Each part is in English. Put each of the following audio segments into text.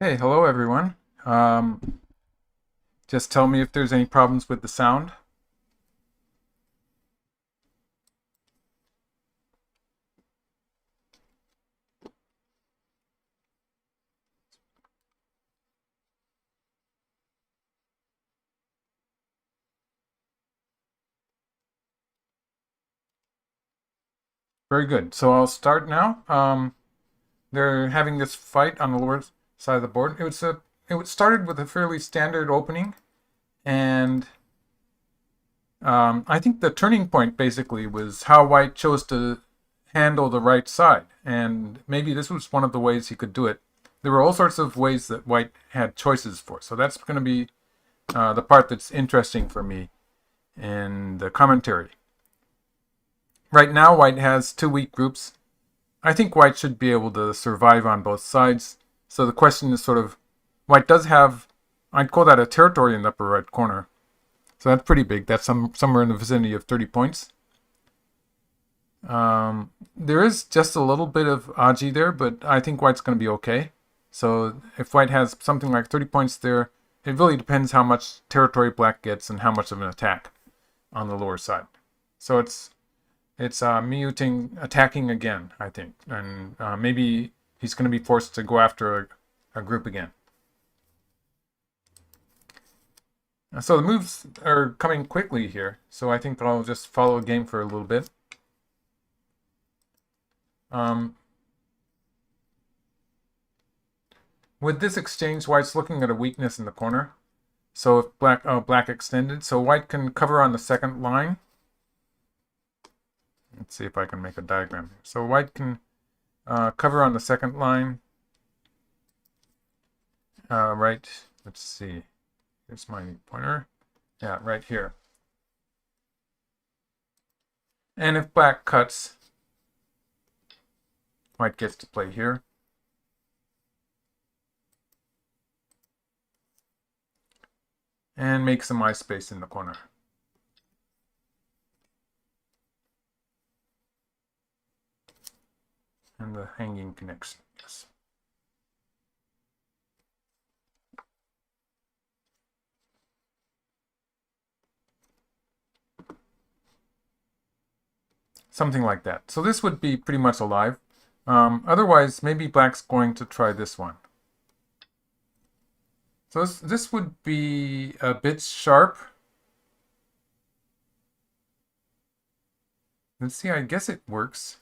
Hey, hello everyone. Just tell me if there's any problems with the sound. Very good. So I'll start now. They're having this fight on the lower side of the board. It started with a fairly standard opening, and I think the turning point basically was how White chose to handle the right side, and maybe this was one of the ways he could do it. There were all sorts of ways that White had choices for, so that's going to be the part that's interesting for me in the commentary. Right now, White has two weak groups. I think White should be able to survive on both sides. So the question is sort of, White does have, I'd call that a territory in the upper right corner. So that's pretty big. That's somewhere in the vicinity of 30 points. There is just a little bit of Aji there, but I think White's going to be okay. So if White has something like 30 points there, it really depends how much territory Black gets and how much of an attack on the lower side. So it's Yuting attacking again, I think, and maybe he's going to be forced to go after a group again. So the moves are coming quickly here, so I think I'll just follow the game for a little bit. With this exchange, White's looking at a weakness in the corner. So if Black extended, so White can cover on the second line. Let's see if I can make a diagram here. So White can cover on the second line. Right, let's see. Here's my pointer. Yeah, right here. And if Black cuts, White gets to play here. And make some ice space in the corner. And the hanging connects. Yes. Something like that. So this would be pretty much alive. Otherwise, maybe Black's going to try this one. So this would be a bit sharp. Let's see, I guess it works.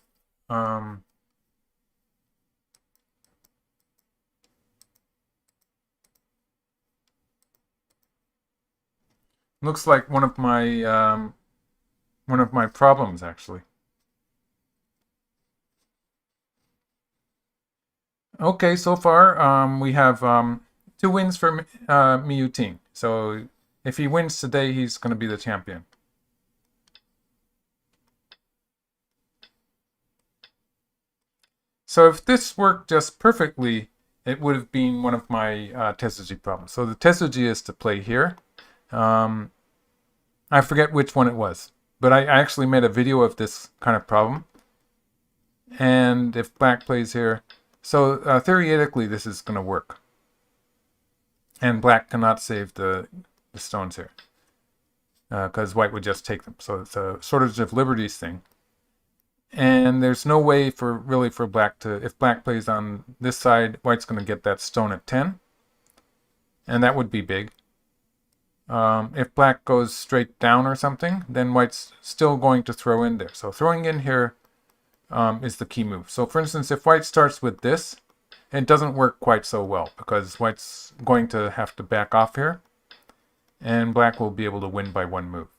Looks like one of my problems, actually. Okay, so far we have two wins for Yuting. So if he wins today, he's going to be the champion. So if this worked just perfectly, it would have been one of my Tesuji problems. So the Tesuji is to play here. I forget which one it was, but I actually made a video of this kind of problem. And if Black plays here, so theoretically this is going to work. And Black cannot save the stones here, because White would just take them. So it's a shortage of liberties thing. And there's no way for Black to, if Black plays on this side, White's going to get that stone at 10. And that would be big. If Black goes straight down or something, then White's still going to throw in there. So throwing in here is the key move. So for instance, if White starts with this, it doesn't work quite so well because White's going to have to back off here. And Black will be able to win by one move.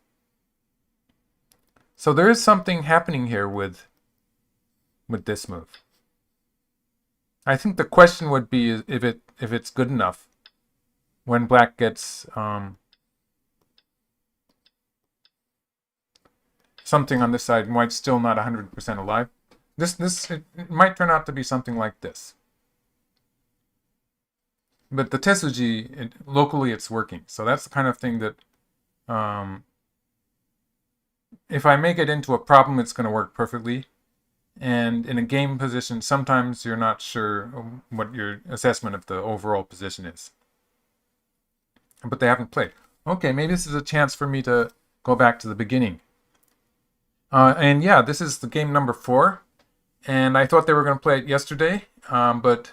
So there is something happening here with this move. I think the question would be if it's good enough when Black gets something on this side and White's still not 100% alive. It might turn out to be something like this. But the Tesuji, locally it's working. So that's the kind of thing that if I make it into a problem, it's going to work perfectly. And in a game position, sometimes you're not sure what your assessment of the overall position is. But they haven't played. Okay, maybe this is a chance for me to go back to the beginning. And yeah, this is the game number 4. And I thought they were going to play it yesterday, but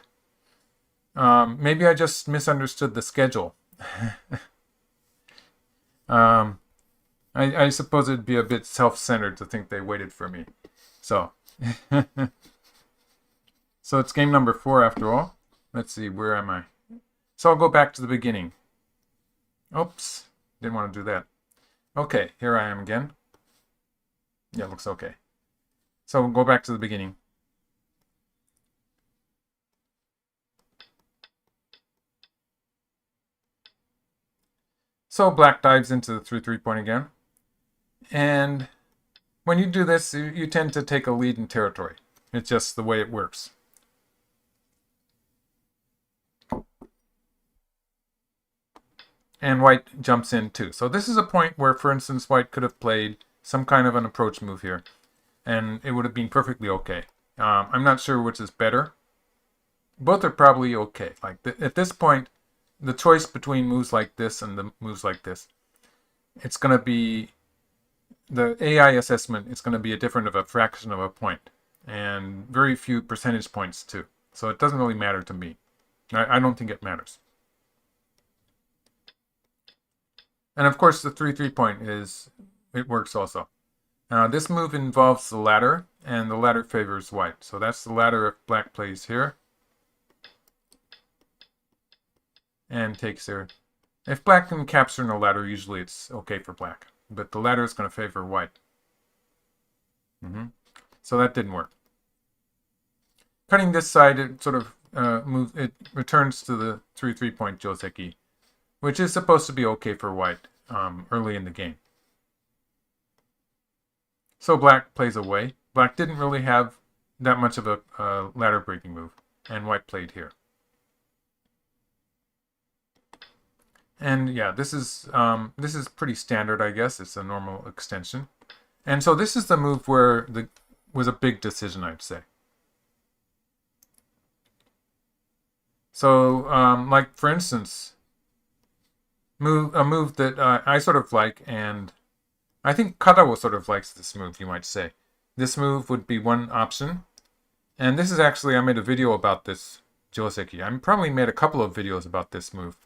maybe I just misunderstood the schedule. I suppose it'd be a bit self-centered to think they waited for me. So, so it's game number 4 after all. Let's see, where am I? So I'll go back to the beginning. Oops, didn't want to do that. Okay, here I am again. Yeah, looks okay. So we'll go back to the beginning. So black dives into the 3 point again. And when you do this, you tend to take a lead in territory. It's just the way it works. And white jumps in too. So this is a point where, for instance, white could have played some kind of an approach move here. And it would have been perfectly okay. I'm not sure which is better. Both are probably okay. Like at this point, the choice between moves like this and the moves like this, it's going to be, the AI assessment is going to be a different of a fraction of a point. And very few percentage points too. So it doesn't really matter to me. I don't think it matters. And of course, the 3 point it works also. This move involves the ladder, and the ladder favors white. So that's the ladder if black plays here. And takes there. If black can capture the ladder, usually it's okay for black. But the ladder is going to favor white. So that didn't work. Cutting this side, it sort of it returns to the 3 point Xie Ke, which is supposed to be okay for white early in the game. So black plays away. Black didn't really have that much of a ladder breaking move, and white played here. And yeah, this is pretty standard, I guess. It's a normal extension. And so this is the move where was a big decision, I'd say. So, like for instance, a move that I sort of like, and I think Katawo sort of likes this move, you might say. This move would be one option. And this is actually, I made a video about this Xie Ke. I probably made a couple of videos about this move.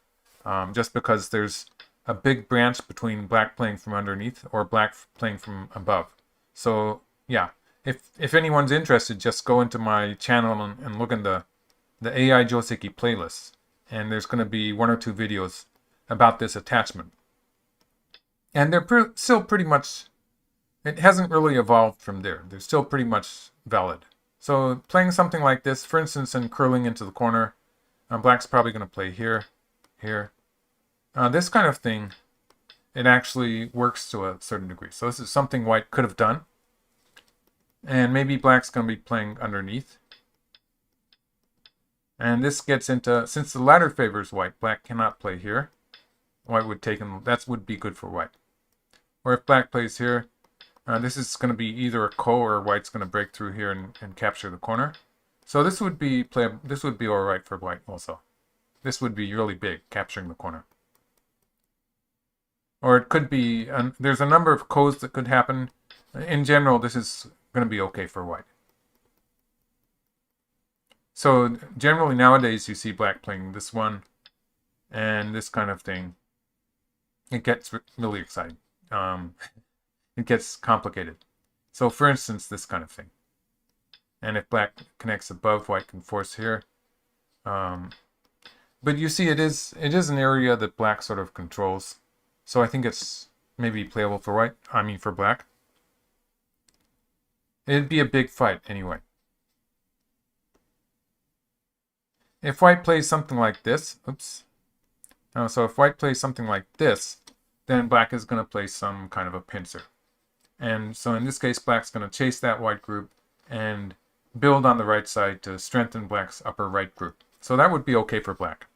Just because there's a big branch between black playing from underneath or black playing from above. So yeah, if anyone's interested, just go into my channel and look in the AI Xie Ke playlist. And there's going to be 1 or 2 videos about this attachment. And they're still pretty much, it hasn't really evolved from there. They're still pretty much valid. So playing something like this, for instance, and curling into the corner, black's probably going to play here, here. This kind of thing, it actually works to a certain degree. So this is something white could have done. And maybe black's going to be playing underneath. And this gets into, since the ladder favors white, black cannot play here. White would take him, that would be good for white. Or if black plays here, this is going to be either a ko or white's going to break through here and capture the corner. So this would be alright for white also. This would be really big, capturing the corner. Or it could be, there's a number of kos that could happen. In general, this is going to be okay for white. So generally nowadays you see black playing this one and this kind of thing. It gets really exciting. It gets complicated. So for instance, this kind of thing. And if black connects above, white can force here. But you see, it is an area that black sort of controls. So I think it's maybe playable for white. I mean for black. It'd be a big fight anyway. If white plays something like this, oops. So if white plays something like this, then black is going to play some kind of a pincer. And so in this case, black's going to chase that white group and build on the right side to strengthen black's upper right group. So that would be okay for black.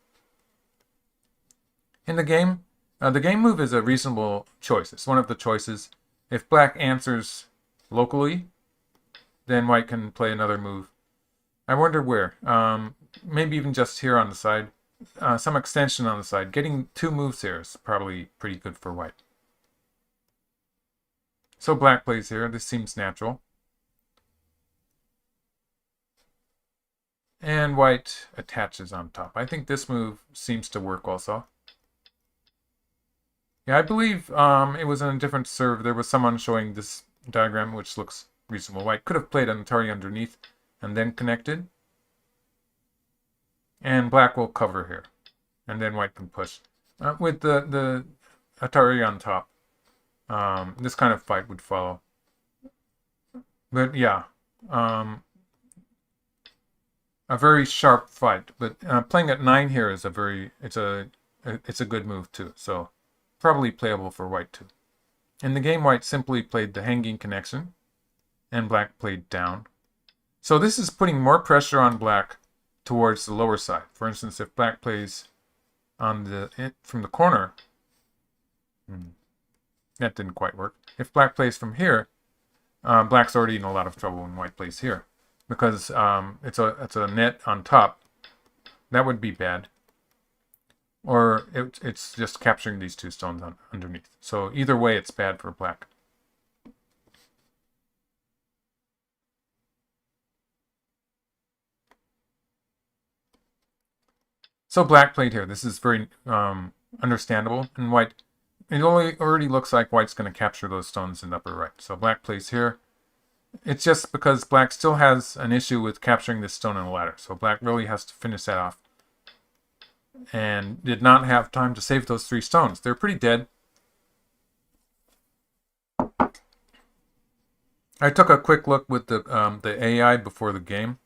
In the game move is a reasonable choice. It's one of the choices. If black answers locally, then white can play another move. I wonder where. Maybe even just here on the side. Some extension on the side. Getting 2 moves here is probably pretty good for white. So black plays here. This seems natural. And white attaches on top. I think this move seems to work also. Yeah, I believe it was in a different serve. There was someone showing this diagram, which looks reasonable. White could have played an Atari underneath and then connected. And black will cover here. And then white can push. With the Atari on top, this kind of fight would follow. But yeah, a very sharp fight. But playing at 9 here is it's a good move too. So probably playable for white too. In the game, white simply played the hanging connection, and black played down. So this is putting more pressure on black towards the lower side. For instance, if black plays on from the corner, that didn't quite work. If black plays from here, black's already in a lot of trouble when white plays here, because it's a net on top. That would be bad. Or it's just capturing these 2 stones underneath. So either way, it's bad for black. So black played here. This is very understandable. And white, it already looks like white's going to capture those stones in the upper right. So black plays here. It's just because black still has an issue with capturing this stone in the ladder. So black really has to finish that off. And did not have time to save those 3 stones. They're pretty dead. I took a quick look with the AI before the game,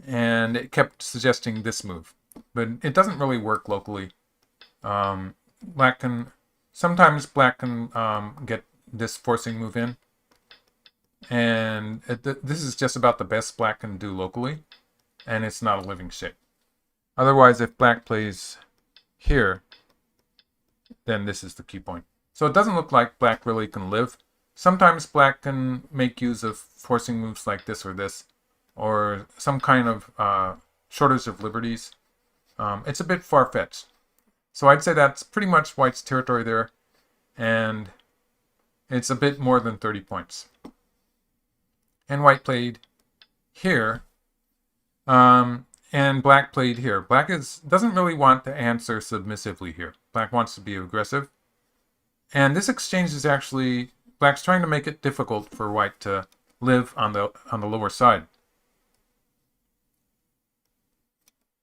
and it kept suggesting this move. But it doesn't really work locally. Sometimes black can get this forcing move in. And this is just about the best black can do locally. And it's not a living shape. Otherwise, if black plays here, then this is the key point. So it doesn't look like black really can live. Sometimes black can make use of forcing moves like this, or some kind of shortage of liberties. It's a bit far-fetched. So I'd say that's pretty much white's territory there, and it's a bit more than 30 points. And white played here. And black played here. Black doesn't really want to answer submissively here. Black wants to be aggressive. And this exchange is actually, black's trying to make it difficult for white to live on the lower side.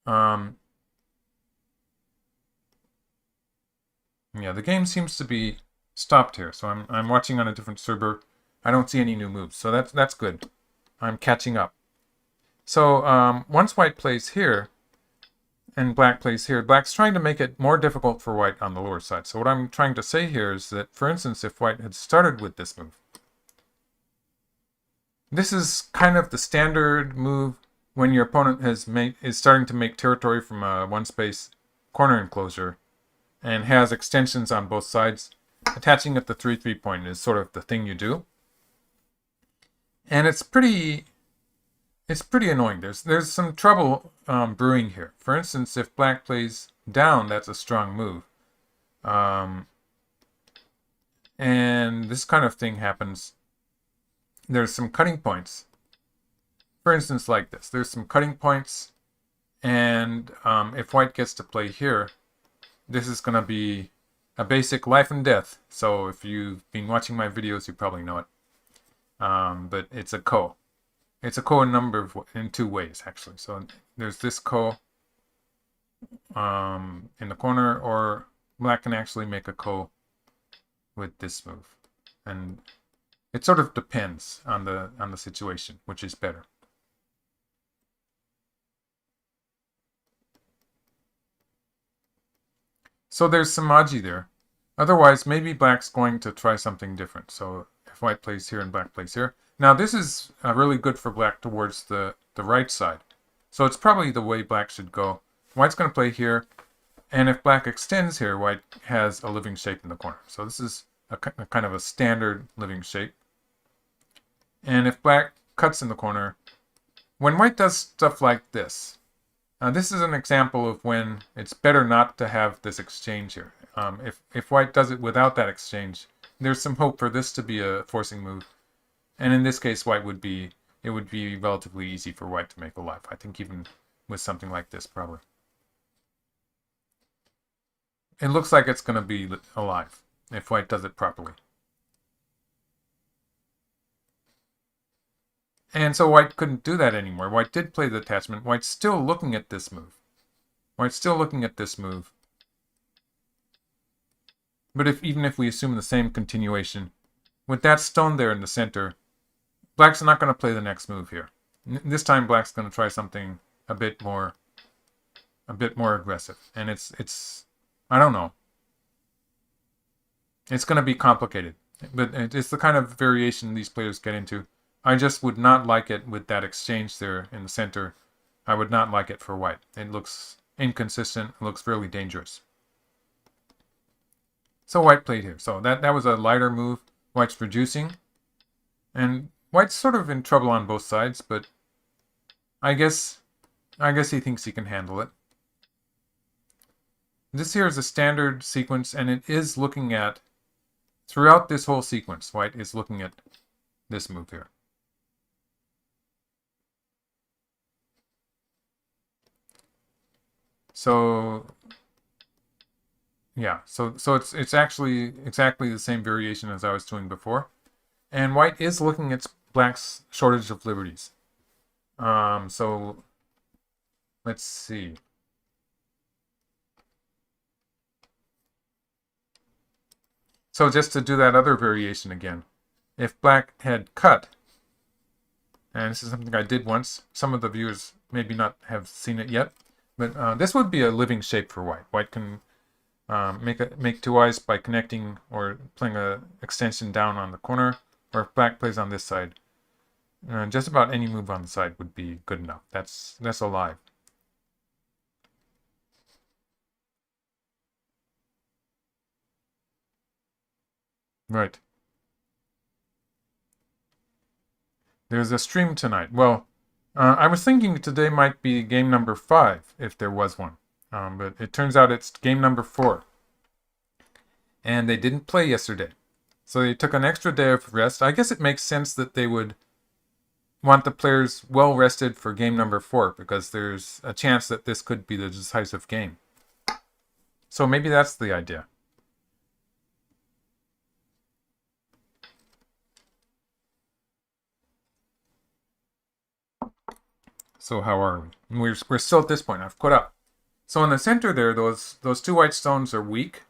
Yeah, the game seems to be stopped here. So I'm watching on a different server. I don't see any new moves. So that's good. I'm catching up. So once white plays here and black plays here, black's trying to make it more difficult for white on the lower side. So what I'm trying to say here is that, for instance, if white had started with this move, this is kind of the standard move when your opponent is starting to make territory from a 1-space corner enclosure and has extensions on both sides. Attaching at the 3-3 point is sort of the thing you do. And it's pretty annoying. There's some trouble brewing here. For instance, if black plays down, that's a strong move. And this kind of thing happens. There's some cutting points. For instance, like this. There's some cutting points. And if white gets to play here, this is going to be a basic life and death. So if you've been watching my videos, you probably know it. But it's a ko. It's a ko in 2 ways, actually. So there's this ko in the corner, or black can actually make a ko with this move. And it sort of depends on the situation, which is better. So there's some maji there. Otherwise, maybe black's going to try something different. So if white plays here and black plays here. Now this is really good for black towards the right side. So it's probably the way black should go. White's going to play here. And if black extends here, white has a living shape in the corner. So this is a kind of a standard living shape. And if black cuts in the corner. When white does stuff like this, this is an example of when it's better not to have this exchange here. If white does it without that exchange, there's some hope for this to be a forcing move. And in this case, it would be relatively easy for white to make alive. I think even with something like this, probably. It looks like it's going to be alive if white does it properly. And so white couldn't do that anymore. White did play the attachment. White's still looking at this move. White's still looking at this move. But even if we assume the same continuation, with that stone there in the center, black's not going to play the next move here. This time black's going to try something a bit more aggressive. And it's I don't know. It's going to be complicated. But it's the kind of variation these players get into. I just would not like it with that exchange there in the center. I would not like it for white. It looks inconsistent. It looks really dangerous. So white played here. So that was a lighter move. White's reducing. And white's sort of in trouble on both sides, but I guess he thinks he can handle it. This here is a standard sequence, and it is looking at, throughout this whole sequence, white is looking at this move here. So yeah, so it's actually exactly the same variation as I was doing before. And white is looking at black's shortage of liberties. So let's see. So just to do that other variation again, if black had cut, and this is something I did once, some of the viewers maybe not have seen it yet, but this would be a living shape for white. White can make two eyes by connecting or playing a extension down on the corner, or if black plays on this side, just about any move on the side would be good enough. That's alive. Right. There's a stream tonight. Well, I was thinking today might be game number 5, if there was one. But it turns out it's game number 4. And they didn't play yesterday. So they took an extra day of rest. I guess it makes sense that they would want the players well rested for game number 4, because there's a chance that this could be the decisive game. So maybe that's the idea. So how are we? We're still at this point. I've put up. So in the center there, those two white stones are weak.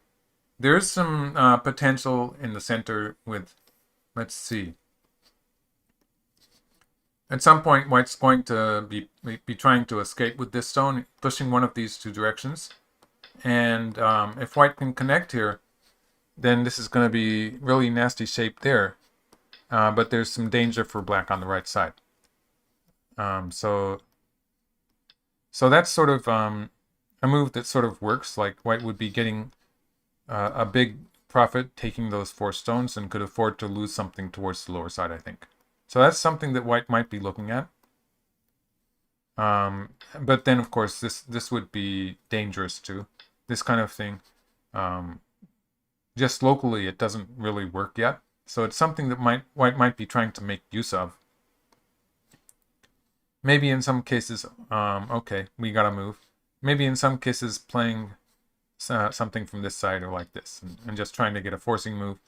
There's some potential in the center with, let's see. At some point, white's going to be trying to escape with this stone, pushing one of these two directions. And if white can connect here, then this is going to be really nasty shape there. But there's some danger for black on the right side. So that's sort of a move that sort of works. Like white would be getting a big profit taking those 4 stones and could afford to lose something towards the lower side, I think. So that's something that white might be looking at. But then, of course, this would be dangerous too. This kind of thing. Just locally, it doesn't really work yet. So it's something that white might be trying to make use of. Maybe in some cases, okay, we gotta move. Maybe in some cases playing something from this side or like this, and just trying to get a forcing move.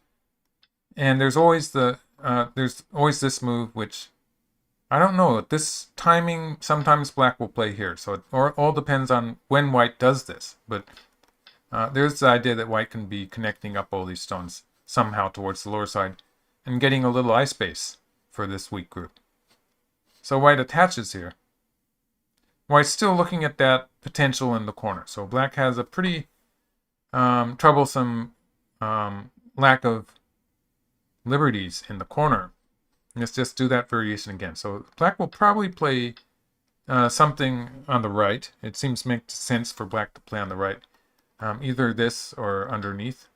And there's always this move, which I don't know. At this timing, sometimes black will play here. So it all depends on when white does this. But there's the idea that white can be connecting up all these stones somehow towards the lower side and getting a little eye space for this weak group. So white attaches here. White's still looking at that potential in the corner. So black has a pretty troublesome lack of liberties in the corner. Let's just do that variation again. So black will probably play something on the right. It seems to make sense for black to play on the right. Either this or underneath.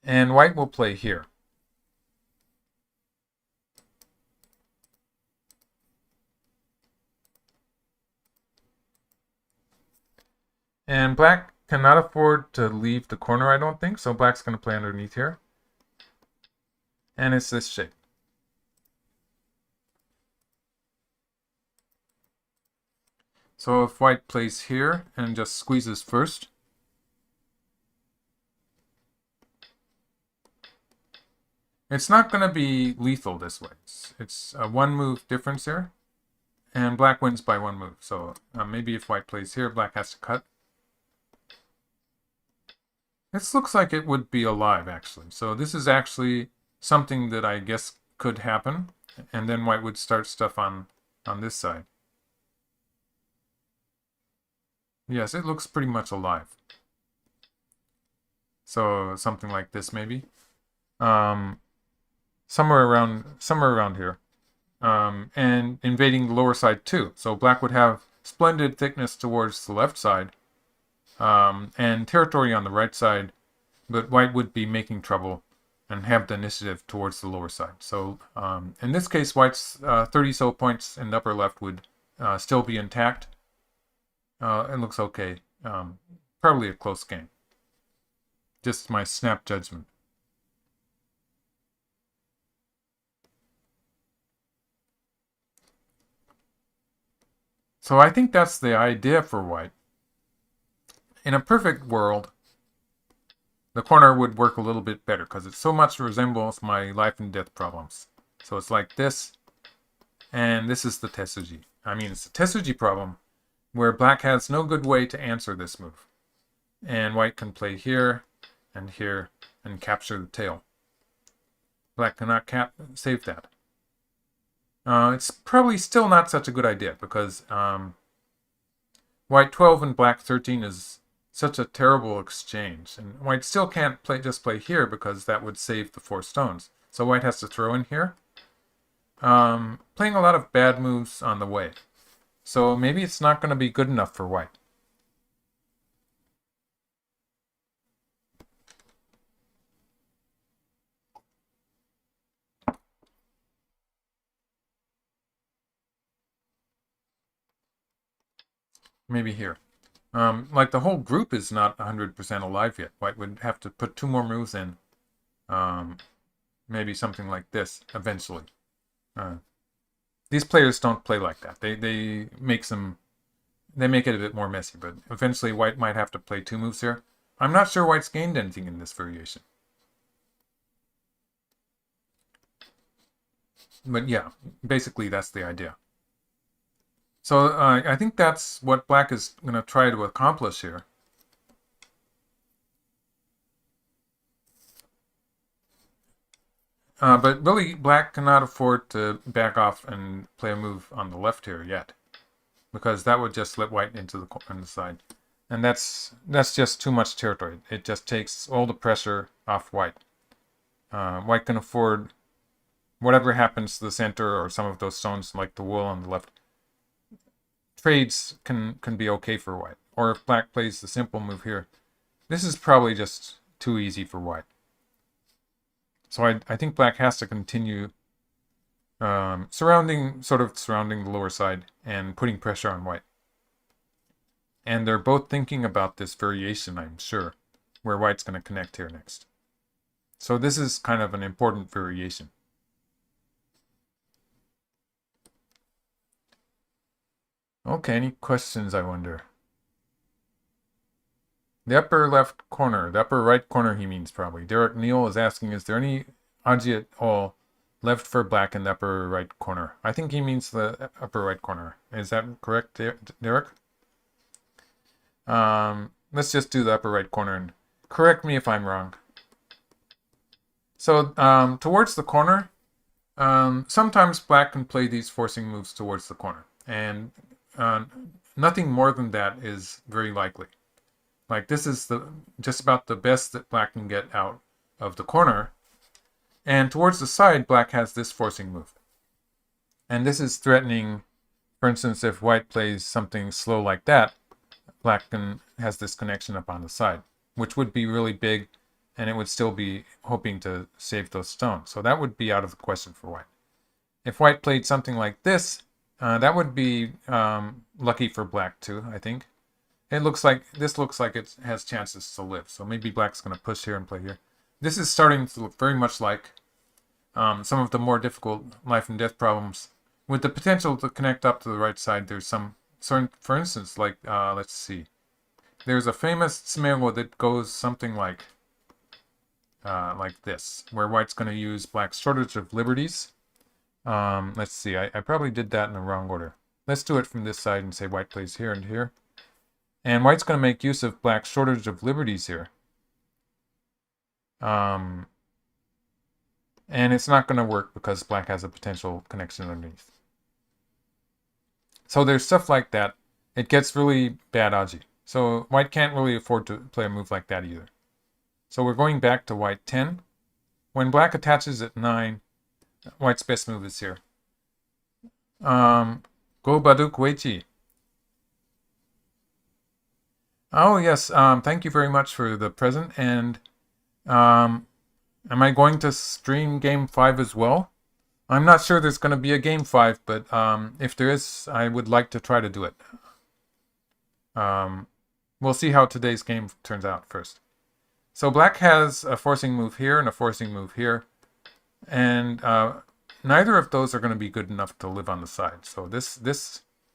And white will play here. And black cannot afford to leave the corner, I don't think, so black's going to play underneath here. And it's this shape. So if white plays here and just squeezes first, it's not going to be lethal this way. It's a one move difference here, and black wins by one move. So maybe if white plays here, black has to cut. This looks like it would be alive, actually. So this is actually something that I guess could happen, and then white would start stuff on this side. Yes, it looks pretty much alive. So something like this, maybe. Somewhere around here. And invading the lower side too. So black would have splendid thickness towards the left side, and territory on the right side, but white would be making trouble and have the initiative towards the lower side. So in this case, white's 30 so points in the upper left would still be intact. It looks okay. Probably a close game. Just my snap judgment. So I think that's the idea for white. In a perfect world, the corner would work a little bit better because it so much resembles my life and death problems. So it's like this, and this is the Tesuji. I mean, it's a Tesuji problem where black has no good way to answer this move. And white can play here and capture the tail. Black cannot save that. It's probably still not such a good idea because white 12 and black 13 is such a terrible exchange. And white still can't just play here because that would save the 4 stones. So white has to throw in here. Playing a lot of bad moves on the way. So maybe it's not going to be good enough for white. Maybe here. Like the whole group is not 100% alive yet. White would have to put 2 more moves in. Maybe something like this eventually. These players don't play like that. They make it a bit more messy, but eventually white might have to play 2 moves here. I'm not sure white's gained anything in this variation. But yeah, basically that's the idea. So I think that's what black is going to try to accomplish here. But really, black cannot afford to back off and play a move on the left here yet, because that would just let white into on the side, and that's just too much territory. It just takes all the pressure off white. White can afford whatever happens to the center or some of those stones, like the wool on the left. Trades can be okay for white, or if black plays the simple move here, this is probably just too easy for white. So I think black has to continue surrounding the lower side and putting pressure on white. And they're both thinking about this variation, I'm sure, where white's going to connect here next. So this is kind of an important variation. Okay, any questions, I wonder? The upper left corner, the upper right corner he means probably. Derek Neal is asking, is there any aji at all left for black in the upper right corner? I think he means the upper right corner. Is that correct, Derek? Let's just do the upper right corner and correct me if I'm wrong. So towards the corner, sometimes black can play these forcing moves towards the corner. And nothing more than that is very likely. Like this is just about the best that black can get out of the corner. And towards the side, black has this forcing move. And this is threatening, for instance, if white plays something slow like that, black has this connection up on the side, which would be really big, and it would still be hoping to save those stones. So that would be out of the question for white. If white played something like this, that would be lucky for black too, I think. it looks like it has chances to live. So maybe black's going to push here and play here. This is starting to look very much like some of the more difficult life and death problems with the potential to connect up to the right side. There's some, for instance, like let's see. There's a famous scenario that goes something like this, where white's going to use black's shortage of liberties. Let's see. I probably did that in the wrong order. Let's do it from this side and say white plays here and here. And white's going to make use of black's shortage of liberties here. And it's not going to work because black has a potential connection underneath. So there's stuff like that. It gets really bad Aji. So white can't really afford to play a move like that either. So we're going back to white 10. When black attaches at 9, white's best move is here. Go Baduk Weichi. Oh yes, thank you very much for the present. And am I going to stream Game 5 as well? I'm not sure there's going to be a Game 5, but if there is, I would like to try to do it. We'll see how today's game turns out first. So black has a forcing move here and a forcing move here. And neither of those are going to be good enough to live on the side. So this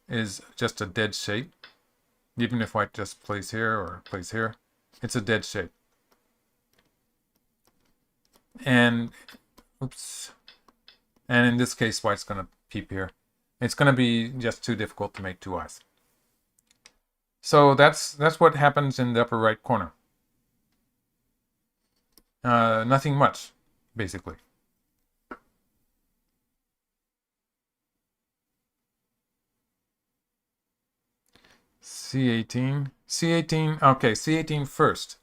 is just a dead shape. Even if white just plays here or plays here, it's a dead shape. And, oops. And in this case, white's going to peep here. It's going to be just too difficult to make two eyes. So that's what happens in the upper right corner. Nothing much, basically. C18. C18. Okay, C18 first.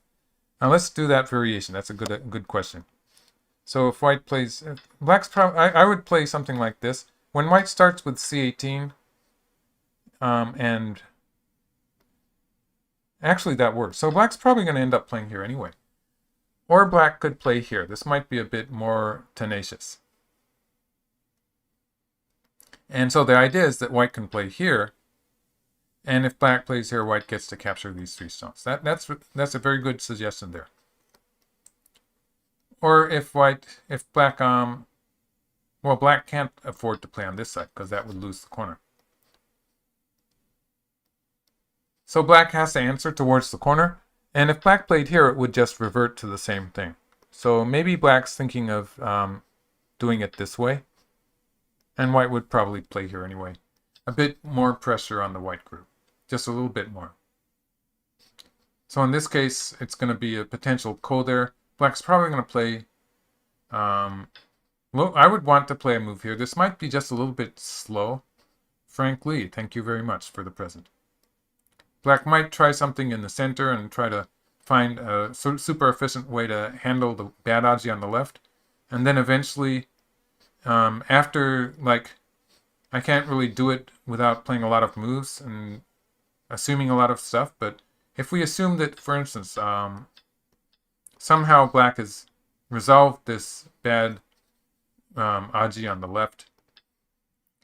Now let's do that variation. That's a good question. So if white plays, black's probably, I would play something like this. When white starts with C18, and actually that works. So black's probably going to end up playing here anyway. Or black could play here. This might be a bit more tenacious. And so the idea is that white can play here. And if black plays here, white gets to capture these 3 stones. That's a very good suggestion there. Or if black, well, black can't afford to play on this side because that would lose the corner. So black has to answer towards the corner. And if black played here, it would just revert to the same thing. So maybe black's thinking of doing it this way. And white would probably play here anyway. A bit more pressure on the white group. Just a little bit more. So in this case, it's going to be a potential ko there. Black's probably going to play... well, I would want to play a move here. This might be just a little bit slow. Frank Lee, thank you very much for the present. Black might try something in the center and try to find a super efficient way to handle the bad Aji on the left. And then eventually, after, like, I can't really do it without playing a lot of moves and assuming a lot of stuff. But if we assume that, for instance, somehow black has resolved this bad Aji on the left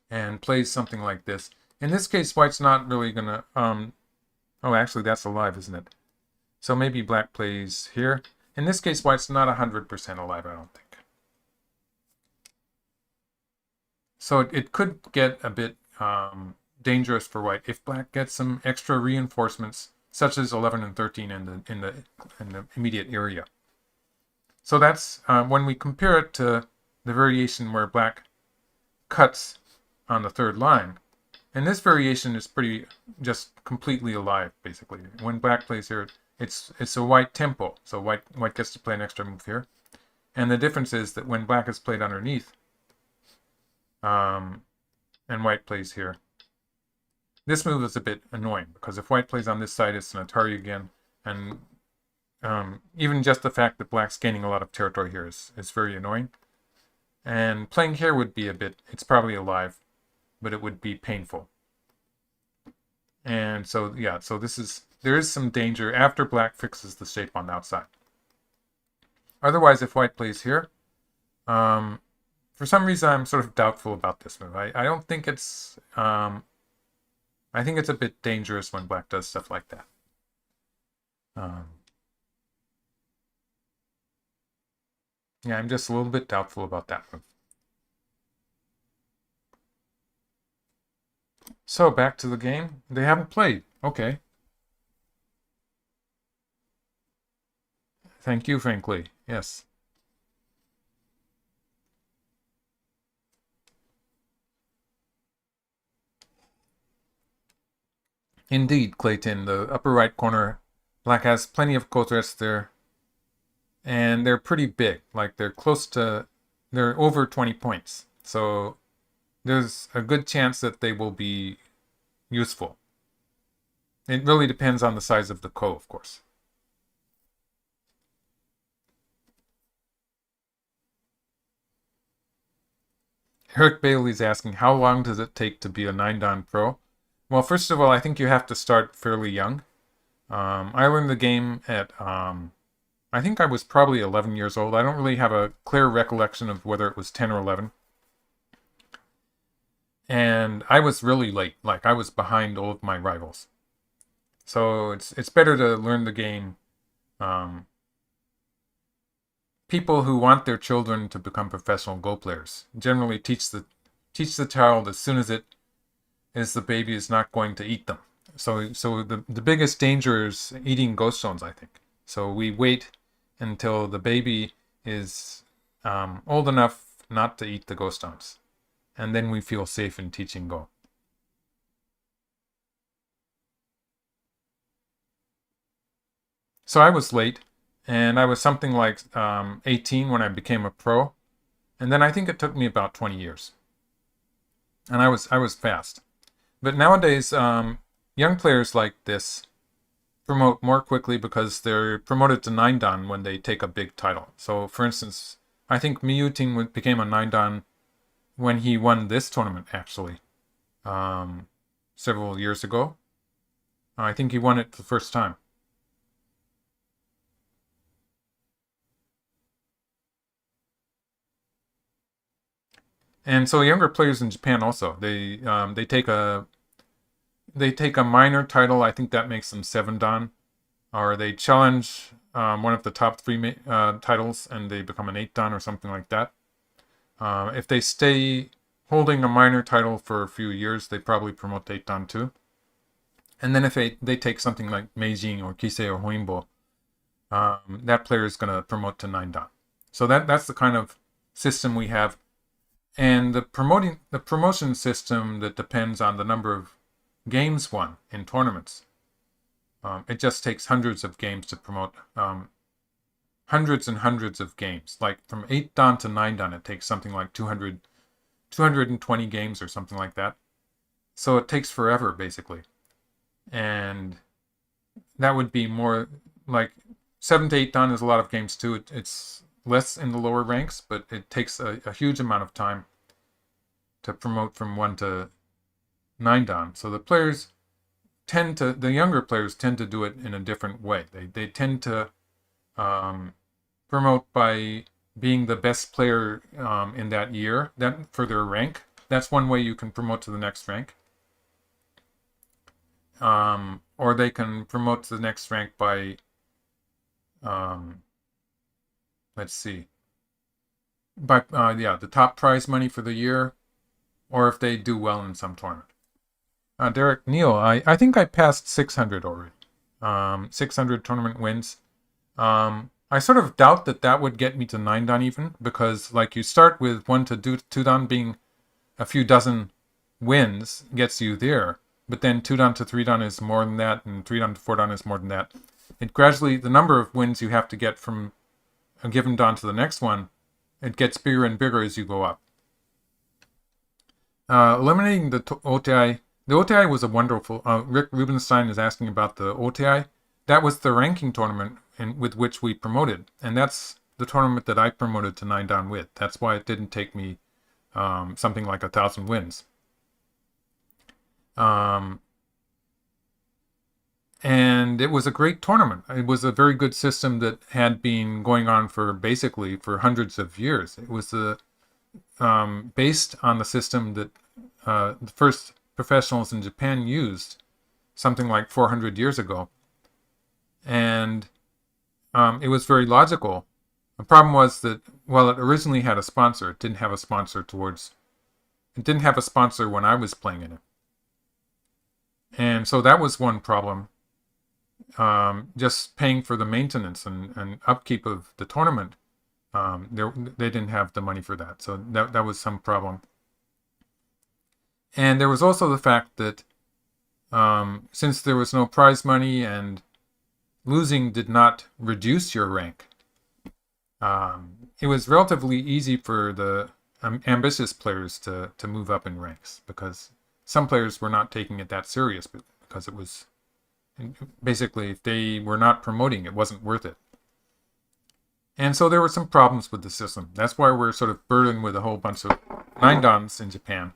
and plays something like this. In this case, white's not really going to... oh, actually, that's alive, isn't it? So maybe black plays here. In this case, white's not 100% alive, I don't think. So it could get a bit dangerous for white if black gets some extra reinforcements, such as 11 and 13 in the immediate area. So that's when we compare it to the variation where black cuts on the third line. And this variation is pretty just completely alive, basically. When black plays here, it's a white tempo, so white gets to play an extra move here. And the difference is that when black is played underneath, and white plays here, this move is a bit annoying, because if white plays on this side, it's an Atari again, and even just the fact that black's gaining a lot of territory here is very annoying. And playing here would be a bit, it's probably alive, but it would be painful. And so, yeah, so there is some danger after black fixes the shape on the outside. Otherwise, if white plays here, for some reason I'm sort of doubtful about this move. I don't think it's, I think it's a bit dangerous when black does stuff like that. Um, yeah, I'm just a little bit doubtful about that move. So back to the game. They haven't played. Okay. Thank you, frankly. Yes. Indeed, Clayton. The upper right corner. Black has plenty of coteres there. And they're pretty big. Like they're over 20 points. So there's a good chance that they will be useful. It really depends on the size of the ko, of course. Eric Bailey's asking, how long does it take to be a 9-dan pro? Well, first of all, I think you have to start fairly young. I learned the game at, I think I was probably 11 years old. I don't really have a clear recollection of whether it was 10 or 11. And I was really late. Like, I was behind all of my rivals. So it's better to learn the game. People who want their children to become professional Go players generally teach the child as soon as the baby is not going to eat them. So the biggest danger is eating ghost stones, I think. So we wait until the baby is old enough not to eat the ghost stones, and then we feel safe in teaching Go. So I was late, and I was something like 18 when I became a pro, and then I think it took me about 20 years, and I was fast. But nowadays, young players like this promote more quickly because they're promoted to 9-dan when they take a big title. So, for instance, I think Yuting became a 9-dan when he won this tournament, actually, several years ago. I think he won it the first time. And so younger players in Japan also they take a minor title. I think that makes them 7-dan, or they challenge one of the top 3 titles and they become an 8-dan or something like that. If they stay holding a minor title for a few years, they probably promote to 8-dan too. And then if they take something like Meijin or Kisei or Hoimbo, that player is going to promote to 9-dan. So that's the kind of system we have. And the promotion system that depends on the number of games won in tournaments. It just takes hundreds of games to promote, hundreds and hundreds of games. Like from 8-dan to 9-dan, it takes something like 220 games or something like that. So it takes forever, basically. And that would be more like 7 to 8-dan is a lot of games too. It's less in the lower ranks, but it takes a huge amount of time to promote from 1 to 9-dan. So the younger players tend to do it in a different way. They tend to promote by being the best player in that year, for their rank. That's one way you can promote to the next rank. Or they can promote to the next rank by, let's see, by the top prize money for the year, or if they do well in some tournament. Derek Neal, I think I passed 600 already. 600 tournament wins. I sort of doubt that would get me to 9-dan even, because like you start with 1 to 2-dan being a few dozen wins gets you there, but then 2-dan to 3-dan is more than that, and 3-dan to 4-dan is more than that. It gradually, the number of wins you have to get from a given dan to the next one, it gets bigger and bigger as you go up. Eliminating the OTI. The OTI was a wonderful... Rick Rubenstein is asking about the OTI. That was the ranking tournament with which we promoted. And that's the tournament that I promoted to 9-dan with. That's why it didn't take me something like 1,000 wins. And it was a great tournament. It was a very good system that had been going on for hundreds of years. It was based on the system that the first professionals in Japan used something like 400 years ago. And it was very logical. The problem was that, well, it originally had a sponsor. It didn't have a sponsor when I was playing in it. And so that was one problem. Just paying for the maintenance and upkeep of the tournament. They didn't have the money for that. So that was some problem. And there was also the fact that since there was no prize money and losing did not reduce your rank, it was relatively easy for the ambitious players to move up in ranks, because some players were not taking it that serious, because it was basically, if they were not promoting, it wasn't worth it. And so there were some problems with the system. That's why we're sort of burdened with a whole bunch of 9-dans in Japan,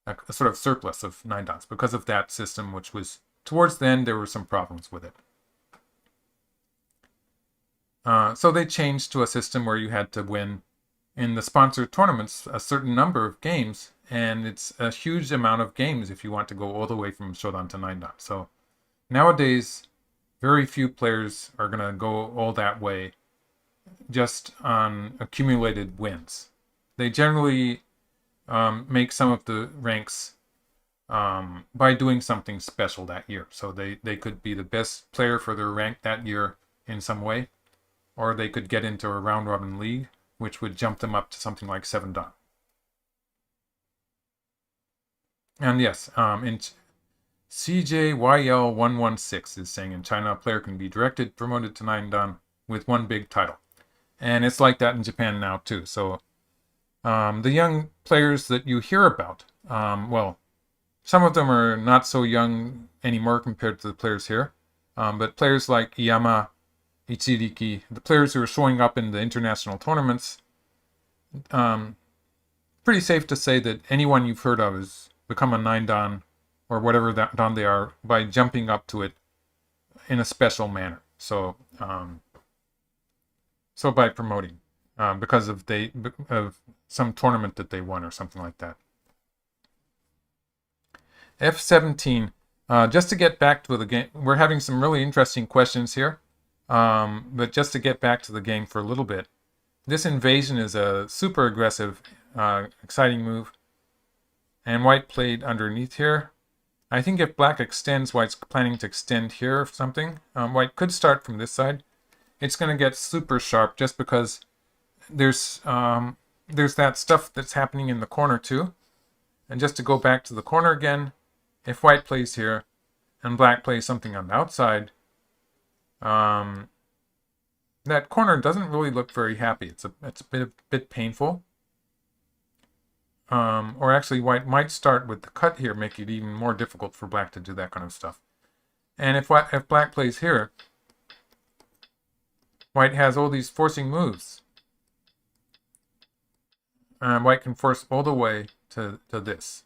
a sort of surplus of 9-dans because of that system, which was, towards the end, there were some problems with it. So they changed to a system where you had to win in the sponsored tournaments a certain number of games, and it's a huge amount of games if you want to go all the way from Shodan to 9-dan. So nowadays, very few players are going to go all that way just on accumulated wins. They generally make some of the ranks by doing something special that year. So they could be the best player for their rank that year in some way, or they could get into a round-robin league, which would jump them up to something like 7-dan. And yes, in CJYL116 is saying in China, a player can be directed, promoted to 9-dan with one big title. And it's like that in Japan now, too. So the young players that you hear about, well, some of them are not so young anymore compared to the players here. But players like Iyama, Ichiriki, the players who are showing up in the international tournaments, pretty safe to say that anyone you've heard of has become a 9-dan or whatever dan they are by jumping up to it in a special manner. So by promoting, because of some tournament that they won or something like that. F17. Just to get back to the game, we're having some really interesting questions here. But just to get back to the game for a little bit, this invasion is a super aggressive, exciting move. And white played underneath here. I think if black extends, white's planning to extend here or something. White could start from this side. It's going to get super sharp just because there's that stuff that's happening in the corner too. And just to go back to the corner again, if white plays here and black plays something on the outside, that corner doesn't really look very happy. It's a bit painful. Or actually, white might start with the cut here, make it even more difficult for black to do that kind of stuff. And if black plays here, white has all these forcing moves. White can force all the way to this,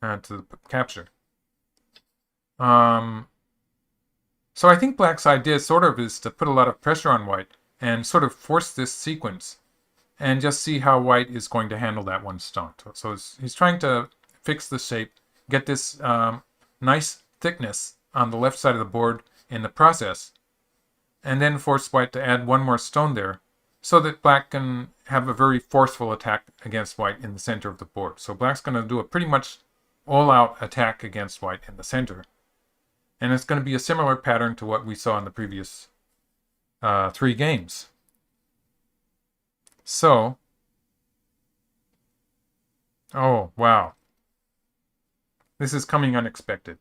to the capture. So I think black's idea sort of is to put a lot of pressure on white and sort of force this sequence and just see how white is going to handle that one stone. So he's trying to fix the shape, get this nice thickness on the left side of the board in the process, and then force white to add one more stone there so that black can have a very forceful attack against white in the center of the board. So black's going to do a pretty much all-out attack against white in the center. And it's going to be a similar pattern to what we saw in the previous 3 games. So, oh, wow. This is coming unexpected.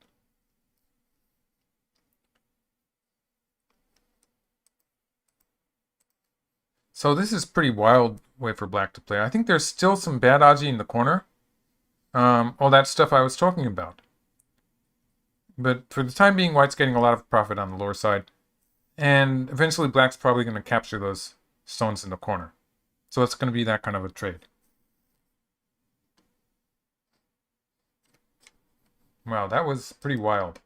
So this is pretty wild way for black to play. I think there's still some bad aji in the corner. All that stuff I was talking about. But for the time being, white's getting a lot of profit on the lower side. And eventually black's probably going to capture those stones in the corner. So it's going to be that kind of a trade. Wow, that was pretty wild.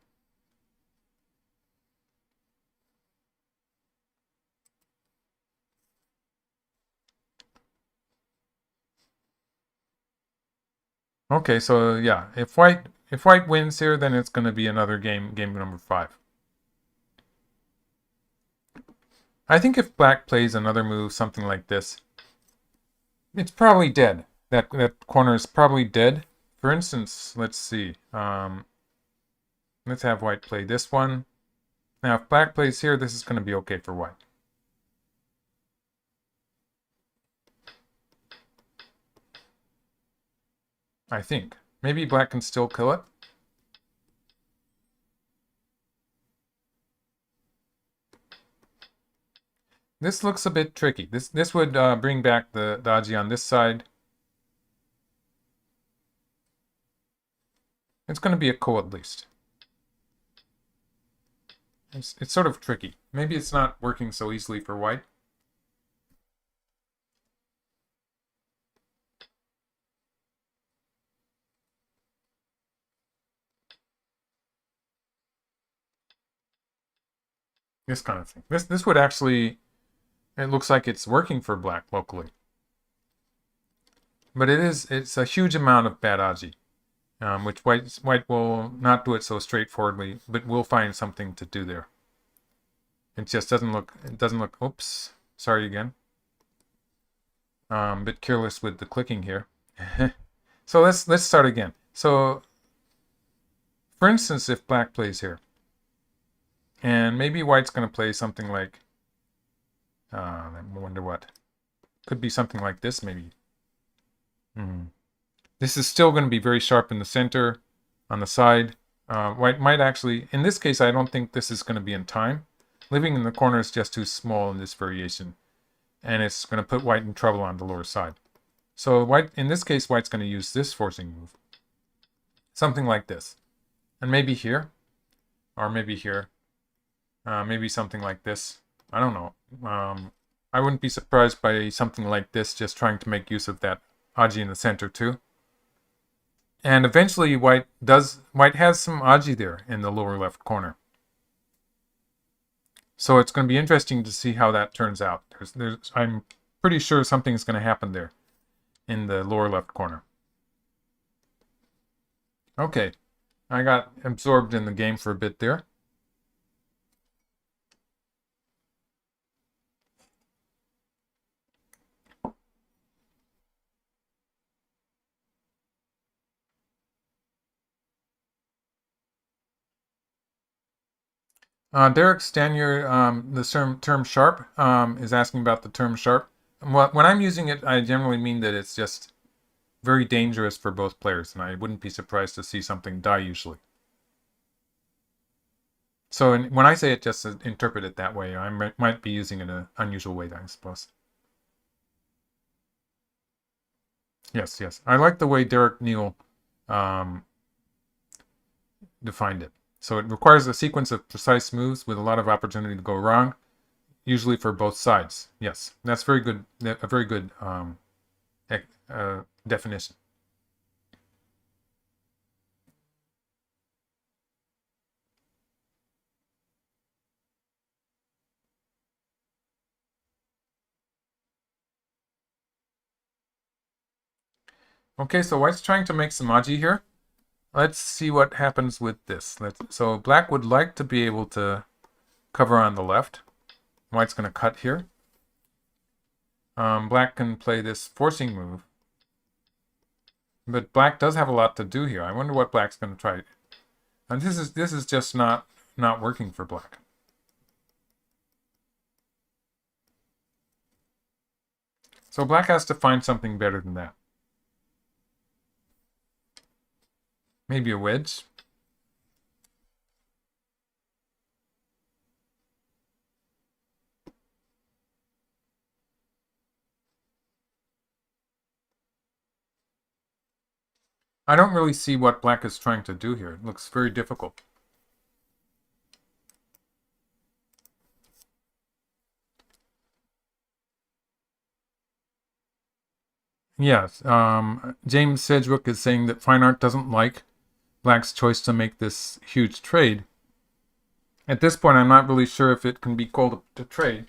Okay, so yeah, if white wins here, then it's going to be another game number 5. I think if black plays another move, something like this, it's probably dead. That corner is probably dead. For instance, let's see. Let's have white play this one. Now, if black plays here, this is going to be okay for white. I think. Maybe black can still kill it. This looks a bit tricky. This would bring back the dodgy on this side. It's going to be a ko at least. It's sort of tricky. Maybe it's not working so easily for white. This kind of thing. This would actually... It looks like it's working for black locally. But it's a huge amount of bad aji, which white will not do it so straightforwardly, but will find something to do there. It just doesn't look, oops, sorry again. Bit careless with the clicking here. So let's start again. So, for instance, if black plays here, and maybe white's going to play something like, I wonder what. Could be something like this, maybe. This is still going to be very sharp in the center, on the side. White might actually, in this case, I don't think this is going to be in time. Living in the corner is just too small in this variation, and it's going to put white in trouble on the lower side. So white, in this case, white's going to use this forcing move. Something like this. And maybe here, or maybe here. Maybe something like this. I don't know. I wouldn't be surprised by something like this, just trying to make use of that aji in the center too. And eventually white has some aji there in the lower left corner. So it's going to be interesting to see how that turns out. I'm pretty sure something's going to happen there in the lower left corner. Okay, I got absorbed in the game for a bit there. Derek Stanier, the term sharp, is asking about the term sharp. When I'm using it, I generally mean that it's just very dangerous for both players, and I wouldn't be surprised to see something die usually. So when I say it, just interpret it that way. I might be using it in an unusual way, I suppose. Yes, yes. I like the way Derek Neal defined it. So it requires a sequence of precise moves with a lot of opportunity to go wrong, usually for both sides. Yes, that's very good. A very good definition. Okay, so white's trying to make some aji here. Let's see what happens with this. So black would like to be able to cover on the left. White's going to cut here. Black can play this forcing move. But black does have a lot to do here. I wonder what black's going to try. And this is just not working for black. So black has to find something better than that. Maybe a wedge. I don't really see what black is trying to do here. It looks very difficult. Yes, James Sedgwick is saying that fine art doesn't like black's choice to make this huge trade. At this point, I'm not really sure if it can be called a trade.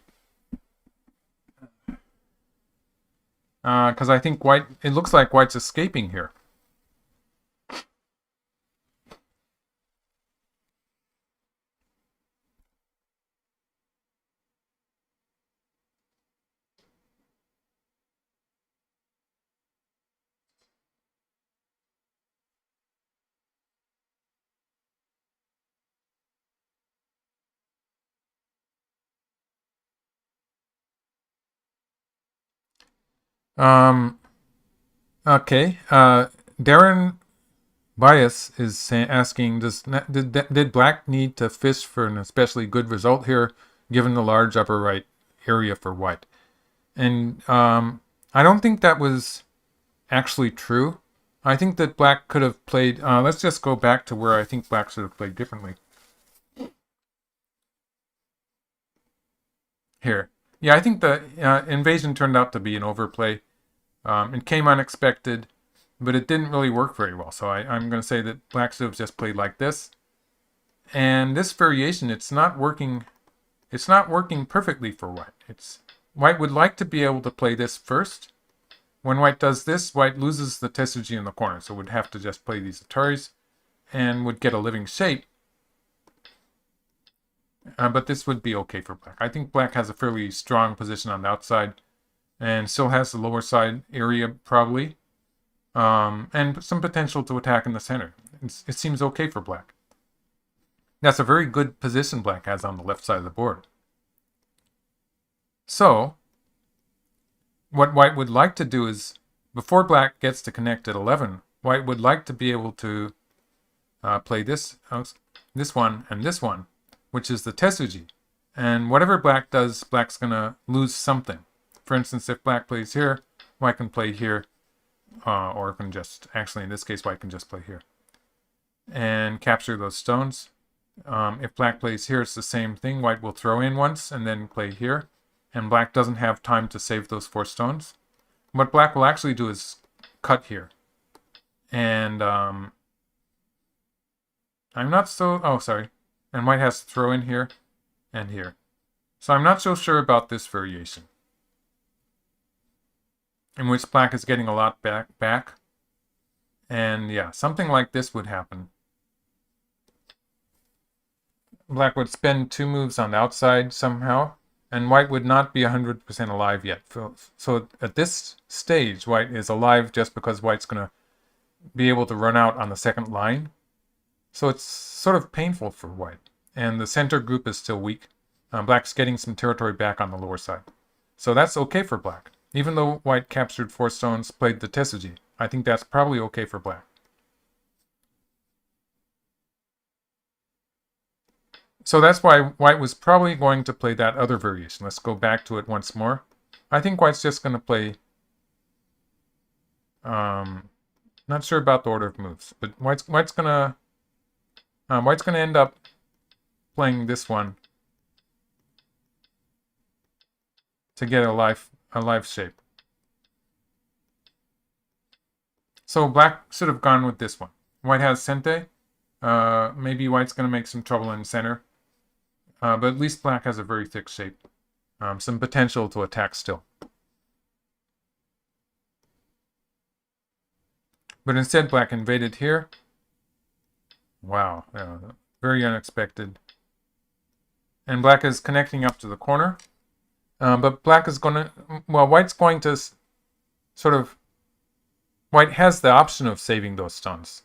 Because I think it looks like white's escaping here. Um, okay. Darren Bias is asking, did Black need to fish for an especially good result here, given the large upper right area for White? And I don't think that was actually true. I think that Black could have played. Let's just go back to where I think Black should have played differently. Here. Yeah, I think the invasion turned out to be an overplay. It came unexpected, but it didn't really work very well. So I'm going to say that Black should have just played like this. And this variation, it's not working. It's not working perfectly for White. White would like to be able to play this first. When White does this, White loses the Tesuji in the corner, so would have to just play these Ataris and would get a living shape. But this would be okay for Black. I think Black has a fairly strong position on the outside and still has the lower side area probably, and some potential to attack in the center. It seems okay for Black. That's a very good position Black has on the left side of the board. So, what White would like to do is, before Black gets to connect at 11, White would like to be able to play this one, and this one, which is the Tesuji. And whatever Black does, Black's going to lose something. For instance, if Black plays here, White can play here, or can just, actually in this case, White can just play here. And capture those stones. If Black plays here, it's the same thing. White will throw in once and then play here. And Black doesn't have time to save those 4 stones. What Black will actually do is cut here. And I'm not so... Oh, sorry. And White has to throw in here and here. So I'm not so sure about this variation, in which Black is getting a lot back. And yeah, something like this would happen. Black would spend 2 moves on the outside somehow, and White would not be 100% alive yet. So at this stage, White is alive just because White's going to be able to run out on the second line. So it's sort of painful for White. And the center group is still weak. Black's getting some territory back on the lower side. So that's okay for Black. Even though White captured 4 stones, played the Tesuji, I think that's probably okay for Black. So that's why White was probably going to play that other variation. Let's go back to it once more. I think White's just going to play... not sure about the order of moves, but White's going to end up playing this one to get a live shape. So Black should have gone with this one. White has Sente. Maybe White's going to make some trouble in center. But at least Black has a very thick shape. Some potential to attack still. But instead Black invaded here. Wow. Very unexpected. And Black is connecting up to the corner. But Black is going to... Well, White's going to sort of... White has the option of saving those stones.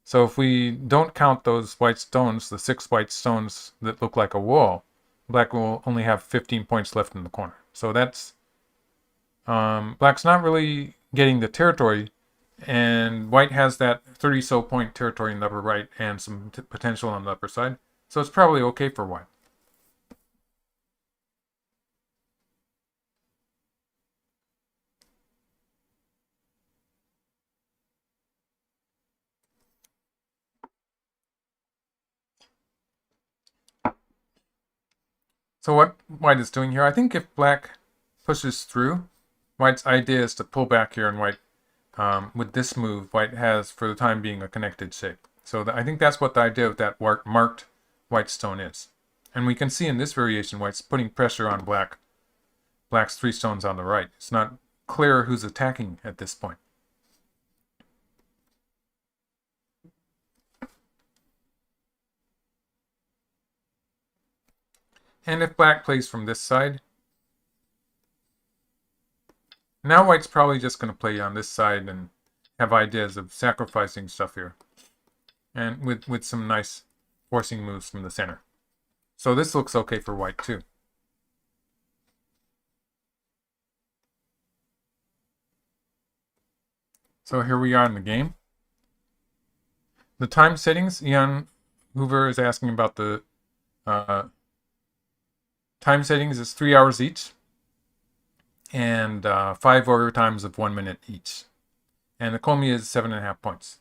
So if we don't count those white stones, the 6 white stones that look like a wall, Black will only have 15 points left in the corner. So that's... Black's not really getting the territory, and White has that 30-so point territory in the upper right and some potential on the upper side. So it's probably okay for White. So what White is doing here, I think if Black pushes through, White's idea is to pull back here, and White, with this move, White has, for the time being, a connected shape. So I think that's what the idea of that marked white stone is. And we can see in this variation, White's putting pressure on Black. Black's 3 stones on the right. It's not clear who's attacking at this point. And if Black plays from this side, now White's probably just going to play on this side and have ideas of sacrificing stuff here. And with some nice forcing moves from the center. So this looks okay for White too. So here we are in the game. The time settings, Ian Hoover is asking about the time settings is 3 hours each and 5 overtimes of 1 minute each. And the Komi is 7.5 points.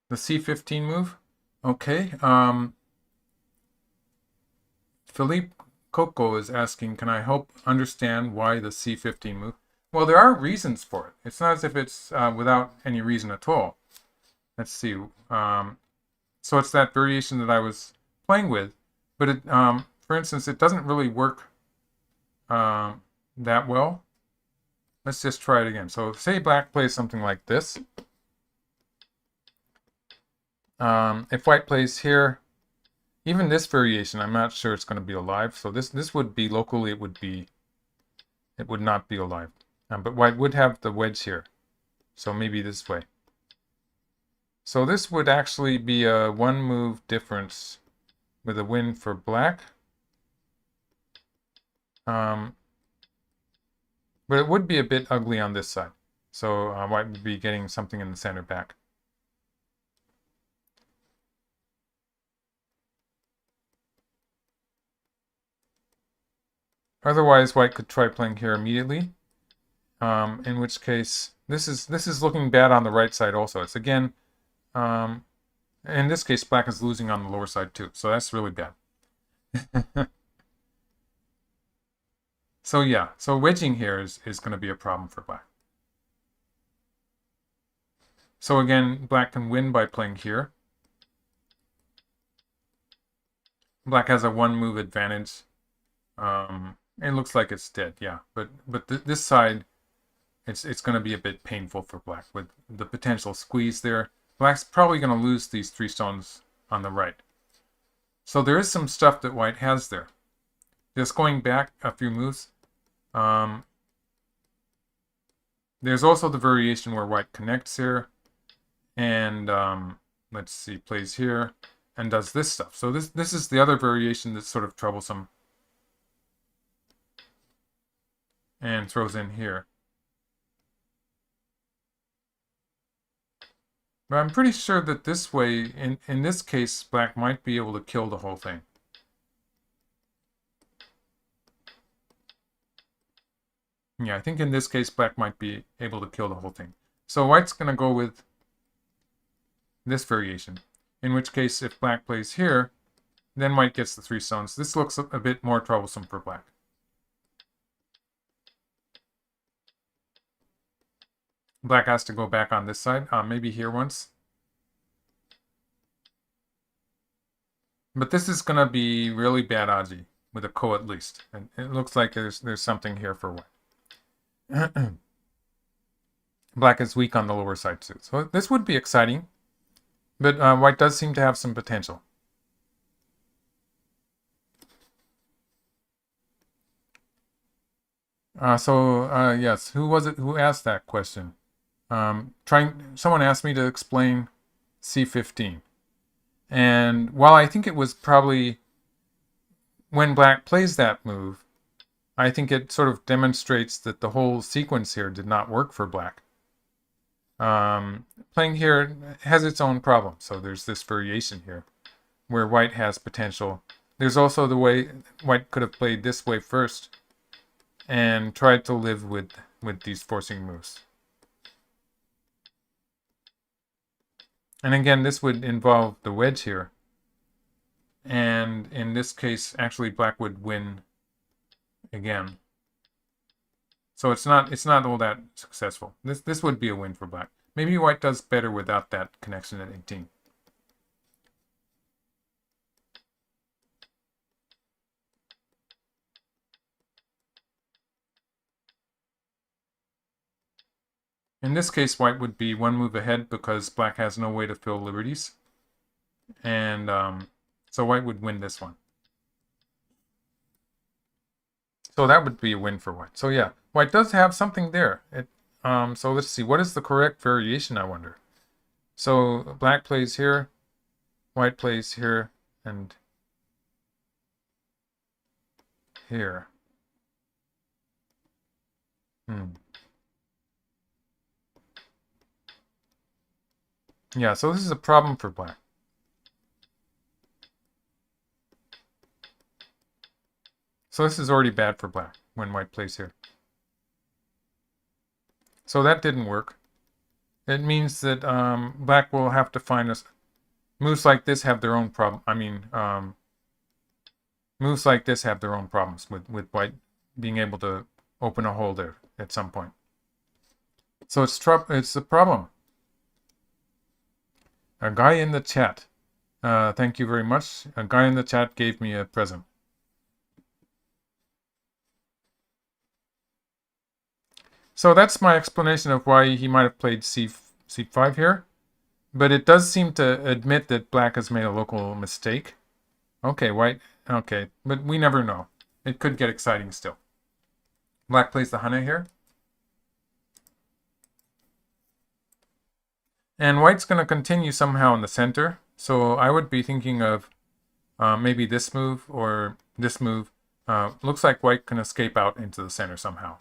The C15 move. Okay. Philippe Coco is asking, can I help understand why the C15 move? Well, there are reasons for it. It's not as if it's without any reason at all. Let's see. So it's that variation that I was playing with, but it, for instance, it doesn't really work that well. Let's just try it again. So say black plays something like this. If white plays here, even this variation, I'm not sure it's going to be alive. So this would be locally, it would not be alive. But white would have the wedge here. So maybe this way. So this would actually be a 1 move difference with a win for black. But it would be a bit ugly on this side. So white would be getting something in the center back. Otherwise, white could try playing here immediately. In which case, this is looking bad on the right side also. It's again, in this case, black is losing on the lower side too. So that's really bad. So yeah, so wedging here is going to be a problem for black. So again, black can win by playing here. Black has a 1 move advantage. It looks like it's dead, yeah. But this side, it's going to be a bit painful for black with the potential squeeze there. Black's probably going to lose these 3 stones on the right. So there is some stuff that white has there. Just going back a few moves. There's also the variation where white connects here. And let's see, plays here and does this stuff. So this is the other variation that's sort of troublesome. And throws in here. But I'm pretty sure that this way, in this case, black might be able to kill the whole thing. Yeah, I think in this case, black might be able to kill the whole thing. So white's going to go with this variation. In which case, if black plays here, then white gets the 3 stones. This looks a bit more troublesome for black. Black has to go back on this side, maybe here once. But this is going to be really bad Aji, with a ko at least. And it looks like there's something here for white. Black is weak on the lower side too. So this would be exciting. But white does seem to have some potential. Yes, who was it who asked that question? Someone asked me to explain C15. And while I think it was probably when black plays that move, I think it sort of demonstrates that the whole sequence here did not work for black. Playing here has its own problem. So there's this variation here where white has potential. There's also the way white could have played this way first and try to live with these forcing moves. And again, this would involve the wedge here. And in this case, actually, black would win again. So it's not all that successful. This would be a win for black. Maybe white does better without that connection at 18. In this case, white would be one move ahead because black has no way to fill liberties. And so white would win this one. So that would be a win for white. So yeah, white does have something there. So let's see, what is the correct variation, I wonder? So black plays here, white plays here, and here. Yeah, so this is a problem for black. So this is already bad for black when white plays here. So that didn't work. It means that black will have to find us. Moves like this have their own problem. I mean, moves like this have their own problems with white being able to open a hole there at some point. So it's a problem. A guy in the chat. Thank you very much. A guy in the chat gave me a present. So that's my explanation of why he might have played c5 here. But it does seem to admit that black has made a local mistake. Okay, white. Okay, but we never know. It could get exciting still. Black plays the Hane here. And white's going to continue somehow in the center. So I would be thinking of maybe this move or this move. Looks like white can escape out into the center somehow.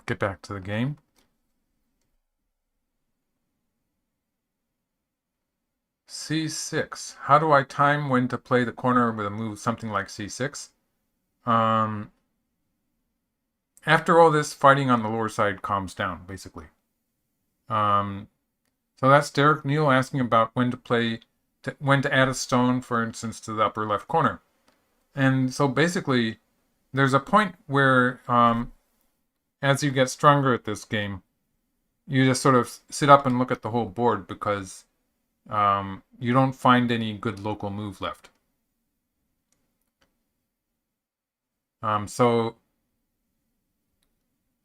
Get back to the game. c6. How do I time when to play the corner with a move something like c6? After all this, fighting on the lower side calms down, basically. So that's Derek Neal asking about when to play, when to add a stone, for instance, to the upper left corner. And so basically, there's a point where as you get stronger at this game, you just sort of sit up and look at the whole board because you don't find any good local move left. So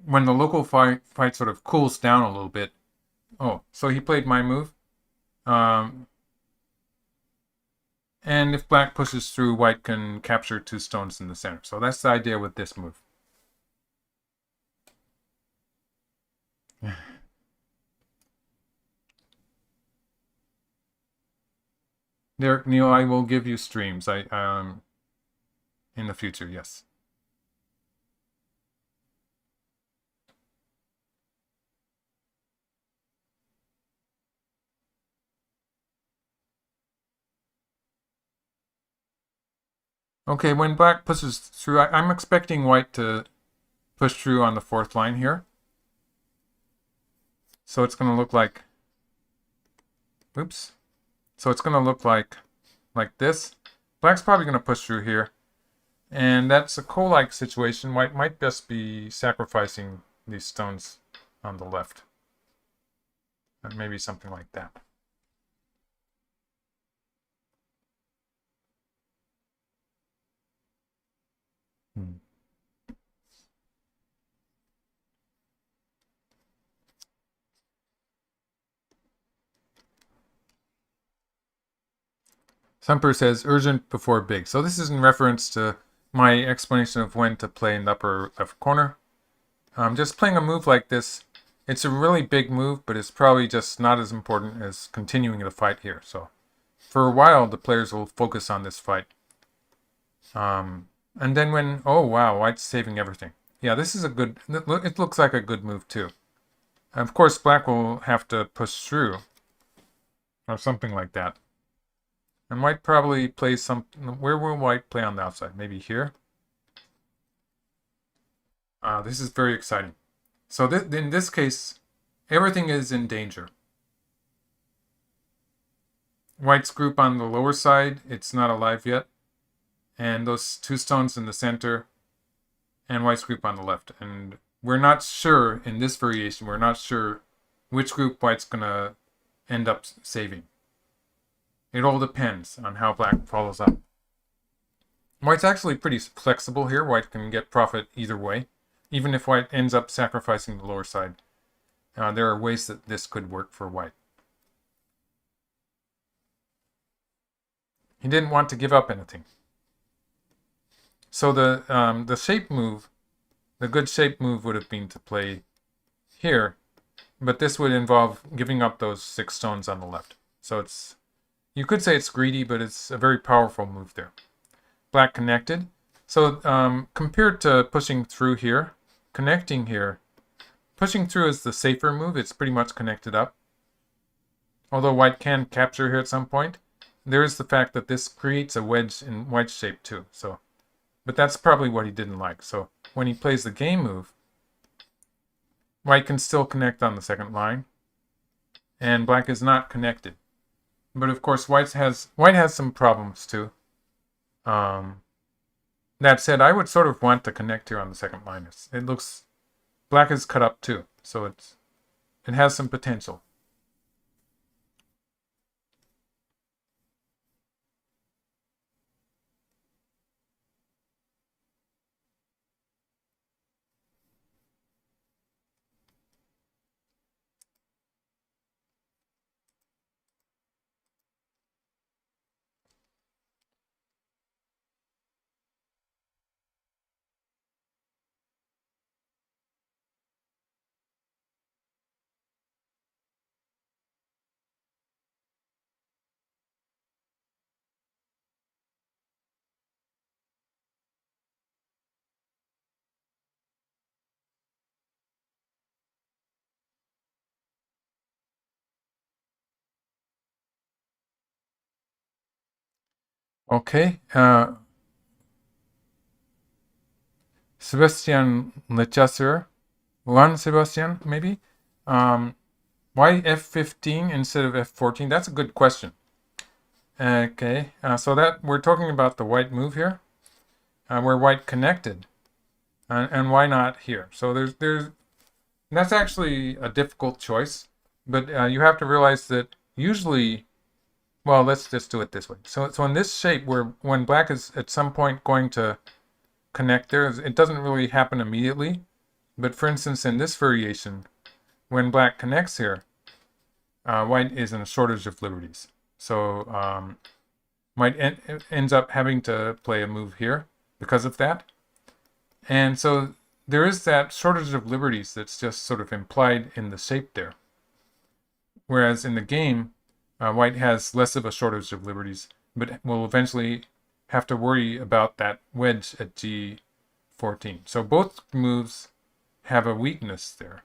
when the local fight sort of cools down a little bit, so he played my move. And if black pushes through, white can capture 2 stones in the center. So that's the idea with this move. Derek Neal, I will give you streams. In the future, yes. Okay, when black pushes through, I'm expecting white to push through on the fourth line here. So it's going to look like, oops. So it's going to look like this. Black's probably going to push through here. And that's a Ko-like situation. White might just be sacrificing these stones on the left. Maybe something like that. Thumper says urgent before big. So this is in reference to my explanation of when to play in the upper left corner. Just playing a move like this, it's a really big move, but it's probably just not as important as continuing the fight here. So for a while, the players will focus on this fight. And then when, oh wow, white's saving everything. Yeah, this is a good, it looks like a good move too. Of course, black will have to push through, or something like that. And white probably plays some, where will white play on the outside? Maybe here? This is very exciting. So in this case, everything is in danger. White's group on the lower side, it's not alive yet. And those two stones in the center, and white's group on the left. And we're not sure, in this variation, we're not sure which group white's going to end up saving. It all depends on how black follows up. White's actually pretty flexible here. White can get profit either way. Even if white ends up sacrificing the lower side, there are ways that this could work for white. He didn't want to give up anything. So the shape move, the good shape move would have been to play here, but this would involve giving up those 6 stones on the left. So it's, you could say it's greedy, but it's a very powerful move there. Black connected. So compared to pushing through here, connecting here, pushing through is the safer move. It's pretty much connected up. Although white can capture here at some point, there is the fact that this creates a wedge in white's shape too. So, but that's probably what he didn't like. So when he plays the game move, white can still connect on the second line, and black is not connected. But of course, white has some problems too. That said, I would sort of want to connect here on the second line. It looks, black is cut up too, so it has some potential. Okay, Sebastian Lechasser, Juan Sebastian, maybe? Why F15 instead of F14? That's a good question. Okay, so that we're talking about the white move here, where white connected, and why not here? So that's actually a difficult choice, but you have to realize that usually, well, let's just do it this way. So in this shape, where when black is at some point going to connect there, it doesn't really happen immediately. But for instance, in this variation, when black connects here, white is in a shortage of liberties. So white ends up having to play a move here because of that. And so there is that shortage of liberties that's just sort of implied in the shape there. Whereas in the game, white has less of a shortage of liberties, but will eventually have to worry about that wedge at G14. So both moves have a weakness there.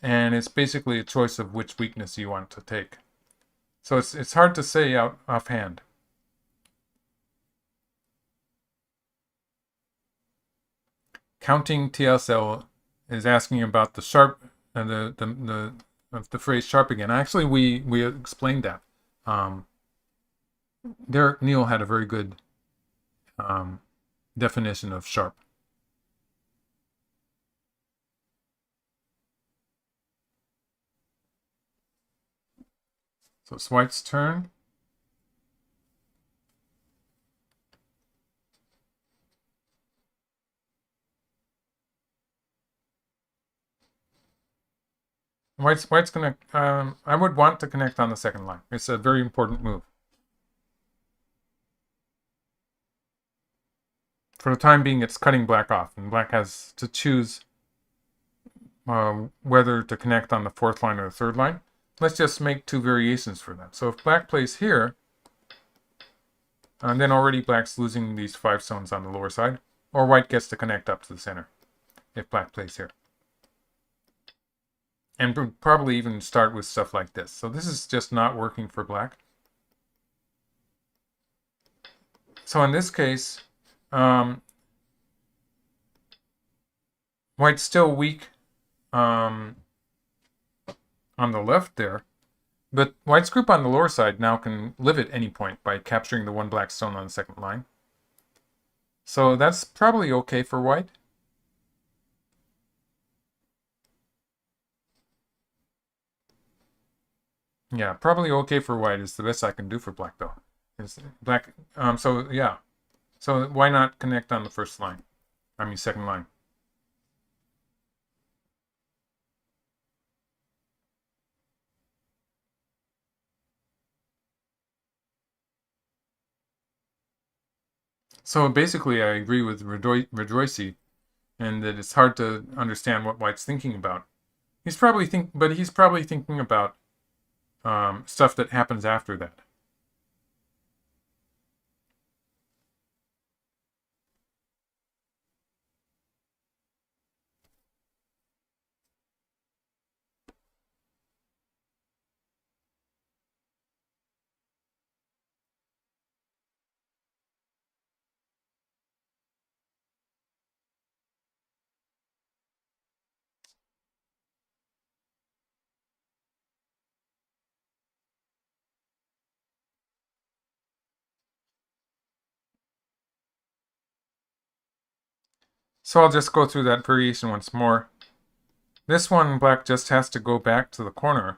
And it's basically a choice of which weakness you want to take. So it's hard to say offhand. Counting TSL is asking about the sharp, the phrase sharp again. Actually, we explained that. Derek Neal had a very good definition of sharp. So it's white's turn. White's gonna. I would want to connect on the second line. It's a very important move. For the time being, it's cutting black off, and black has to choose whether to connect on the fourth line or the third line. Let's just make two variations for that. So if black plays here, then already black's losing these 5 stones on the lower side, or white gets to connect up to the center if black plays here. And probably even start with stuff like this. So this is just not working for black. So in this case, white's still weak on the left there, but white's group on the lower side now can live at any point by capturing the one black stone on the second line. So that's probably okay for white. Yeah, probably okay for white is the best I can do for black though. Is black so yeah. So why not connect on the first line? I mean second line. So basically I agree with Redroisi, and that it's hard to understand what white's thinking about. He's probably thinking about stuff that happens after that. So I'll just go through that variation once more. This one, black just has to go back to the corner.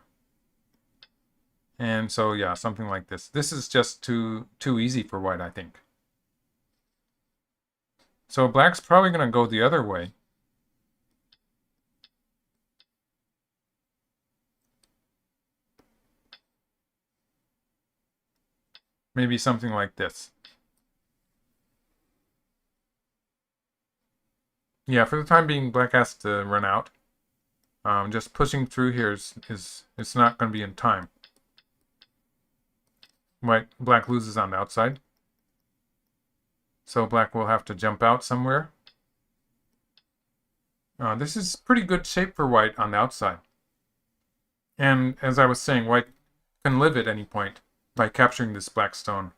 And so, yeah, something like this. This is just too easy for white, I think. So black's probably going to go the other way. Maybe something like this. Yeah, for the time being, black has to run out. Just pushing through here is it's not going to be in time. Black loses on the outside. So black will have to jump out somewhere. This is pretty good shape for white on the outside. And as I was saying, white can live at any point by capturing this black stone.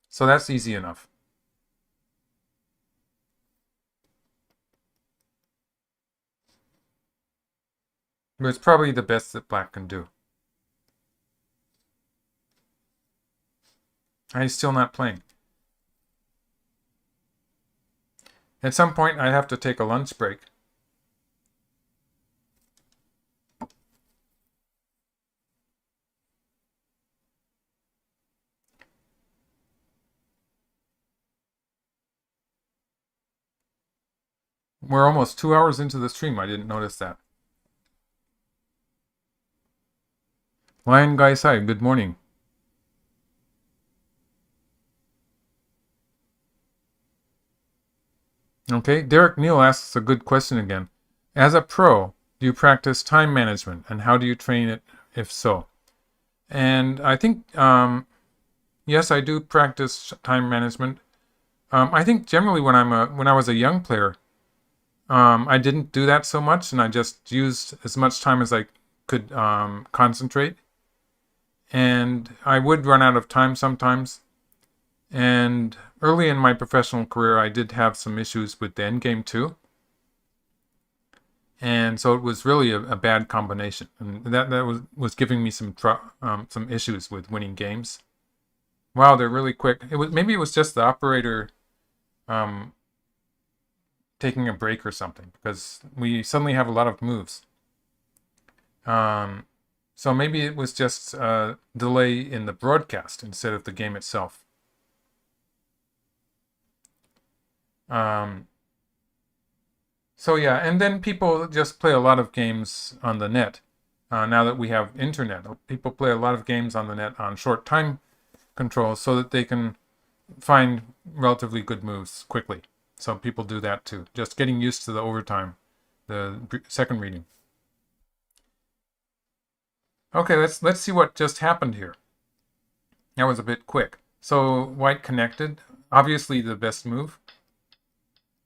So that's easy enough. But it's probably the best that black can do. He's still not playing. At some point, I have to take a lunch break. We're almost 2 hours into the stream. I didn't notice that. Lion Guy Sai, good morning. Okay, Derek Neal asks a good question again. As a pro, do you practice time management, and how do you train it, if so? And I think, yes, I do practice time management. I think generally when I was a young player, I didn't do that so much, and I just used as much time as I could concentrate. And I would run out of time sometimes. And early in my professional career, I did have some issues with the endgame too. And so it was really a bad combination, and that was giving me some issues with winning games. Wow, they're really quick. Maybe it was just the operator um, taking a break or something, because we suddenly have a lot of moves. So maybe it was just a delay in the broadcast instead of the game itself. So yeah, and then people just play a lot of games on the net. Now that we have internet, people play a lot of games on the net on short time controls so that they can find relatively good moves quickly. So people do that too. Just getting used to the overtime, the second reading. Okay, let's see what just happened here. That was a bit quick. So white connected, obviously the best move.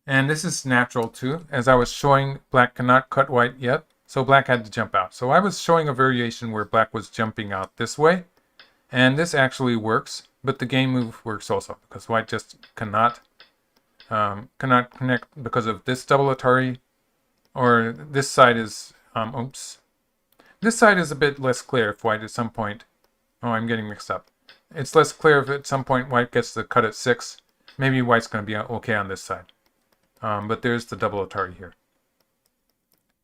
And this is natural too. As I was showing, black cannot cut white yet, so black had to jump out. So I was showing a variation where black was jumping out this way, and this actually works, but the game move works also, because white just cannot connect because of this double Atari, or this side is, oops. This side is a bit less clear if white at some point, oh, I'm getting mixed up. It's less clear if at some point white gets the cut at 6. Maybe white's going to be okay on this side. But there's the double Atari here.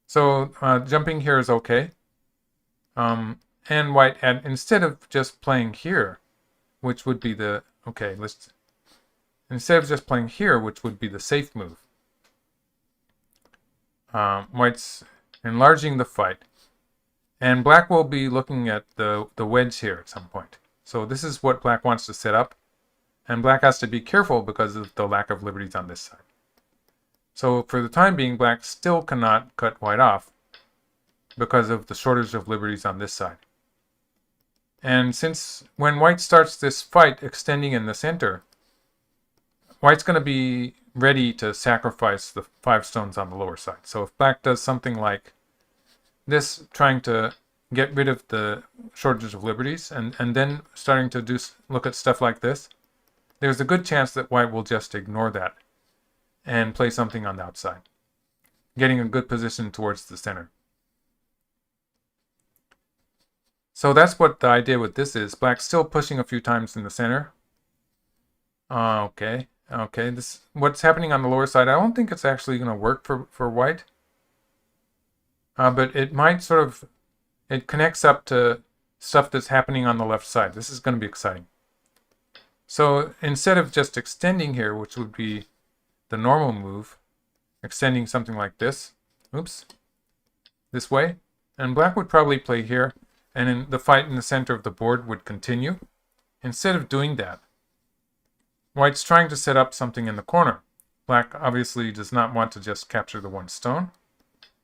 So jumping here is okay. And white, instead of just playing here, which would be the, okay, instead of just playing here, which would be the safe move, white's enlarging the fight. And black will be looking at the wedge here at some point. So this is what black wants to set up. And black has to be careful because of the lack of liberties on this side. So for the time being, black still cannot cut white off because of the shortage of liberties on this side. And since when white starts this fight extending in the center, white's going to be ready to sacrifice the 5 stones on the lower side. So if black does something like this, trying to get rid of the shortage of liberties, and then starting to look at stuff like this, there's a good chance that white will just ignore that and play something on the outside, getting a good position towards the center. So that's what the idea with this is. Black's still pushing a few times in the center. Okay, what's happening on the lower side, I don't think it's actually going to work for white. But it might sort of, it connects up to stuff that's happening on the left side. This is going to be exciting. So instead of just extending here, which would be the normal move, extending something like this, oops, this way, and black would probably play here, and then the fight in the center of the board would continue. Instead of doing that, white's trying to set up something in the corner. Black obviously does not want to just capture the 1 stone.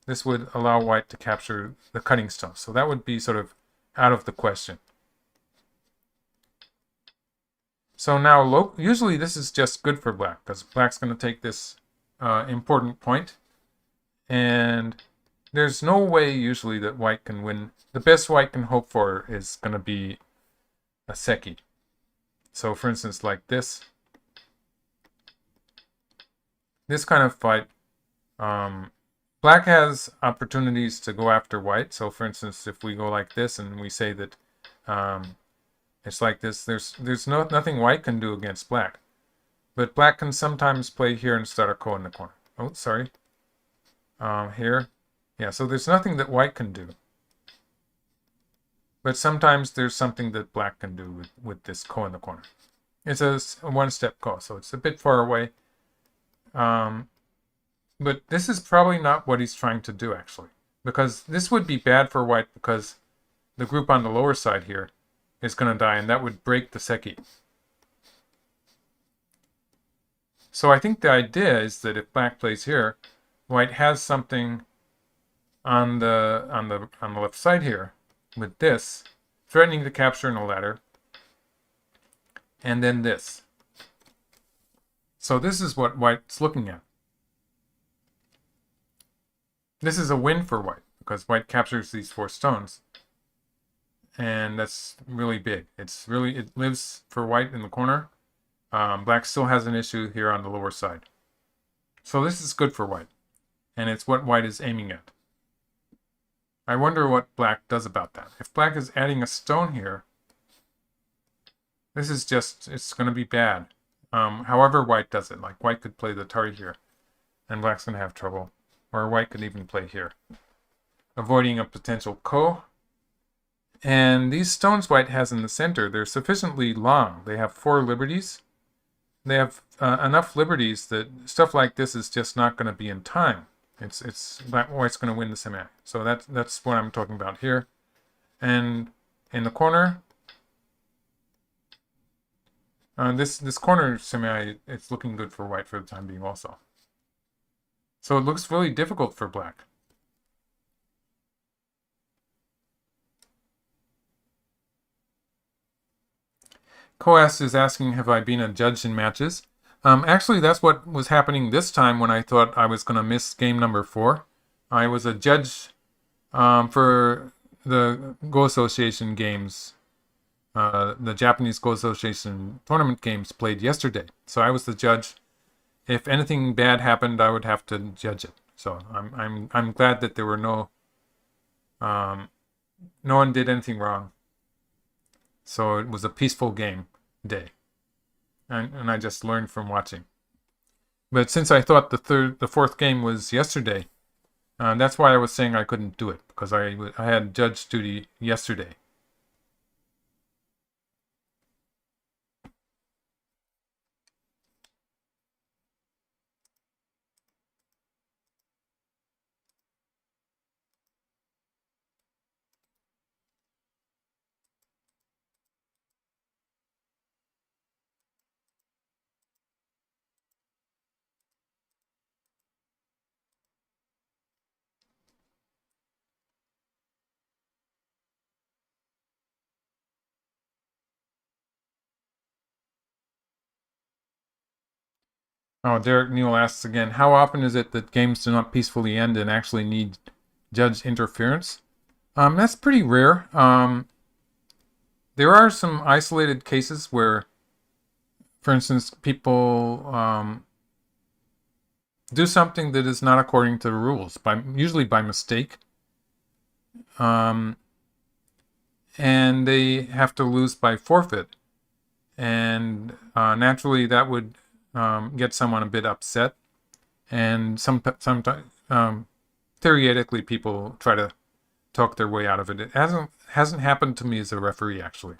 This would allow white to capture the cutting stone. So that would be sort of out of the question. So now, usually this is just good for black, because black's going to take this important point. And there's no way usually that white can win. The best white can hope for is going to be a Xie Ke. So for instance, like this. This kind of fight, black has opportunities to go after white. So for instance, if we go like this and we say that it's like this, there's nothing white can do against black. But black can sometimes play here and start a ko in the corner. Oh, sorry. Here. Yeah, so there's nothing that white can do. But sometimes there's something that black can do with this ko in the corner. It's a one-step ko, so it's a bit far away. But this is probably not what he's trying to do, actually. Because this would be bad for white, because the group on the lower side here is going to die, and that would break the Xie Ke. So I think the idea is that if black plays here, white has something on the left side here with this, threatening to capture in a ladder, and then this. So this is what white's looking at. This is a win for white, because white captures these 4 stones. And that's really big. It lives for white in the corner. Black still has an issue here on the lower side. So this is good for white, and it's what white is aiming at. I wonder what black does about that. If black is adding a stone here, this is just, it's going to be bad. However white does it, like white could play the tari here, and black's going to have trouble. Or white could even play here, avoiding a potential ko. And these stones white has in the center, they're sufficiently long. They have 4 liberties. They have enough liberties that stuff like this is just not going to be in time. White's going to win the semi. So that's what I'm talking about here. And in the corner, this corner semi, it's looking good for white for the time being also. So it looks really difficult for black. Coas is asking, have I been a judge in matches? Actually, that's what was happening this time when I thought I was going to miss game number 4. I was a judge for the Go Association games, the Japanese Go Association tournament games played yesterday. So I was the judge. If anything bad happened, I would have to judge it. So I'm glad that there were no one did anything wrong. So it was a peaceful game day. And I just learned from watching. But since I thought the fourth game was yesterday, that's why I was saying I couldn't do it, because I had judge duty yesterday. Oh, Derek Neal asks again, how often is it that games do not peacefully end and actually need judge interference? That's pretty rare. There are some isolated cases where, for instance, people do something that is not according to the rules, usually by mistake. And they have to lose by forfeit. And naturally that would get someone a bit upset. And sometimes, theoretically, people try to talk their way out of it. It hasn't happened to me as a referee, actually.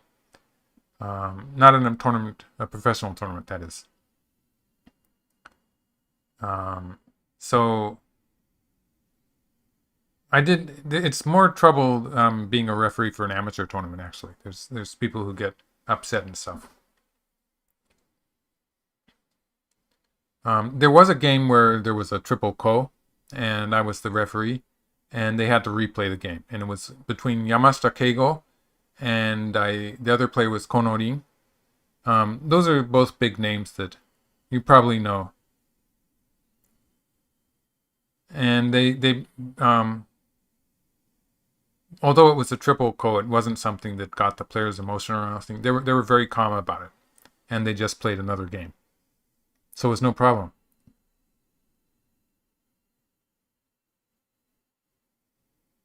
Not in a tournament, a professional tournament, that is. So it's more trouble being a referee for an amateur tournament, actually. There's people who get upset and stuff. There was a game where there was a triple ko, and I was the referee, and they had to replay the game. And it was between Yamashita Keigo and the other player was Konorin. Those are both big names that you probably know. And they although it was a triple ko, it wasn't something that got the players emotional or anything. They were very calm about it, and they just played another game. So it was no problem.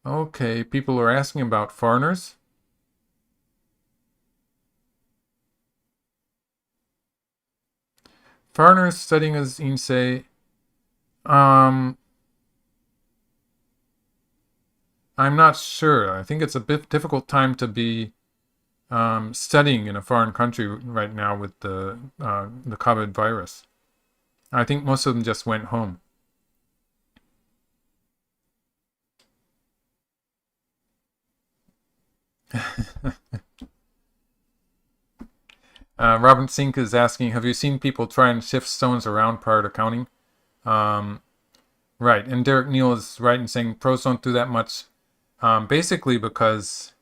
Okay, people are asking about foreigners. Foreigners studying as Insei. I'm not sure. I think it's a bit difficult time to be studying in a foreign country right now with the COVID virus. I think most of them just went home. Robin Sink is asking, have you seen people try and shift stones around prior to counting? Right, and Derek Neal is right in saying pros don't do that much, basically because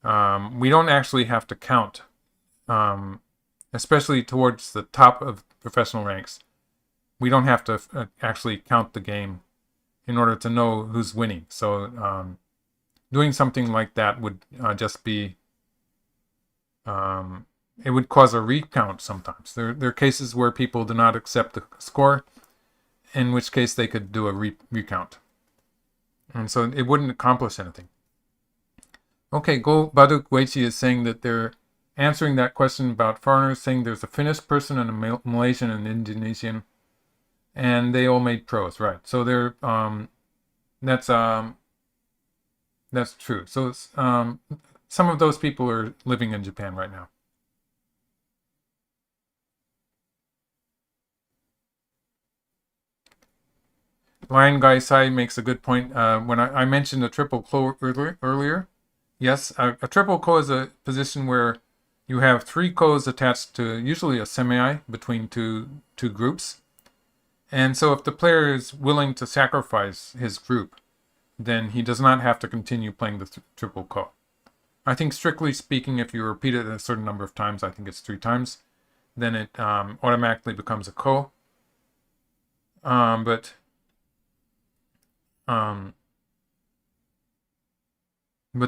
we don't actually have to count, especially towards the top of professional ranks. We don't have to actually count the game in order to know who's winning. So doing something like that would just be it would cause a recount sometimes. There are cases where people do not accept the score, in which case they could do a recount. And so it wouldn't accomplish anything. Okay, Go Baduk Weichi is saying that they're answering that question about foreigners, saying there's a Finnish person and a Malaysian and Indonesian, and they all made pros, right? So they're that's true. So some of those people are living in Japan right now. Lion Guy Sai makes a good point. When I mentioned a triple ko earlier, yes, a triple ko is a position where you have 3 ko's attached to usually a semi between two groups. And so if the player is willing to sacrifice his group, then he does not have to continue playing the triple ko. I think strictly speaking, if you repeat it a certain number of times, I think it's 3 times, then it automatically becomes a ko. But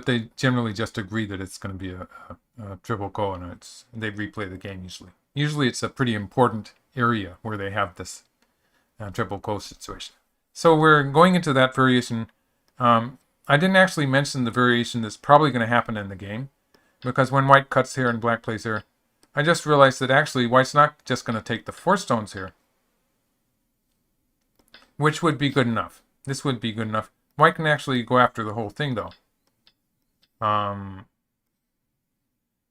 they generally just agree that it's going to be a triple ko, and they replay the game usually. Usually it's a pretty important area where they have this triple ko situation. So we're going into that variation. I didn't actually mention the variation that's probably going to happen in the game, because when white cuts here and black plays here, I just realized that actually white's not just going to take the 4 stones here, which would be good enough. This would be good enough. White can actually go after the whole thing, though.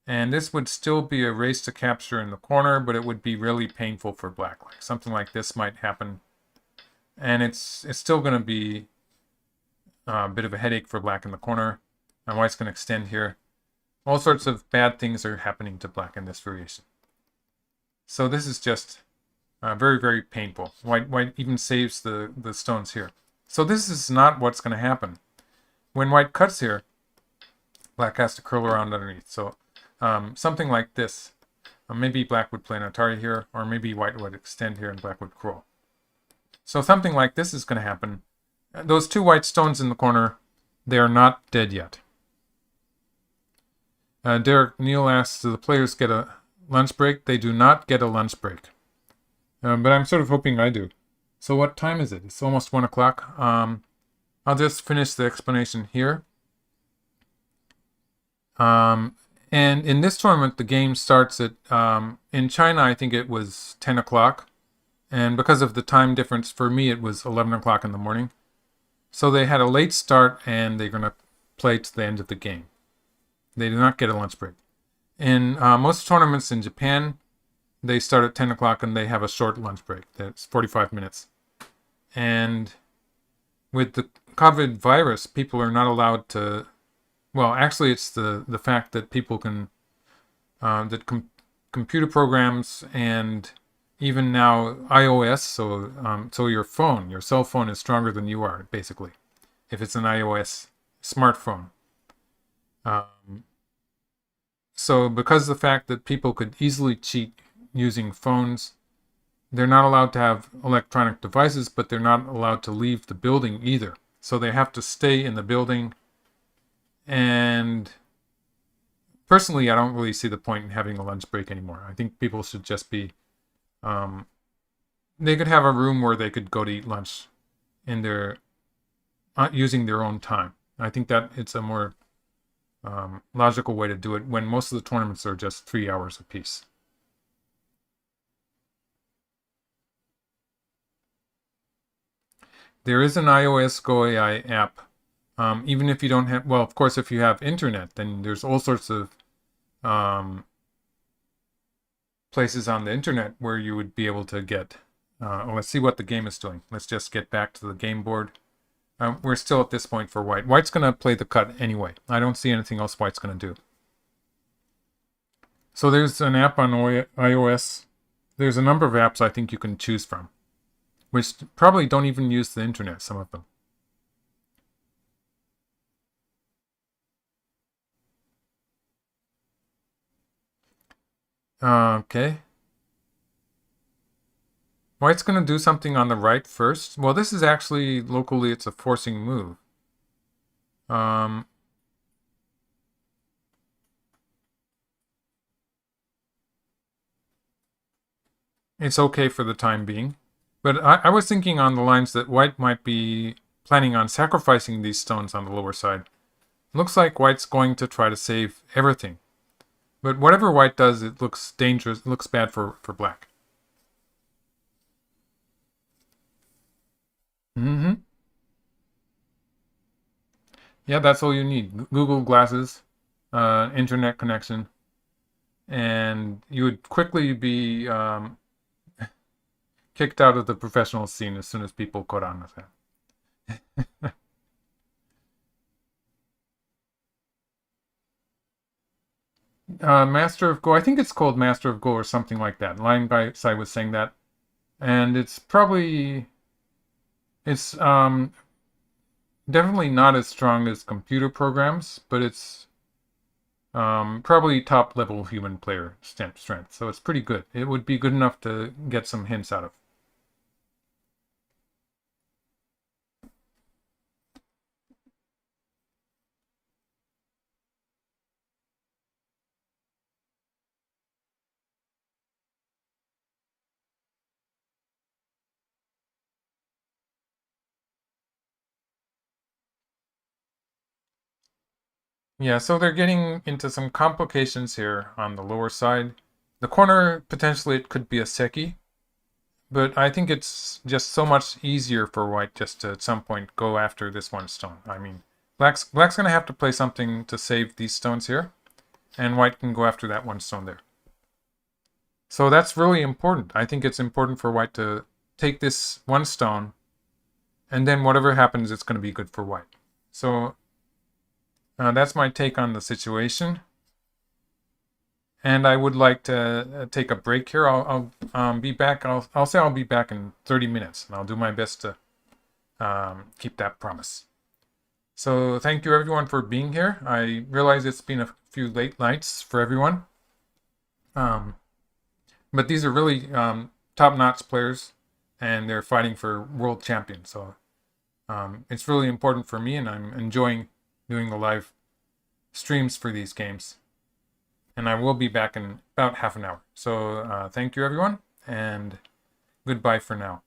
And this would still be a race to capture in the corner, but it would be really painful for black. Like something like this might happen, and it's still going to be a bit of a headache for black in the corner. And white's going to extend here. All sorts of bad things are happening to black in this variation. So this is just very, very painful. White even saves the stones here. So this is not what's going to happen. When white cuts here, black has to curl around underneath. So something like this. Maybe black would play an Atari here, or maybe white would extend here and black would curl. So something like this is going to happen. Those 2 white stones in the corner, they are not dead yet. Derek Neal asks, do the players get a lunch break? They do not get a lunch break. But I'm sort of hoping I do. So what time is it? It's almost 1 o'clock. I'll just finish the explanation here. And in this tournament, the game starts at, in China, I think it was 10 o'clock. And because of the time difference, for me, it was 11 o'clock in the morning. So they had a late start, and they're going to play to the end of the game. They do not get a lunch break. In most tournaments in Japan, they start at 10 o'clock, and they have a short lunch break. That's 45 minutes. And with the COVID virus, people are not allowed to... Well, actually, it's the fact that people can... computer programs and even now iOS, so your phone, your cell phone is stronger than you are, basically, if it's an iOS smartphone. So because of the fact that people could easily cheat using phones, they're not allowed to have electronic devices, but they're not allowed to leave the building either. So they have to stay in the building. And personally, I don't really see the point in having a lunch break anymore. I think people should just be... they could have a room where they could go to eat lunch in their... using their own time. I think that it's a more logical way to do it when most of the tournaments are just 3 hours apiece. There is an iOS Go AI app. Even if you don't have... Well, of course, if you have internet, then there's all sorts of places on the internet where you would be able to get... let's see what the game is doing. Let's just get back to the game board. We're still at this point for white. White's going to play the cut anyway. I don't see anything else white's going to do. So there's an app on iOS. There's a number of apps I think you can choose from, which probably don't even use the internet, some of them. Okay. White's going to do something on the right first. Well, this is actually, locally, it's a forcing move. It's okay for the time being. But I was thinking on the lines that white might be planning on sacrificing these stones on the lower side. Looks like white's going to try to save everything. But whatever white does, it looks dangerous. It looks bad for black. Mm-hmm. Yeah, that's all you need. Google glasses, internet connection, and you would quickly be kicked out of the professional scene as soon as people caught on with that. Master of Go, I think it's called Master of Go or something like that. Line guy side was saying that, and it's definitely not as strong as computer programs, but it's probably top level human player strength. So it's pretty good. It would be good enough to get some hints out of. Yeah, so they're getting into some complications here on the lower side. The corner, potentially it could be a Seki, but I think it's just so much easier for white just to at some point go after this one stone. I mean, black's gonna have to play something to save these stones here, and white can go after that one stone there. So that's really important. I think it's important for white to take this one stone, and then whatever happens, it's going to be good for white. So that's my take on the situation. And I would like to take a break here. I'll be back. I'll say I'll be back in 30 minutes, and I'll do my best to keep that promise. So thank you everyone for being here. I realize it's been a few late nights for everyone, um, but these are really top-notch players, and they're fighting for world champions. So it's really important for me, and I'm enjoying doing the live streams for these games. And I will be back in about half an hour. So thank you, everyone, and goodbye for now.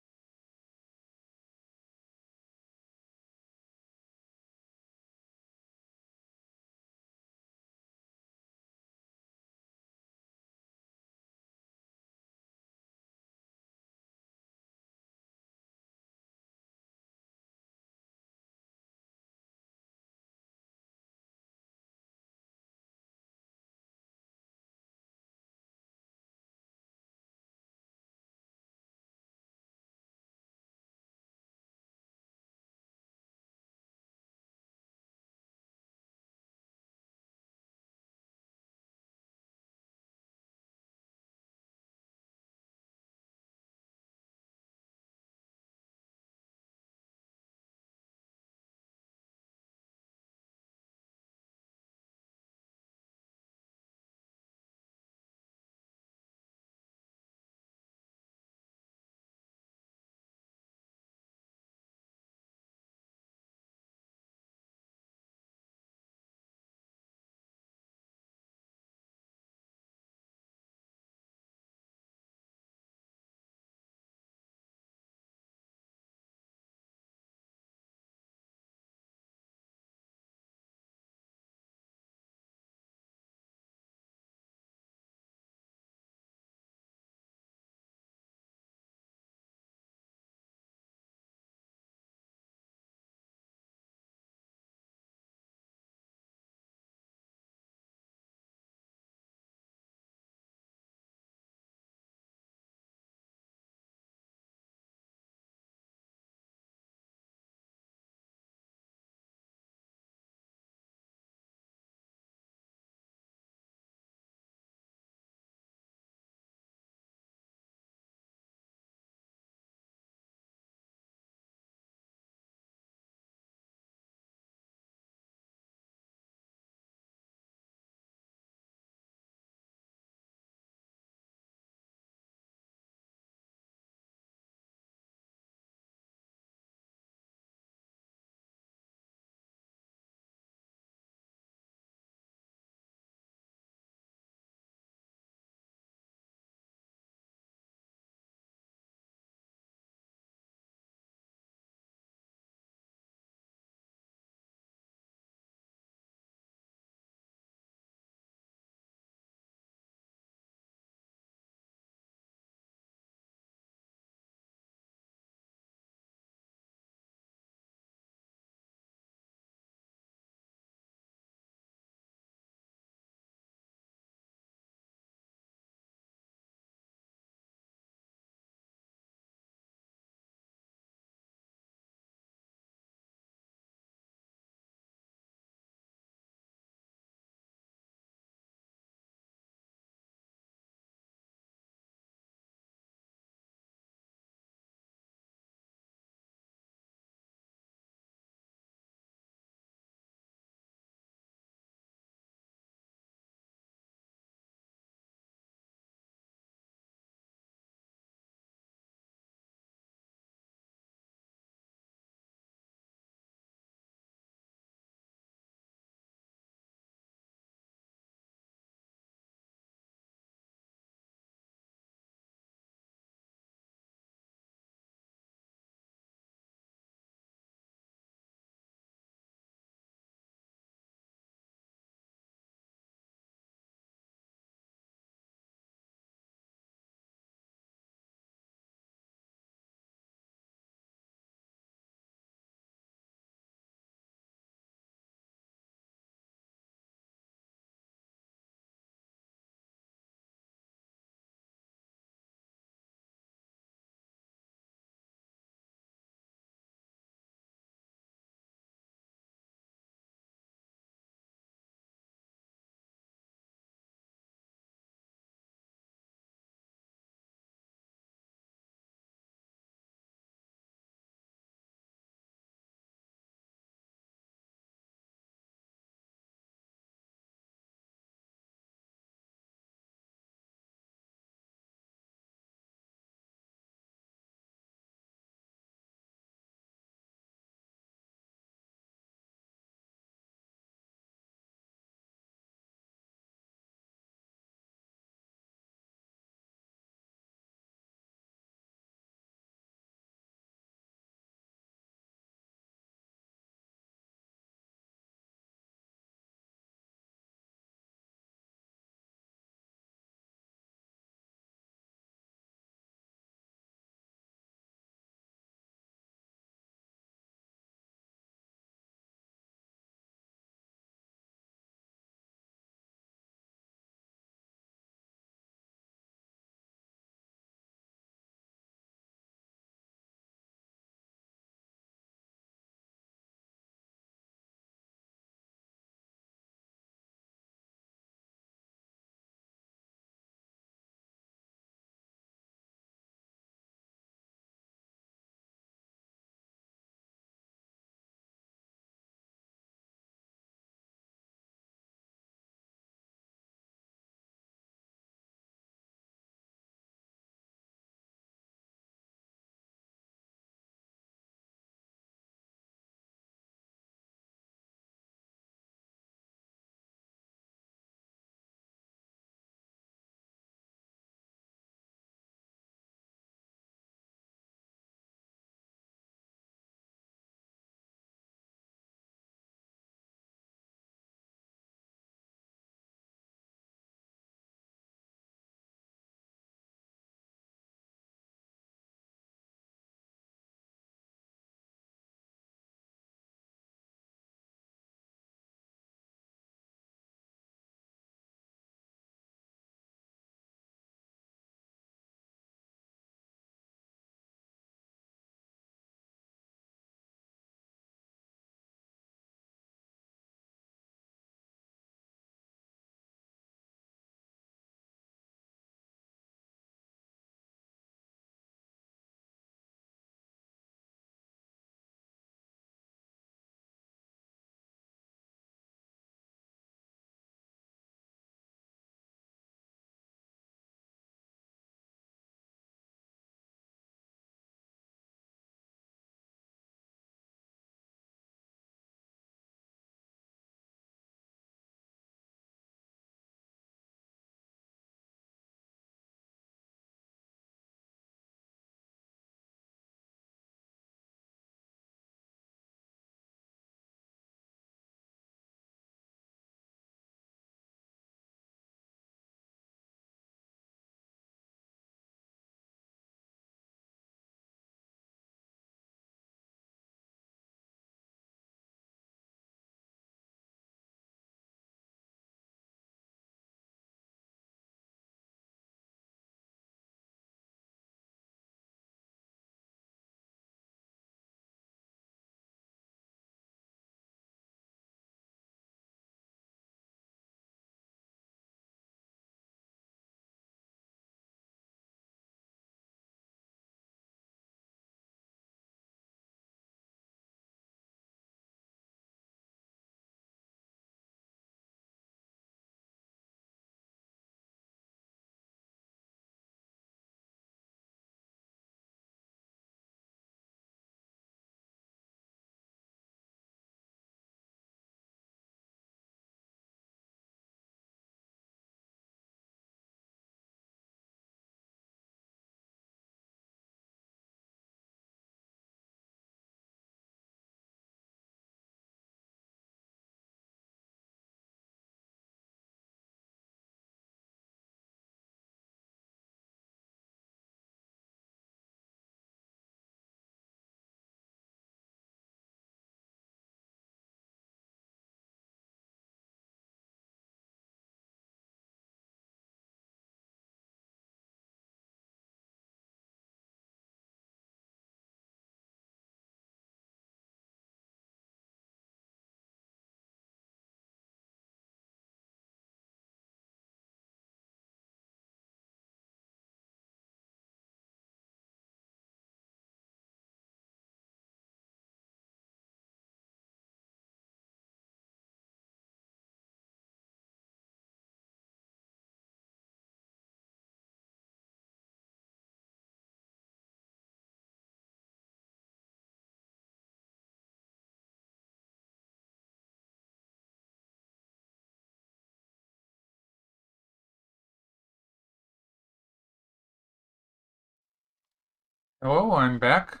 Hello, I'm back.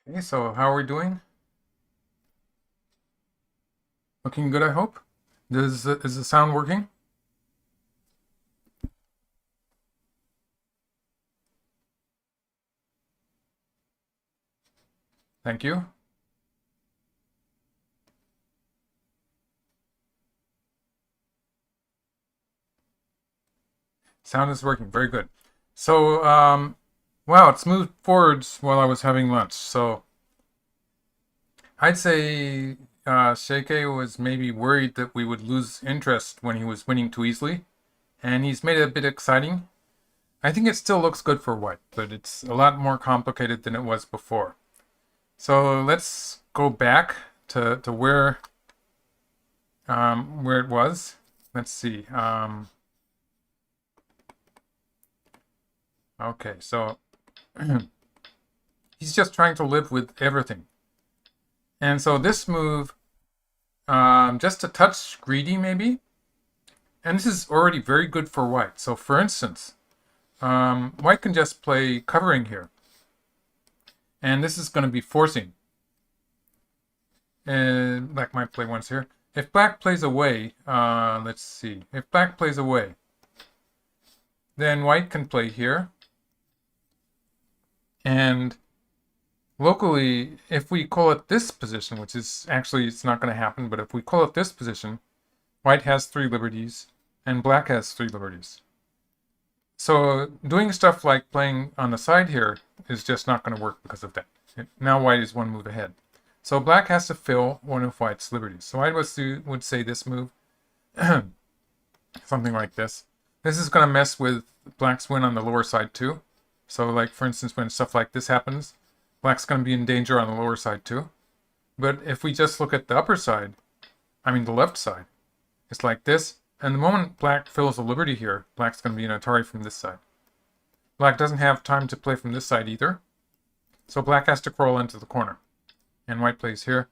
Okay, so how are we doing? Looking good, I hope. Is the sound working? Thank you. Sound is working. Very good. So, wow, it's moved forwards while I was having lunch. So, I'd say Xie Ke was maybe worried that we would lose interest when he was winning too easily, and he's made it a bit exciting. I think it still looks good for white, but it's a lot more complicated than it was before. So let's go back to where it was. Let's see. Okay, so he's just trying to live with everything. And so this move, just a touch greedy maybe. And this is already very good for white. So for instance, white can just play covering here. And this is going to be forcing. And black might play once here. If black plays away, let's see. If black plays away, then white can play here. And locally, if we call it this position, which is actually, it's not going to happen, but if we call it this position, white has 3 liberties and black has 3 liberties. So doing stuff like playing on the side here is just not going to work because of that. Now white is 1 move ahead. So black has to fill one of white's liberties. So I would say this move, something like this. This is going to mess with black's win on the lower side too. So like, for instance, when stuff like this happens, black's going to be in danger on the lower side too. But if we just look at the upper side, I mean the left side, it's like this. And the moment black fills a liberty here, black's going to be an Atari from this side. Black doesn't have time to play from this side either. So black has to crawl into the corner. And white plays here.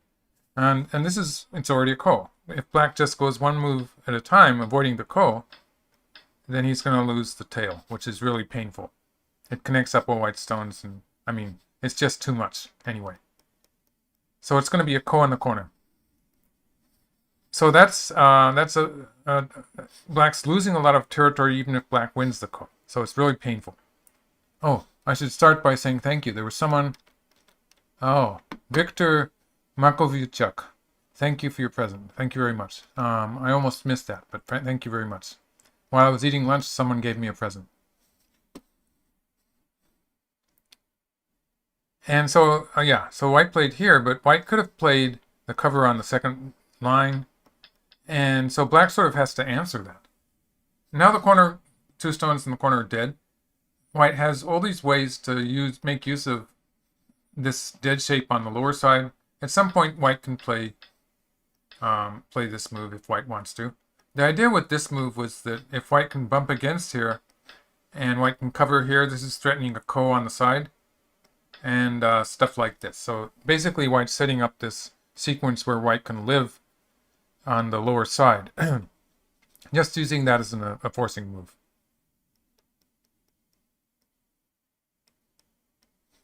And this is, it's already a ko. If black just goes 1 move at a time, avoiding the ko, then he's going to lose the tail, which is really painful. It connects up all white stones, and I mean, it's just too much anyway. So it's going to be a ko in the corner. So that's black's losing a lot of territory even if black wins the ko. So it's really painful. Oh, I should start by saying thank you. There was someone. Oh, Victor Makovichuk. Thank you for your present. Thank you very much. I almost missed that, but thank you very much. While I was eating lunch, someone gave me a present. And so, yeah, so white played here, but white could have played the cover on the second line. And so black sort of has to answer that. Now the corner, 2 stones in the corner are dead. White has all these ways to make use of this dead shape on the lower side. At some point, white can play this move if white wants to. The idea with this move was that if white can bump against here, and white can cover here, this is threatening a ko on the side, and stuff like this. So basically, white's setting up this sequence where white can live on the lower side, just using that as a forcing move.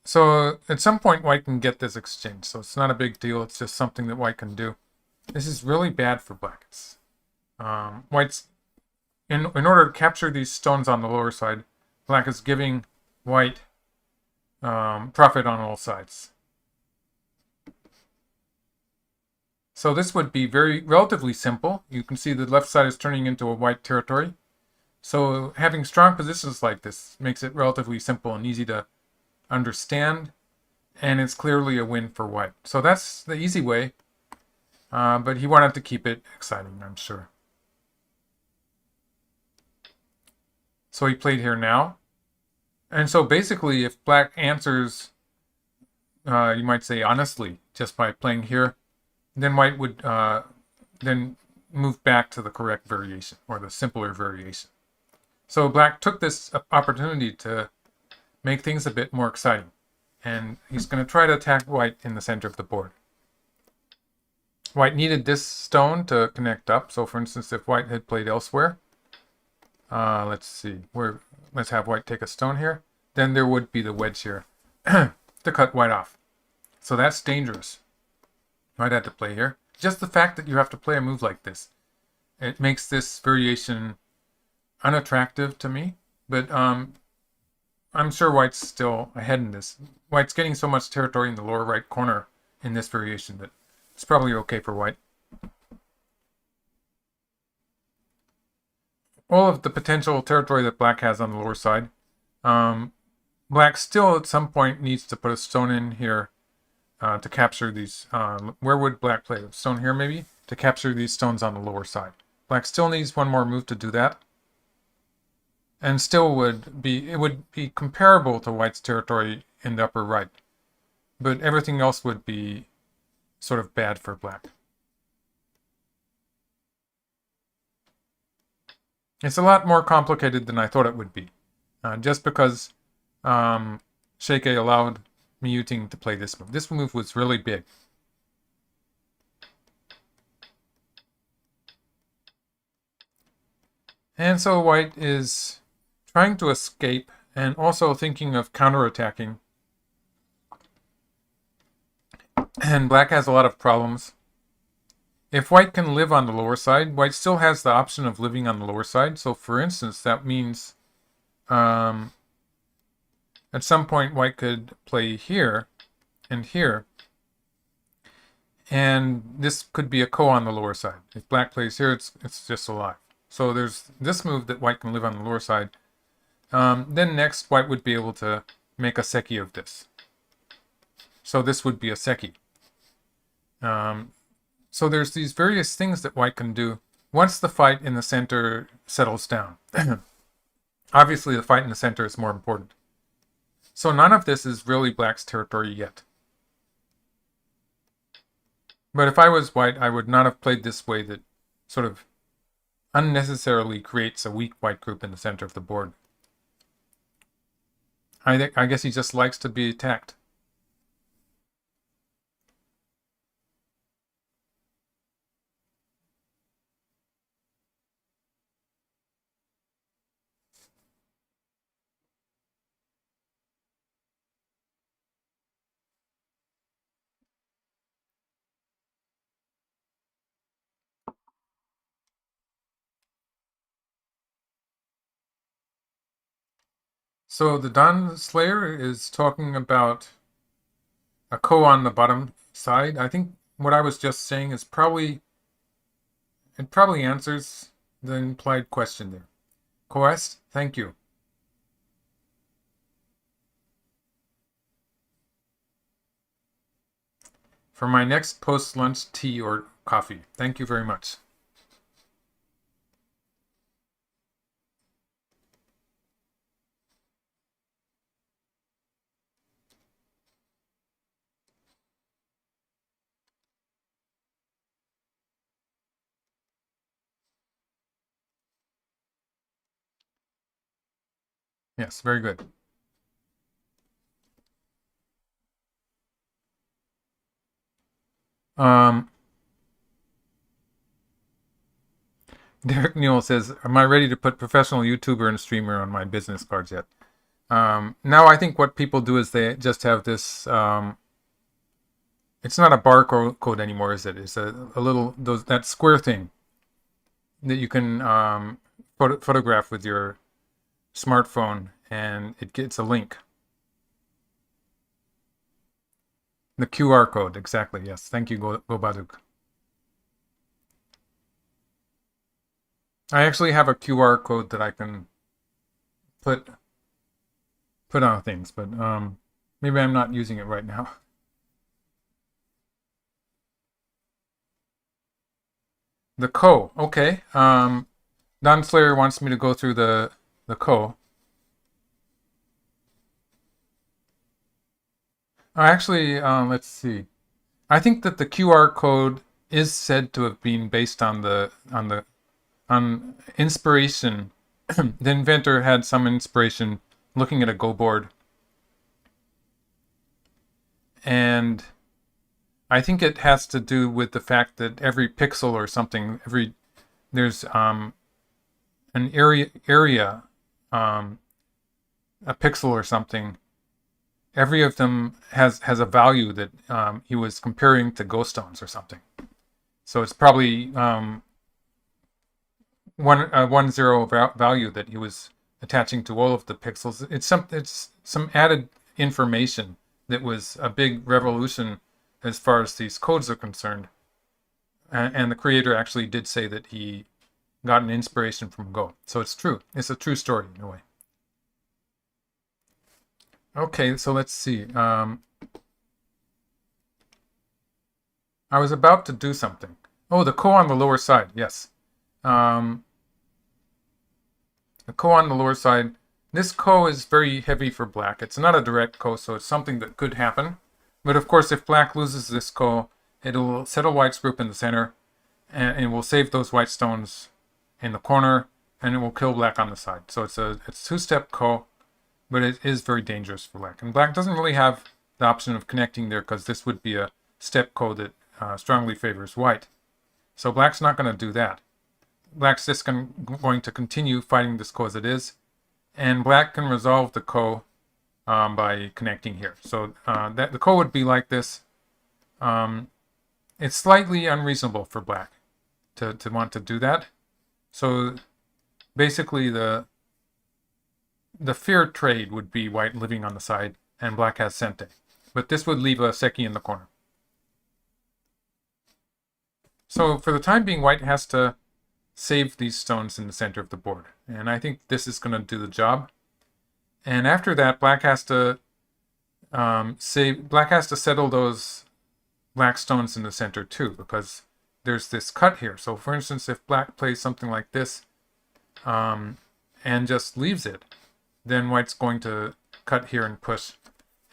So at some point, white can get this exchange. So it's not a big deal. It's just something that white can do. This is really bad for black. White's in order to capture these stones on the lower side, black is giving white profit on all sides. So this would be relatively simple. You can see the left side is turning into a white territory. So having strong positions like this makes it relatively simple and easy to understand, and it's clearly a win for white. So that's the easy way, but he wanted to keep it exciting, I'm sure. So he played here now. And so basically, if black answers, you might say honestly, just by playing here, then white would then move back to the correct variation, or the simpler variation. So black took this opportunity to make things a bit more exciting. And he's going to try to attack white in the center of the board. White needed this stone to connect up. So for instance, if white had played elsewhere, let's see, let's have white take a stone here. Then there would be the wedge here to cut white off. So that's dangerous. White had to play here. Just the fact that you have to play a move like this, it makes this variation unattractive to me. But I'm sure white's still ahead in this. White's getting so much territory in the lower right corner in this variation that it's probably okay for white. All of the potential territory that black has on the lower side. Black still at some point needs to put a stone in here to capture these. Where would black play? A stone here maybe? To capture these stones on the lower side. Black still needs one more move to do that. And still would be comparable to white's territory in the upper right. But everything else would be sort of bad for black. It's a lot more complicated than I thought it would be. Just because Xie Ke allowed Yuting to play this move. This move was really big. And so white is trying to escape and also thinking of counterattacking. And black has a lot of problems. If white can live on the lower side, white still has the option of living on the lower side. So for instance, that means at some point white could play here and here. And this could be a ko on the lower side. If black plays here, it's just alive. So there's this move that white can live on the lower side. Then next, white would be able to make a seki of this. So this would be a seki. So there's these various things that white can do once the fight in the center settles down. Obviously, the fight in the center is more important. So none of this is really black's territory yet. But if I was white, I would not have played this way that sort of unnecessarily creates a weak white group in the center of the board. I guess he just likes to be attacked. So the Dawn Slayer is talking about a ko on the bottom side. I think what I was just saying is probably answers the implied question there. Quest, thank you. For my next post-lunch tea or coffee. Thank you very much. Yes, very good. Derek Newell says, am I ready to put professional YouTuber and streamer on my business cards yet? Now I think what people do is they just have this, it's not a barcode anymore, is it? It's a little, that square thing that you can photograph with your smartphone, and it gets a link. The QR code, exactly, yes. Thank you, Gobaduk. I actually have a QR code that I can put on things, but maybe I'm not using it right now. The ko, okay. Don Slayer wants me to go through the ko. Actually, let's see. I think that the QR code is said to have been based on inspiration. The inventor had some inspiration looking at a Go board And I think it has to do with the fact that every pixel or something, there's an area, a pixel or something. Every of them has a value that he was comparing to ghost stones or something. So it's probably 1 0 value that he was attaching to all of the pixels. It's some added information that was a big revolution as far as these codes are concerned. And the creator actually did say that he got an inspiration from Go. So it's true. It's a true story in a way. Okay, so let's see. I was about to do something. Oh, the ko on the lower side. Yes. The ko on the lower side. This ko is very heavy for black. It's not a direct ko, so it's something that could happen. But of course, if black loses this ko, it'll settle white's group in the center, and it will save those white stones in the corner, and it will kill black on the side. So it's two-step ko, but it is very dangerous for black. And black doesn't really have the option of connecting there because this would be a step ko that strongly favors white. So black's not going to do that. Black's just going to continue fighting this ko as it is, and black can resolve the ko by connecting here. So the ko would be like this. It's slightly unreasonable for black to want to do that. So basically the fair trade would be white living on the side and black has sente. But this would leave a seki in the corner. So for the time being, white has to save these stones in the center of the board. And I think this is going to do the job. And after that, black has to settle those black stones in the center too, because there's this cut here. So for instance, if black plays something like this and just leaves it, then white's going to cut here and push.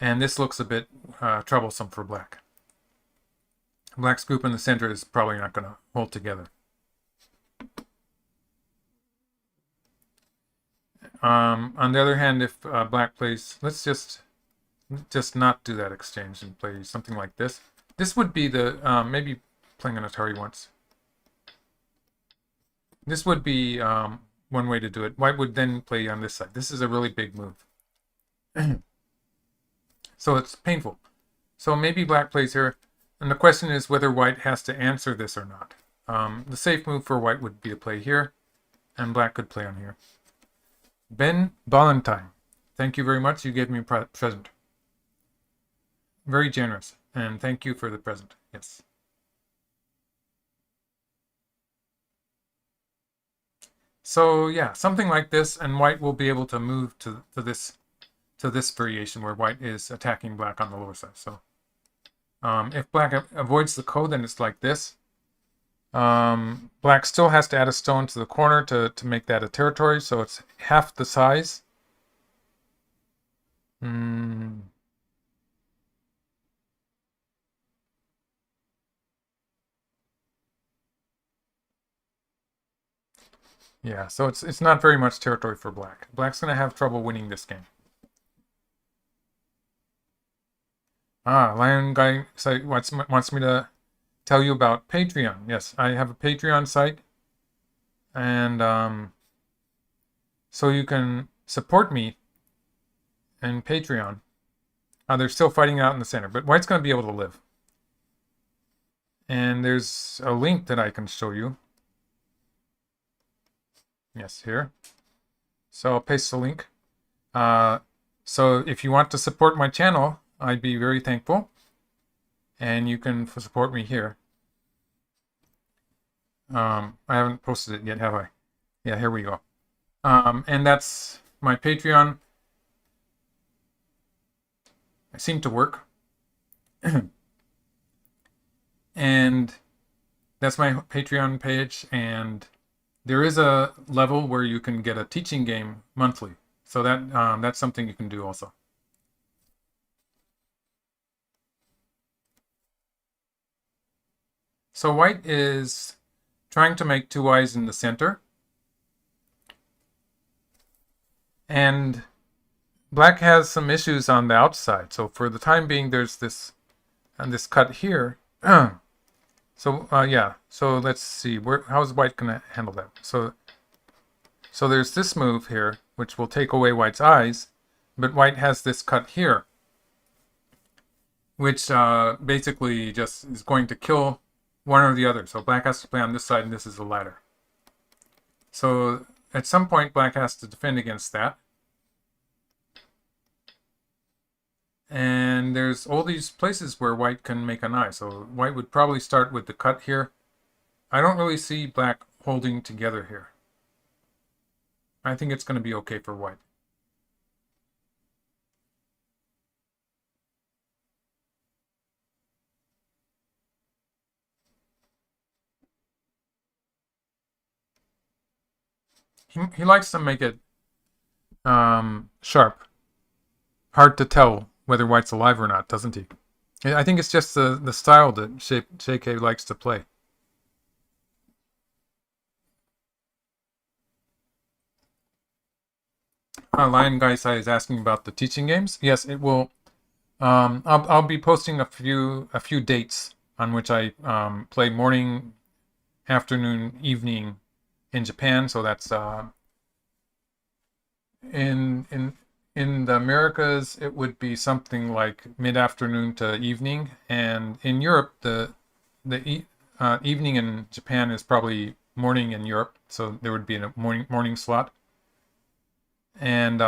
And this looks a bit troublesome for black. Black's group in the center is probably not going to hold together. On the other hand, if black plays, let's just not do that exchange and play something like this. This would be the, maybe playing an Atari once. This would be one way to do it. White would then play on this side. This is a really big move. So it's painful. So maybe black plays here. And the question is whether white has to answer this or not. The safe move for white would be to play here. And black could play on here. Ben Valentine, thank you very much. You gave me a present. Very generous. And thank you for the present. Yes. So yeah, something like this, and white will be able to move to this variation where white is attacking black on the lower side. So if black avoids the ko, then it's like this. Black still has to add a stone to the corner to make that a territory, so it's half the size. Yeah, so it's not very much territory for black. Black's going to have trouble winning this game. Lion Guy wants me to tell you about Patreon. Yes, I have a Patreon site. And so you can support me in Patreon. They're still fighting out in the center, but white's going to be able to live. And there's a link that I can show you. Yes, here. So I'll paste the link. So if you want to support my channel, I'd be very thankful. And you can support me here. I haven't posted it yet, have I? Yeah, here we go. And that's my Patreon. I seem to work. And that's my Patreon page. And there is a level where you can get a teaching game monthly. So that's something you can do also. So white is trying to make two eyes in the center. And black has some issues on the outside. So for the time being, there's this and this cut here. So yeah, so let's see, how's white gonna handle that? So there's this move here, which will take away white's eyes, but white has this cut here, which basically just is going to kill one or the other. So black has to play on this side, and this is the ladder. So at some point, black has to defend against that. And there's all these places where white can make an eye. So white would probably start with the cut here. I don't really see black holding together here. I think it's going to be okay for white. He likes to make it sharp. Hard to tell whether white's alive or not, doesn't he? I think it's just the style that Xie Ke likes to play. Lion Guy Sai is asking about the teaching games. Yes, it will. I'll be posting a few dates on which I play morning, afternoon, evening in Japan. So that's in the Americas, it would be something like mid-afternoon to evening, and in Europe, the evening in Japan is probably morning in Europe. So there would be a morning slot, and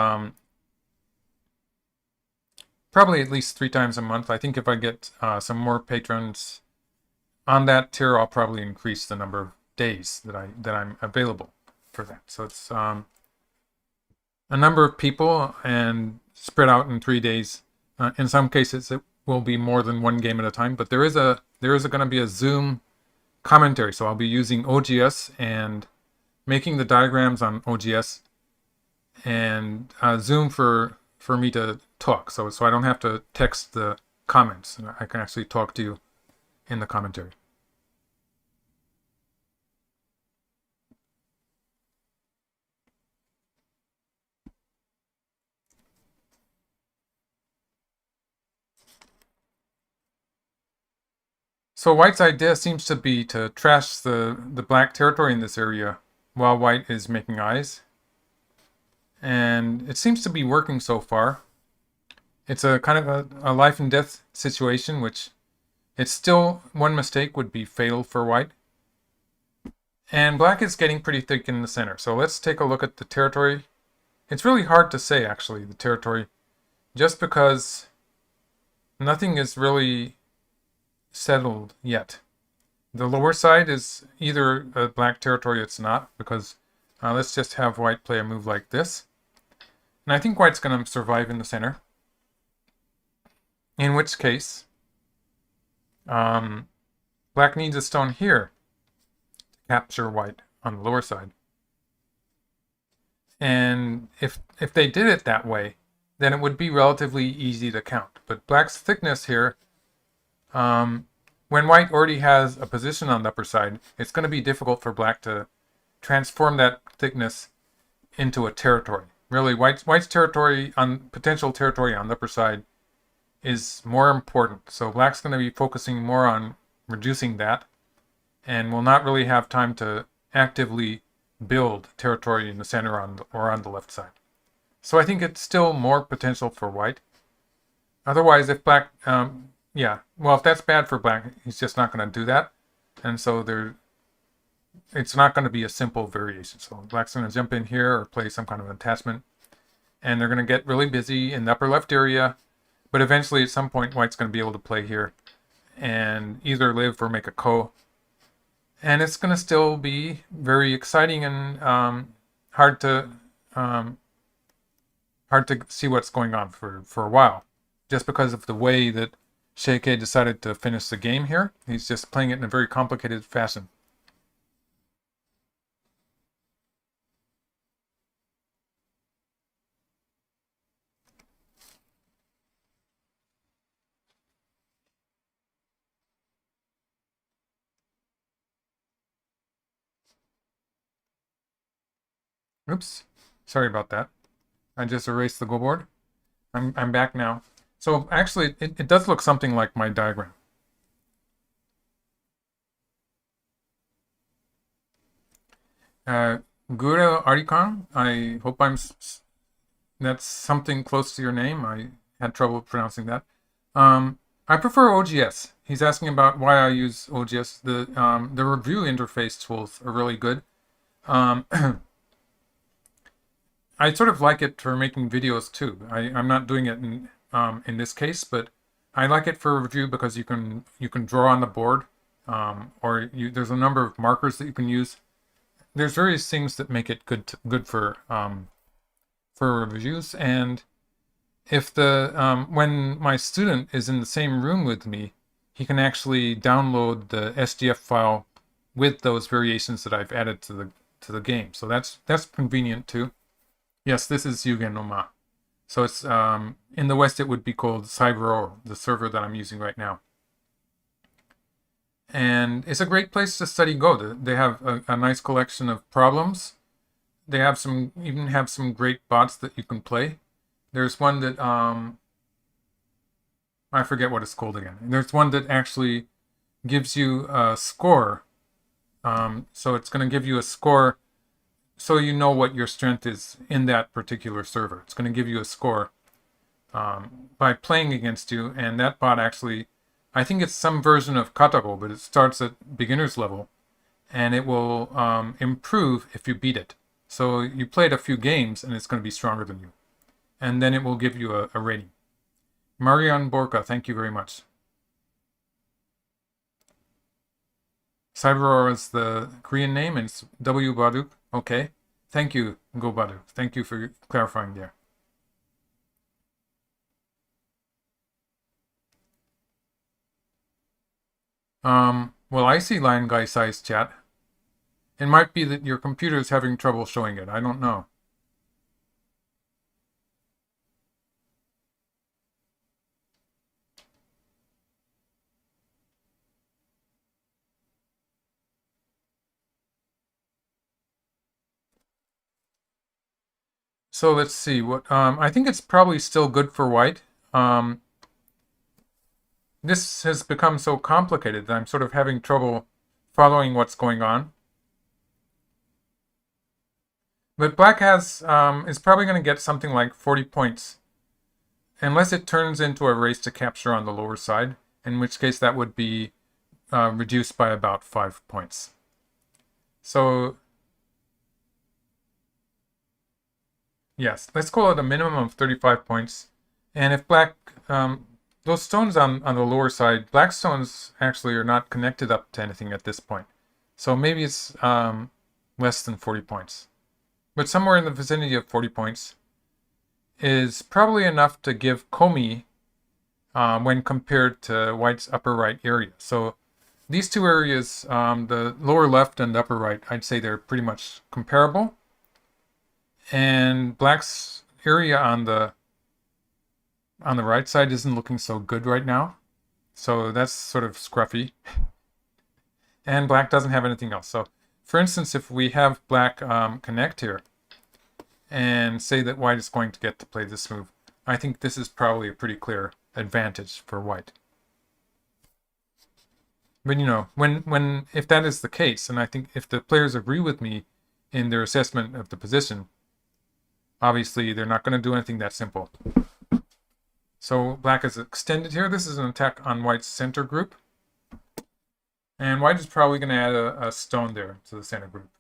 probably at least 3 times a month. I think if I get some more patrons on that tier, I'll probably increase the number of days that I'm available for that. So it's a number of people and spread out in 3 days. In some cases, it will be more than one game at a time. But there is going to be a Zoom commentary, so I'll be using OGS and making the diagrams on OGS and Zoom for me to talk. So I don't have to text the comments. I can actually talk to you in the commentary. So white's idea seems to be to trash the black territory in this area while white is making eyes. And it seems to be working so far. It's a kind of a life and death situation, which it's still, one mistake would be fatal for white. And black is getting pretty thick in the center. So let's take a look at the territory. It's really hard to say, actually, the territory, just because nothing is really settled yet. The lower side is either a black territory, it's not, because let's just have white play a move like this. And I think white's going to survive in the center. In which case, black needs a stone here to capture white on the lower side. And if they did it that way, then it would be relatively easy to count. But black's thickness here, when white already has a position on the upper side, it's going to be difficult for black to transform that thickness into a territory. Really, white's territory, potential territory on the upper side, is more important. So black's going to be focusing more on reducing that, and will not really have time to actively build territory in the center or on the left side. So I think it's still more potential for white. Otherwise, if black, yeah, well, if that's bad for black, he's just not going to do that. And so it's not going to be a simple variation. So black's going to jump in here or play some kind of attachment, and they're going to get really busy in the upper left area. But eventually, at some point, white's going to be able to play here and either live or make a ko. And it's going to still be very exciting and hard to see what's going on for a while, just because of the way that Xie Ke decided to finish the game here. He's just playing it in a very complicated fashion. Oops, sorry about that. I just erased the go board. I'm back now. So actually, it does look something like my diagram. Uh, Gura Arikan, I hope that's something close to your name. I had trouble pronouncing that. I prefer OGS. He's asking about why I use OGS. The review interface tools are really good. Um, I sort of like it for making videos too. I'm not doing it in this case, but I like it for review because you can draw on the board, there's a number of markers that you can use. There's various things that make it good for reviews. And if when my student is in the same room with me, he can actually download the SDF file with those variations that I've added to the game. So that's convenient too. Yes, this is Yugen no Ma. So it's in the West it would be called Cyber, the server that I'm using right now. And it's a great place to study Go. They have a nice collection of problems. They have even have some great bots that you can play. There's one that I forget what it's called again. There's one that actually gives you a score. So it's going to give you a score so you know what your strength is in that particular server. It's going to give you a score by playing against you, and that bot actually, I think it's some version of Katago, but it starts at beginner's level, and it will improve if you beat it. So you played a few games, and it's going to be stronger than you. And then it will give you a rating. Marian Borka, thank you very much. Cyberor is the Korean name, and it's W. Baduk. Okay. Thank you, Go Baduk. Thank you for clarifying there. Well, I see Lion Guy size chat. It might be that your computer is having trouble showing it. I don't know. So let's see what I think it's probably still good for white. This has become so complicated that I'm sort of having trouble following what's going on. But black is probably going to get something like 40 points, unless it turns into a race to capture on the lower side, in which case that would be reduced by about 5 points. So yes, let's call it a minimum of 35 points. And if black, those stones on the lower side, black stones actually are not connected up to anything at this point. So maybe it's less than 40 points. But somewhere in the vicinity of 40 points is probably enough to give Komi when compared to white's upper right area. So these two areas, the lower left and the upper right, I'd say they're pretty much comparable. And black's area on the right side isn't looking so good right now. So that's sort of scruffy. And black doesn't have anything else. So for instance, if we have black connect here and say that white is going to get to play this move, I think this is probably a pretty clear advantage for white. But you know, if that is the case, and I think if the players agree with me in their assessment of the position, obviously they're not going to do anything that simple. So black is extended here. This is an attack on white's center group. And white is probably going to add a stone there to the center group.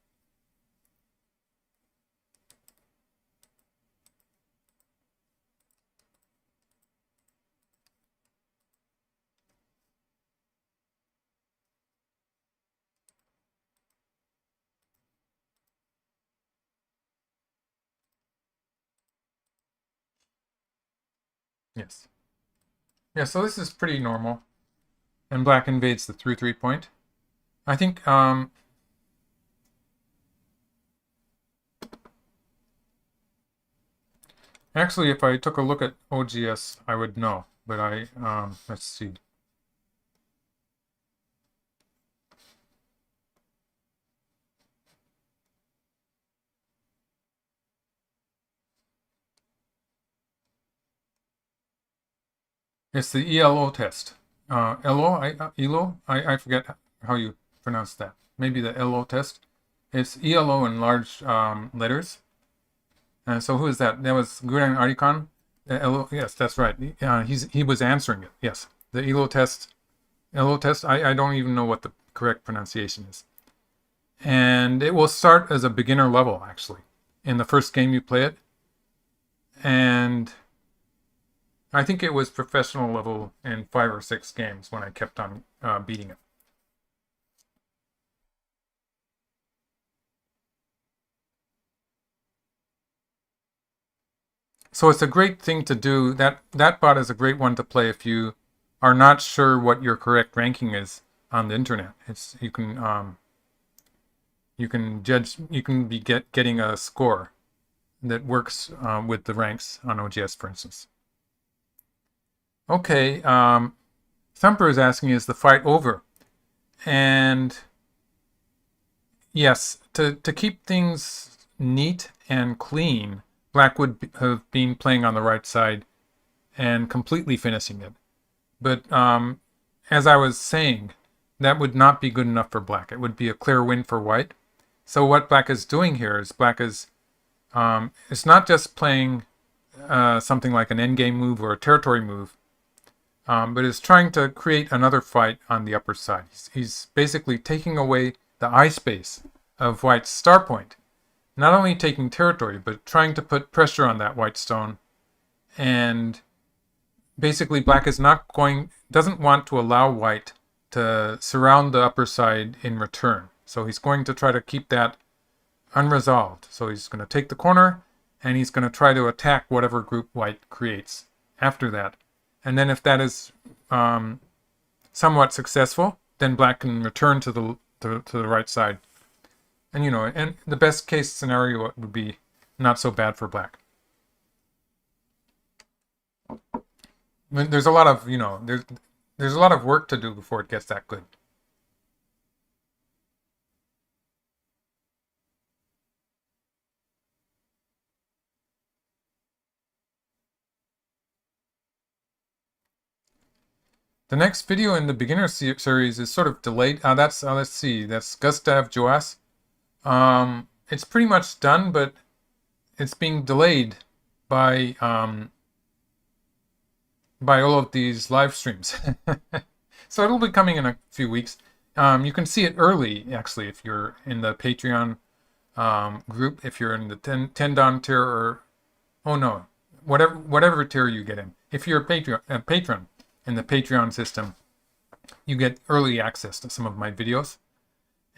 Yes. Yeah, so this is pretty normal. And black invades the through 3-point. I think actually if I took a look at OGS I would know, but let's see. It's the ELO test. ELO, I forget how you pronounce that. Maybe the ELO test. It's ELO in large letters. So who is that? That was Guran Arikon. Yes, that's right. He was answering it. Yes, the ELO test. ELO test. I don't even know what the correct pronunciation is. And it will start as a beginner level actually in the first game you play it. And I think it was professional level in 5 or 6 games when I kept on beating it. So it's a great thing to do. That bot is a great one to play if you are not sure what your correct ranking is on the internet. It's you can judge, you can be getting a score that works with the ranks on OGS, for instance. Okay, Thumper is asking, is the fight over? And yes, to keep things neat and clean, Black would have been playing on the right side and completely finishing it. But as I was saying, that would not be good enough for Black. It would be a clear win for White. So what Black is doing here is Black is it's not just playing something like an endgame move or a territory move, but is trying to create another fight on the upper side. He's basically taking away the eye space of White's star point. Not only taking territory, but trying to put pressure on that white stone. And basically Black doesn't want to allow White to surround the upper side in return. So he's going to try to keep that unresolved. So he's going to take the corner, and he's going to try to attack whatever group White creates after that. And then if that is somewhat successful, then Black can return to the right side. And and the best case scenario would be not so bad for Black. There's a lot of there's a lot of work to do before it gets that good. The next video in the beginner series is sort of delayed. Let's see, that's Gustav Joas. It's pretty much done, but it's being delayed by all of these live streams. So it'll be coming in a few weeks. You can see it early, actually, if you're in the Patreon group, if you're in the $10 tier, or whatever tier you get in. If you're a patron in the Patreon system, you get early access to some of my videos.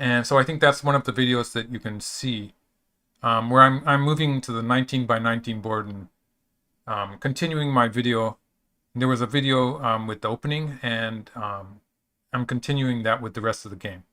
And so I think that's one of the videos that you can see where I'm moving to the 19 by 19 board and continuing my video. There was a video with the opening, and I'm continuing that with the rest of the game.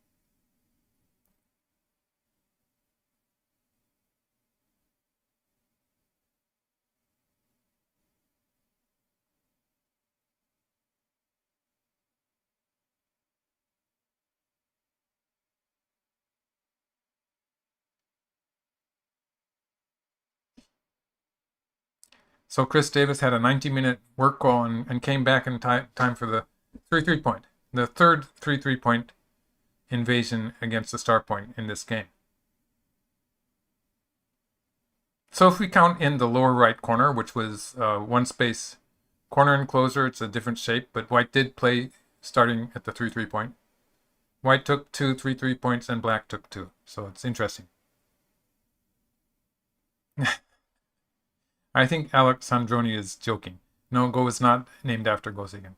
So Chris Davis had a 90-minute work goal and came back in time for the 3-3 point. The third 3-3 point invasion against the star point in this game. So if we count in the lower right corner, which was one space corner enclosure, it's a different shape, but White did play starting at the 3-3 point. White took 2 3-3 points and Black took 2. So it's interesting. I think Alexandroni is joking. No, Go is not named after Gozigan.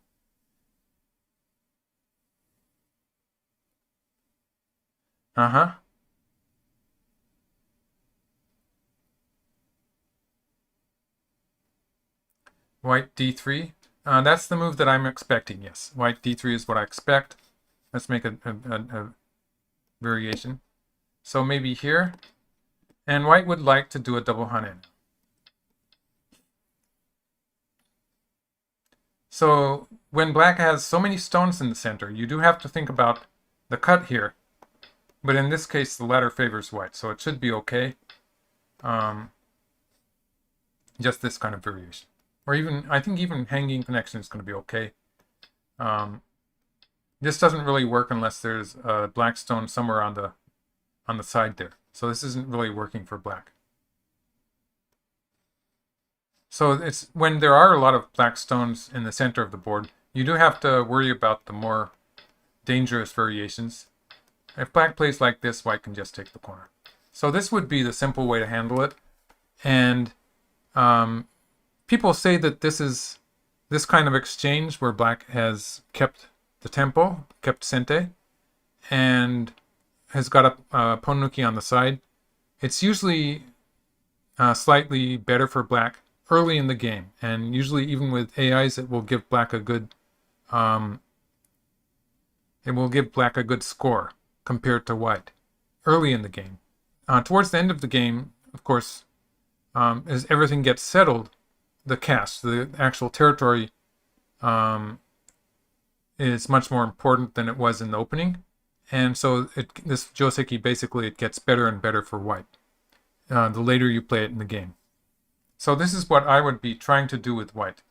Uh-huh. White D3. That's the move that I'm expecting, yes. White D3 is what I expect. Let's make a variation. So maybe here. And White would like to do a double Hanen. So when Black has so many stones in the center, you do have to think about the cut here. But in this case, the ladder favors White, so it should be okay. Just this kind of variation. Or even, I think even hanging connection is going to be okay. This doesn't really work unless there's a black stone somewhere on the on the side there. So this isn't really working for black. So it's when there are a lot of black stones in the center of the board, you do have to worry about the more dangerous variations. If black plays like this, white can just take the corner. So this would be the simple way to handle it. And people say that this kind of exchange where black has kept the tempo, kept sente, and has got a ponuki on the side. It's usually slightly better for black early in the game, and usually even with AIs, it will give black a good score compared to white early in the game. Towards the end of the game, of course, as everything gets settled, the cast, the actual territory, is much more important than it was in the opening, and so this Joseki basically it gets better and better for white the later you play it in the game. So this is what I would be trying to do with white.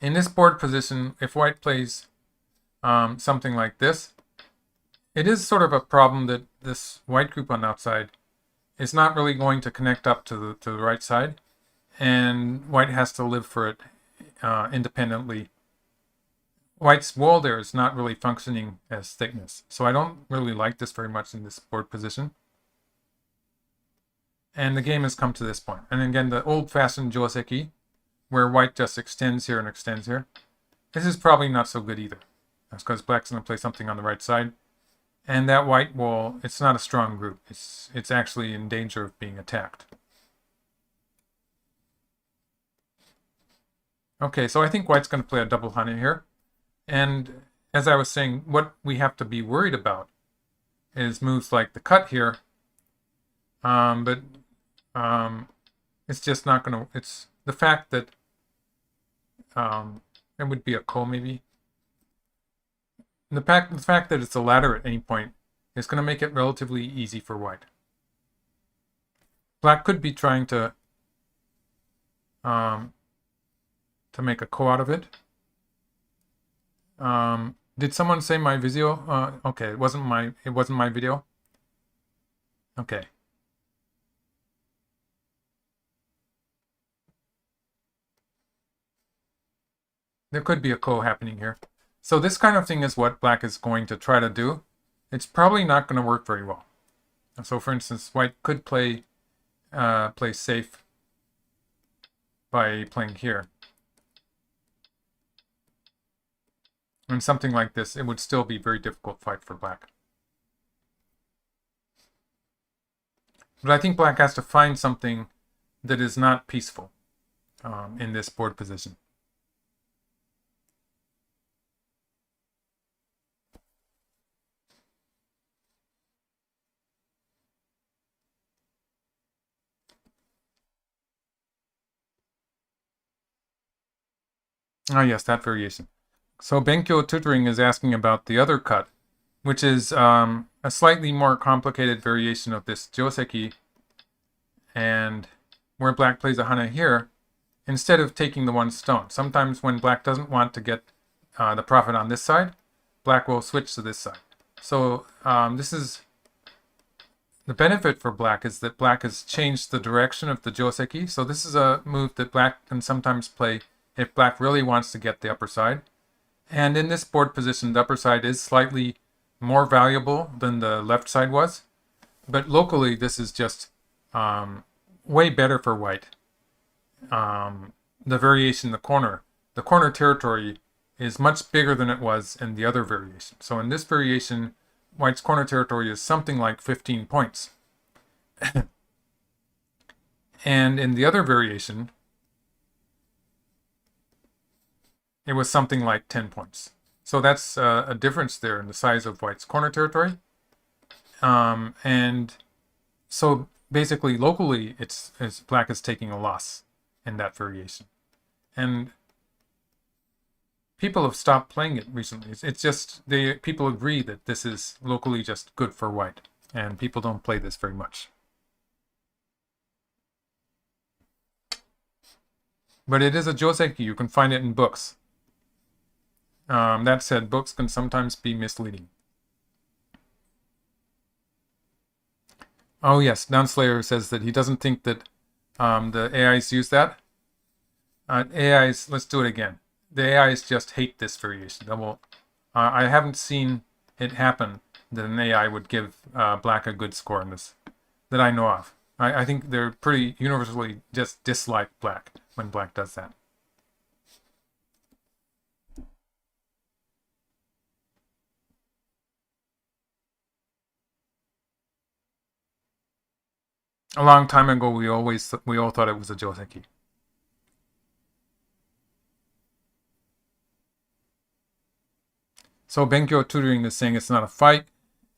In this board position, if white plays something like this, it is sort of a problem that this white group on the outside is not really going to connect up to the right side, and white has to live for it independently. White's wall there is not really functioning as thickness, so I don't really like this very much in this board position. And the game has come to this point. And again, the old-fashioned Joseki, where white just extends here and extends here, this is probably not so good either. That's because black's going to play something on the right side. And that white wall, it's not a strong group. It's actually in danger of being attacked. Okay, so I think white's going to play a double hane here. And as I was saying, what we have to be worried about is moves like the cut here. But it's just not going to... It's the fact that it would be a ko maybe. The fact that it's a ladder at any point is going to make it relatively easy for white. Black could be trying to make a ko out of it. Did someone say my video? Okay, it wasn't my video. Okay. There could be a ko happening here. So this kind of thing is what black is going to try to do. It's probably not going to work very well. So for instance, white could play safe by playing here. And something like this, it would still be a very difficult fight for black. But I think black has to find something that is not peaceful in this board position. Ah, yes, that variation. So Benkyo Tutoring is asking about the other cut, which is a slightly more complicated variation of this Joseki, and where black plays a hana here, instead of taking the one stone. Sometimes when black doesn't want to get the profit on this side, black will switch to this side. So this is the benefit for black is that black has changed the direction of the Joseki. So this is a move that black can sometimes play if black really wants to get the upper side. And in this board position, the upper side is slightly more valuable than the left side was. But locally, this is just way better for white. The variation, the corner territory is much bigger than it was in the other variation. So in this variation, white's corner territory is something like 15 points. And in the other variation, it was something like 10 points. So that's a difference there in the size of white's corner territory. And so basically, locally, it's black is taking a loss in that variation. And people have stopped playing it recently. It's just, people agree that this is locally just good for white. And people don't play this very much. But it is a Joseki. You can find it in books. That said, books can sometimes be misleading. Oh yes, Downslayer says that he doesn't think that the AIs use that. AIs, let's do it again. The AIs just hate this variation. I haven't seen it happen that an AI would give black a good score in this, that I know of. I think they're pretty universally just dislike black when black does that. A long time ago, we all thought it was a Joseki. So Benkyo tutoring is saying it's not a fight,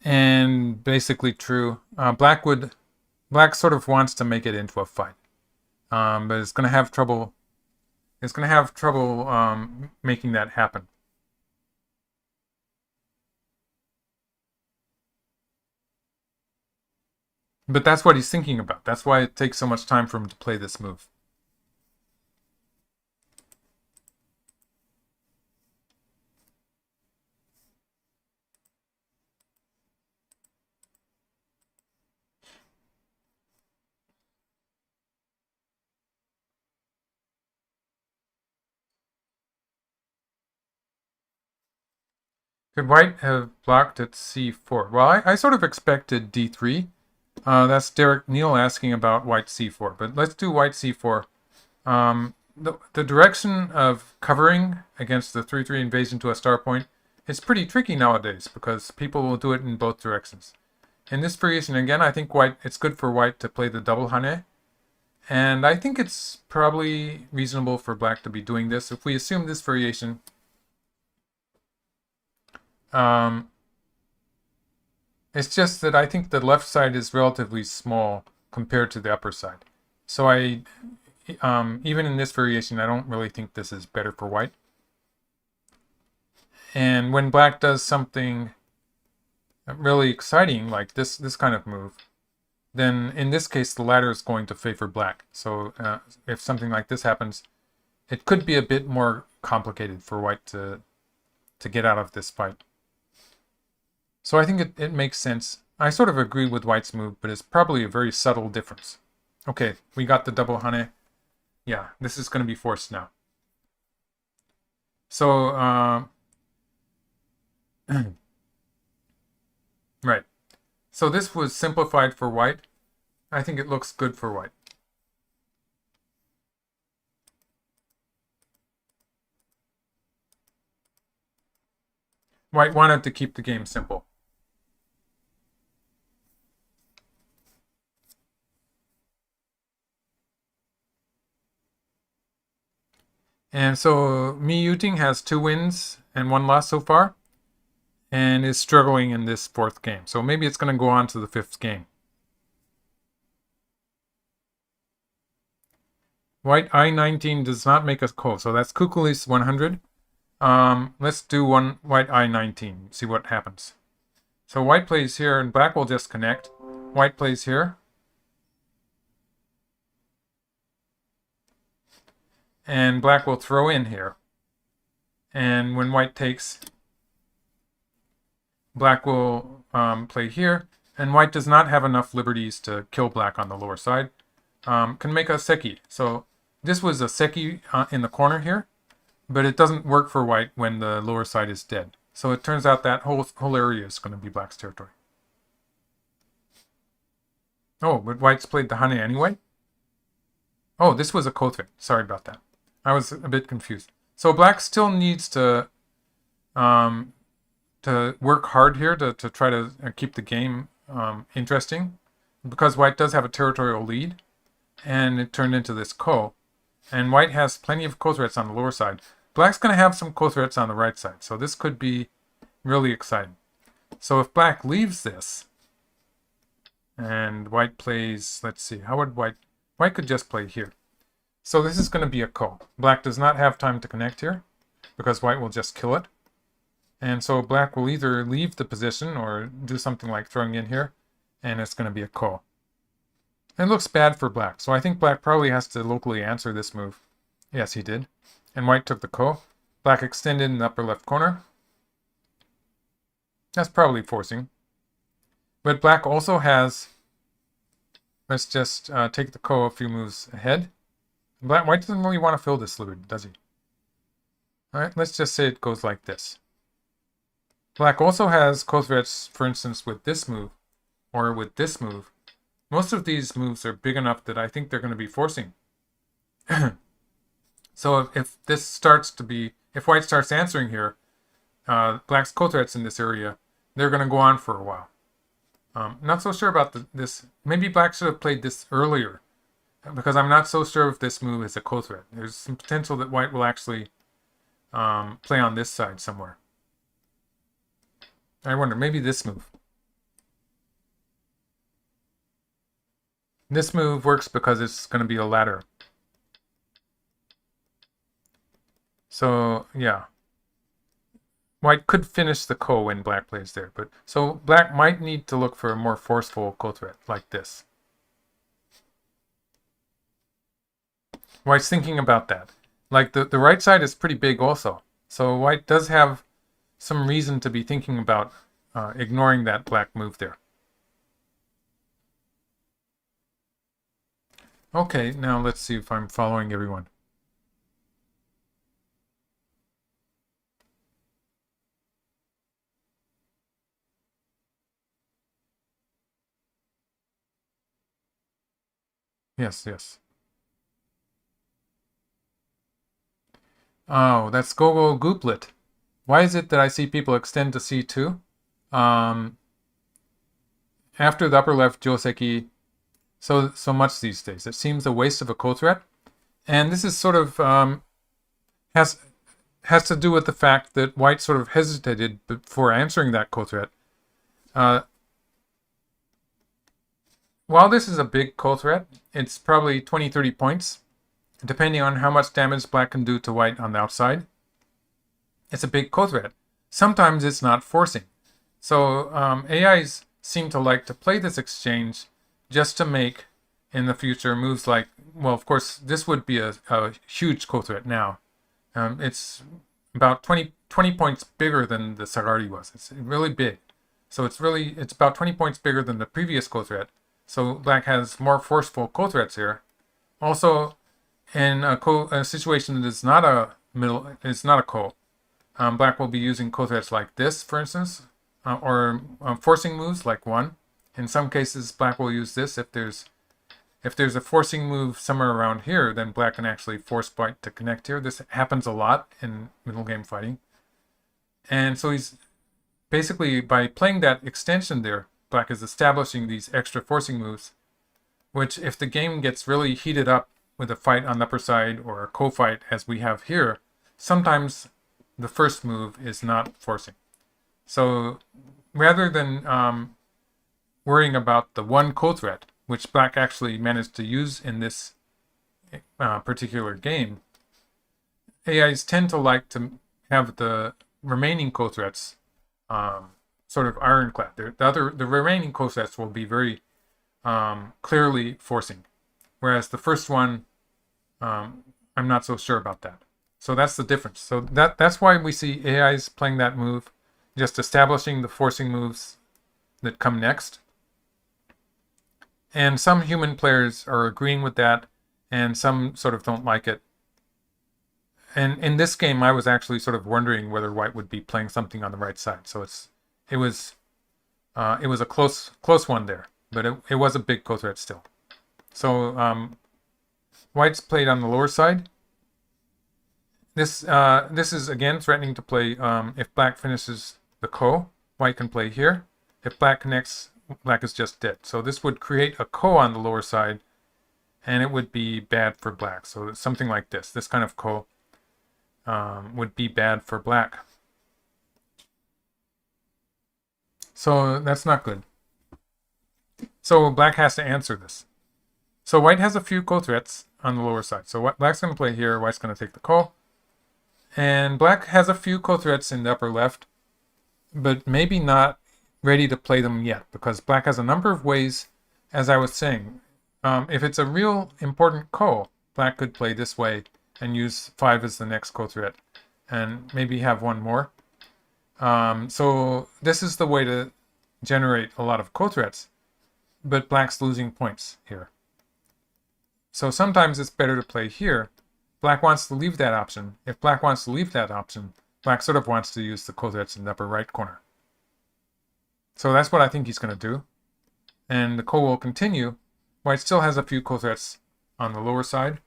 and basically true. Black sort of wants to make it into a fight, but it's gonna have trouble. It's gonna have trouble making that happen. But that's what he's thinking about. That's why it takes so much time for him to play this move. Could white have blocked at c4? Well, I sort of expected d3. That's Derek Neal asking about white c4. But let's do white c4. The direction of covering against the 3-3 invasion to a star point is pretty tricky nowadays because people will do it in both directions. In this variation, again, I think it's good for white to play the double hane. And I think it's probably reasonable for black to be doing this. If we assume this variation, it's just that I think the left side is relatively small compared to the upper side. So even in this variation, I don't really think this is better for white. And when black does something really exciting, like this kind of move, then in this case, the ladder is going to favor black. So if something like this happens, it could be a bit more complicated for white to get out of this fight. So I think it makes sense. I sort of agree with white's move, but it's probably a very subtle difference. Okay, we got the double hane. Yeah, this is going to be forced now. So, right. So this was simplified for white. I think it looks good for white. White wanted to keep the game simple. And so Mi Yuting has 2 wins and 1 loss so far, and is struggling in this 4th game. So maybe it's going to go on to the 5th game. White I-19 does not make us call, so that's Kukulis 100. Let's do white I-19, see what happens. So white plays here, and black will just connect. White plays here. And black will throw in here. And when white takes, black will play here. And white does not have enough liberties to kill black on the lower side. Can make a seki. So this was a seki in the corner here. But it doesn't work for white when the lower side is dead. So it turns out that whole area is going to be black's territory. Oh, but white's played the hane anyway? Oh, this was a kothrin. Sorry about that. I was a bit confused. So black still needs to work hard here to try to keep the game interesting, because white does have a territorial lead, and it turned into this ko. And white has plenty of ko threats on the lower side. Black's going to have some ko threats on the right side, so this could be really exciting. So if black leaves this, and white plays, let's see, how would white could just play here. So this is going to be a ko. Black does not have time to connect here, because white will just kill it. And so black will either leave the position or do something like throwing in here, and it's going to be a ko. It looks bad for black, so I think black probably has to locally answer this move. Yes, he did. And white took the ko. Black extended in the upper left corner. That's probably forcing. But black also has Let's just take the ko a few moves ahead. White doesn't really want to fill this lid, does he? Alright, let's just say it goes like this. Black also has ko threats, for instance, with this move, or with this move. Most of these moves are big enough that I think they're going to be forcing. So if this starts to be, if white starts answering here, black's ko threats in this area, they're going to go on for a while. Not so sure about this. Maybe black should have played this earlier, because I'm not so sure if this move is a ko threat. There's some potential that white will actually play on this side somewhere. I wonder, maybe this move. This move works because it's going to be a ladder. So, yeah. White could finish the ko when black plays there. But so black might need to look for a more forceful ko threat, like this. White's thinking about that. Like, the right side is pretty big also. So white does have some reason to be thinking about ignoring that black move there. Okay, now let's see if I'm following everyone. Yes, yes. Oh, that's Gogo Gooplet. Why is it that I see people extend to C2? After the upper left Joseki, so much these days. It seems a waste of a ko threat. And this is sort of has to do with the fact that white sort of hesitated before answering that ko threat. While this is a big ko threat, it's probably 20-30 points, depending on how much damage black can do to white on the outside. It's a big ko threat. Sometimes it's not forcing. So AIs seem to like to play this exchange just to make, in the future, moves like, well, of course, this would be a huge ko threat now. It's about 20 points bigger than the Sagari was. It's really big. So it's about 20 points bigger than the previous ko threat. So black has more forceful ko threats here. Also, in a situation that is not a it's not a ko, black will be using ko threats like this, for instance, or forcing moves like 1. In some cases, black will use this. If there's a forcing move somewhere around here, then black can actually force white to connect here. This happens a lot in middle game fighting. And so he's basically, by playing that extension there, black is establishing these extra forcing moves, which if the game gets really heated up with a fight on the upper side or a ko fight as we have here, sometimes the first move is not forcing. So rather than worrying about the one ko threat, which black actually managed to use in this particular game, AIs tend to like to have the remaining ko threats sort of ironclad. The remaining ko threats will be very clearly forcing, whereas the first one, I'm not so sure about that. So that's the difference. So that's why we see AIs playing that move, just establishing the forcing moves that come next. And some human players are agreeing with that, and some sort of don't like it. And in this game, I was actually sort of wondering whether white would be playing something on the right side. So it was a close one there, but it was a big ko threat still. So white's played on the lower side. This is again threatening to play. If black finishes the ko, white can play here. If black connects, black is just dead. So this would create a ko on the lower side, and it would be bad for black. So something like this kind of ko would be bad for black. So that's not good. So black has to answer this. So white has a few ko threats on the lower side. So black's going to play here, white's going to take the ko. And black has a few ko threats in the upper left, but maybe not ready to play them yet, because black has a number of ways, as I was saying. If it's a real important ko, black could play this way and use 5 as the next ko threat, and maybe have one more. So this is the way to generate a lot of ko threats. but black's losing points here. So sometimes it's better to play here. Black wants to leave that option. If black wants to leave that option, black sort of wants to use the cothreads in the upper right corner. So that's what I think he's going to do. And the ko will continue. White still has a few cothreads on the lower side.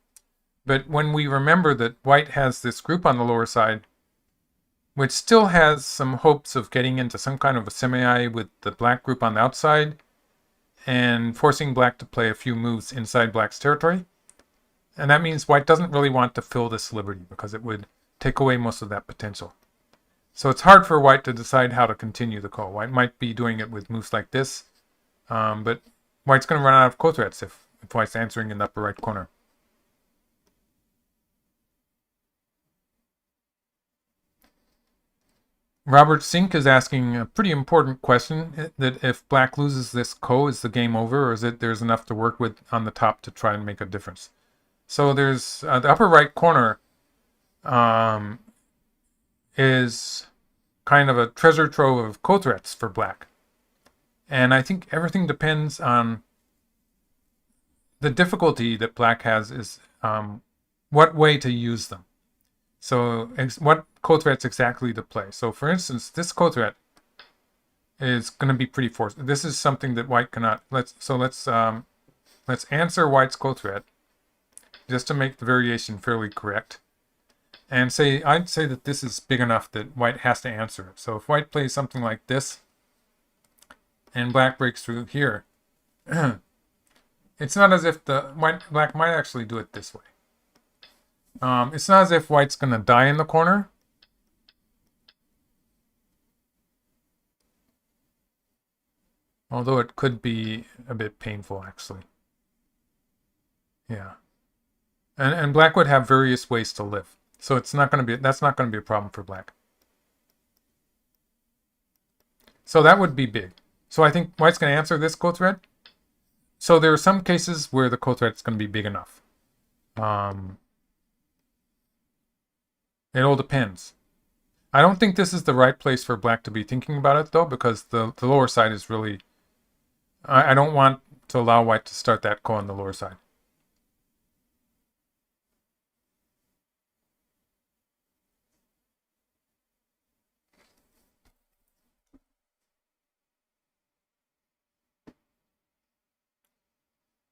But when we remember that white has this group on the lower side, which still has some hopes of getting into some kind of a semi with the black group on the outside, and forcing black to play a few moves inside black's territory. And that means white doesn't really want to fill this liberty because it would take away most of that potential. So it's hard for white to decide how to continue the ko. White might be doing it with moves like this, but white's going to run out of ko-threats if white's answering in the upper right corner. Robert Sink is asking a pretty important question, that if black loses this ko, is the game over, or is it there's enough to work with on the top to try and make a difference? So there's the upper right corner is kind of a treasure trove of ko-threats for black. And I think everything depends on the difficulty that black has is what way to use them. So what ko-threats exactly to play. So for instance, this ko-threat is going to be pretty forced. This is something that white cannot. Let's answer white's ko-threat just to make the variation fairly correct. And I'd say that this is big enough that white has to answer it. So if white plays something like this, and black breaks through here, it's not as if black might actually do it this way. It's not as if white's going to die in the corner. Although it could be a bit painful, actually. Yeah. And black would have various ways to live. So that's not going to be a problem for black. So that would be big. So I think white's going to answer this ko-thread. So there are some cases where the ko-thread is going to be big enough. It all depends. I don't think this is the right place for black to be thinking about it, though, because the lower side is really... I don't want to allow white to start that ko on the lower side.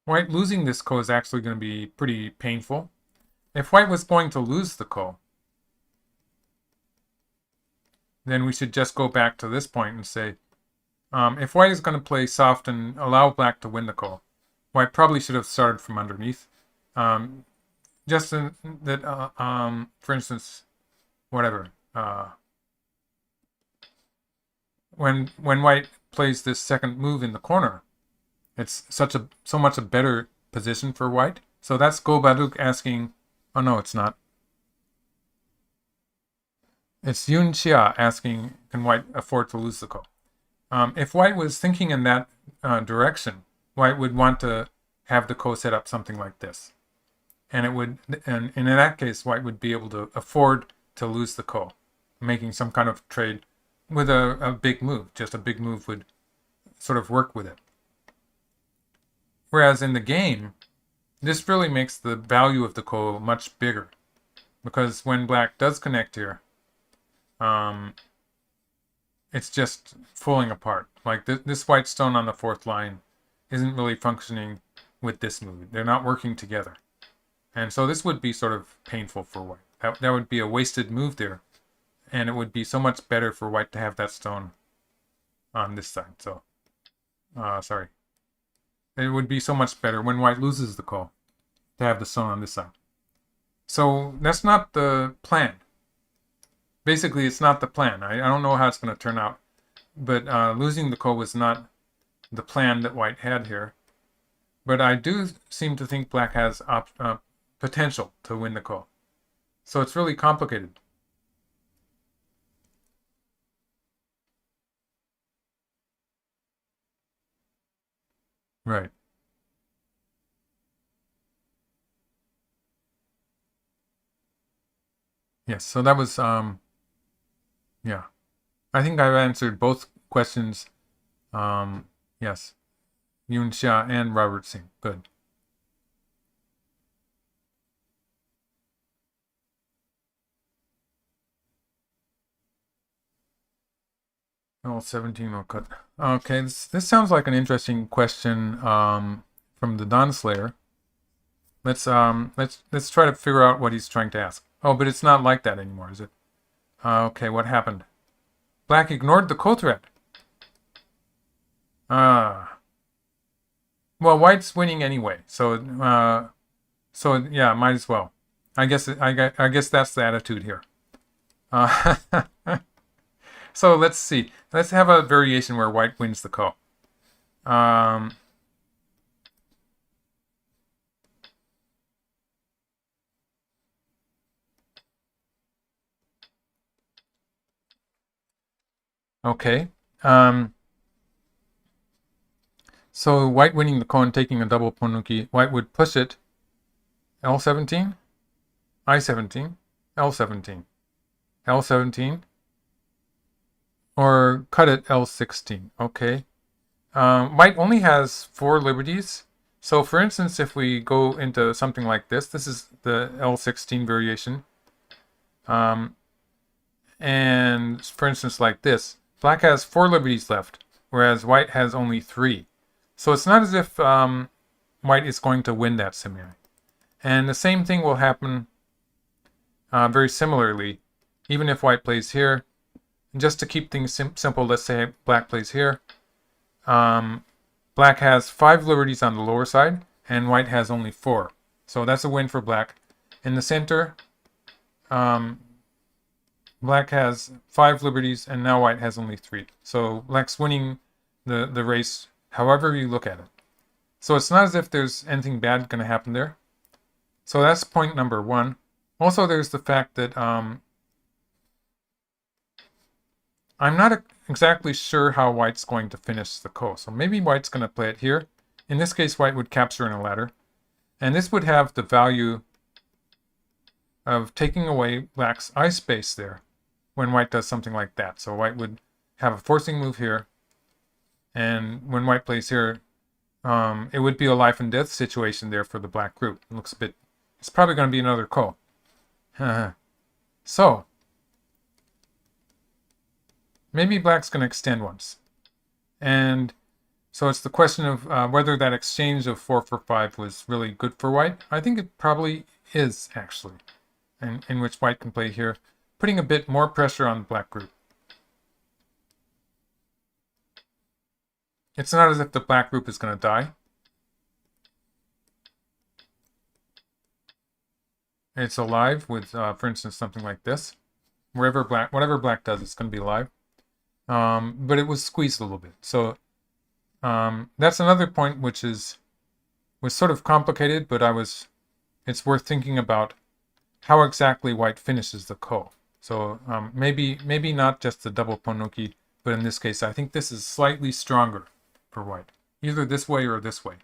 White losing this ko is actually going to be pretty painful. If white was going to lose the ko, then we should just go back to this point and say, if white is going to play soft and allow black to win the ko, white probably should have started from underneath. Just that, for instance, whatever. When white plays this second move in the corner, it's so much a better position for white. So that's Go Baduk asking, oh no, it's not. It's Yun Xia asking, can white afford to lose the ko? If white was thinking in that direction, white would want to have the ko set up something like this. And in that case, white would be able to afford to lose the ko, making some kind of trade with a big move. Just a big move would sort of work with it. Whereas in the game, this really makes the value of the ko much bigger. Because when black does connect here, it's just falling apart. Like this white stone on the fourth line isn't really functioning with this move. They're not working together. And so this would be sort of painful for white. That would be a wasted move there. And it would be so much better for white to have that stone on this side. So, sorry. It would be so much better when white loses the ko to have the stone on this side. So that's not the plan. Basically, it's not the plan. I don't know how it's going to turn out. But losing the ko was not the plan that white had here. But I do seem to think black has potential to win the ko. So it's really complicated. Right. Yes, so that was, yeah. I think I've answered both questions. Yes. Yun Xia and Robert Singh. Good. L17 will cut. Okay, this sounds like an interesting question from the Dawn Slayer. Let's try to figure out what he's trying to ask. Oh, but it's not like that anymore, is it? Okay, what happened? Black ignored the ko threat. Well, white's winning anyway, so yeah, might as well. I guess that's the attitude here. So let's see. Let's have a variation where white wins the ko. Okay. So white winning the ko and taking a double ponuki, white would push it L17, I17, L17, L17, or cut it L16. Okay. White only has 4 liberties. So for instance, if we go into something like this is the L16 variation. And for instance, like this, black has 4 liberties left, whereas white has only 3. So it's not as if white is going to win that semi. And the same thing will happen very similarly, even if white plays here. Just to keep things simple, let's say black plays here. Black has 5 liberties on the lower side, and white has only 4. So that's a win for black. In the center, black has 5 liberties, and now white has only 3. So black's winning the race, however you look at it. So it's not as if there's anything bad going to happen there. So that's point number 1. Also, there's the fact that I'm not exactly sure how white's going to finish the ko. So maybe white's going to play it here. In this case, white would capture in a ladder. And this would have the value of taking away black's eye space there when white does something like that. So white would have a forcing move here. And when white plays here, it would be a life and death situation there for the black group. It looks a bit... It's probably going to be another ko. So... maybe black's going to extend once. And so it's the question of whether that exchange of 4 for 5 was really good for white. I think it probably is, actually. And in which white can play here, putting a bit more pressure on the black group. It's not as if the black group is going to die. It's alive with, for instance, something like this. Whatever black does, it's going to be alive. But it was squeezed a little bit. So that's another point which was sort of complicated, but it's worth thinking about how exactly white finishes the ko. So maybe not just the double ponuki, but in this case, I think this is slightly stronger for white. Either this way or this way.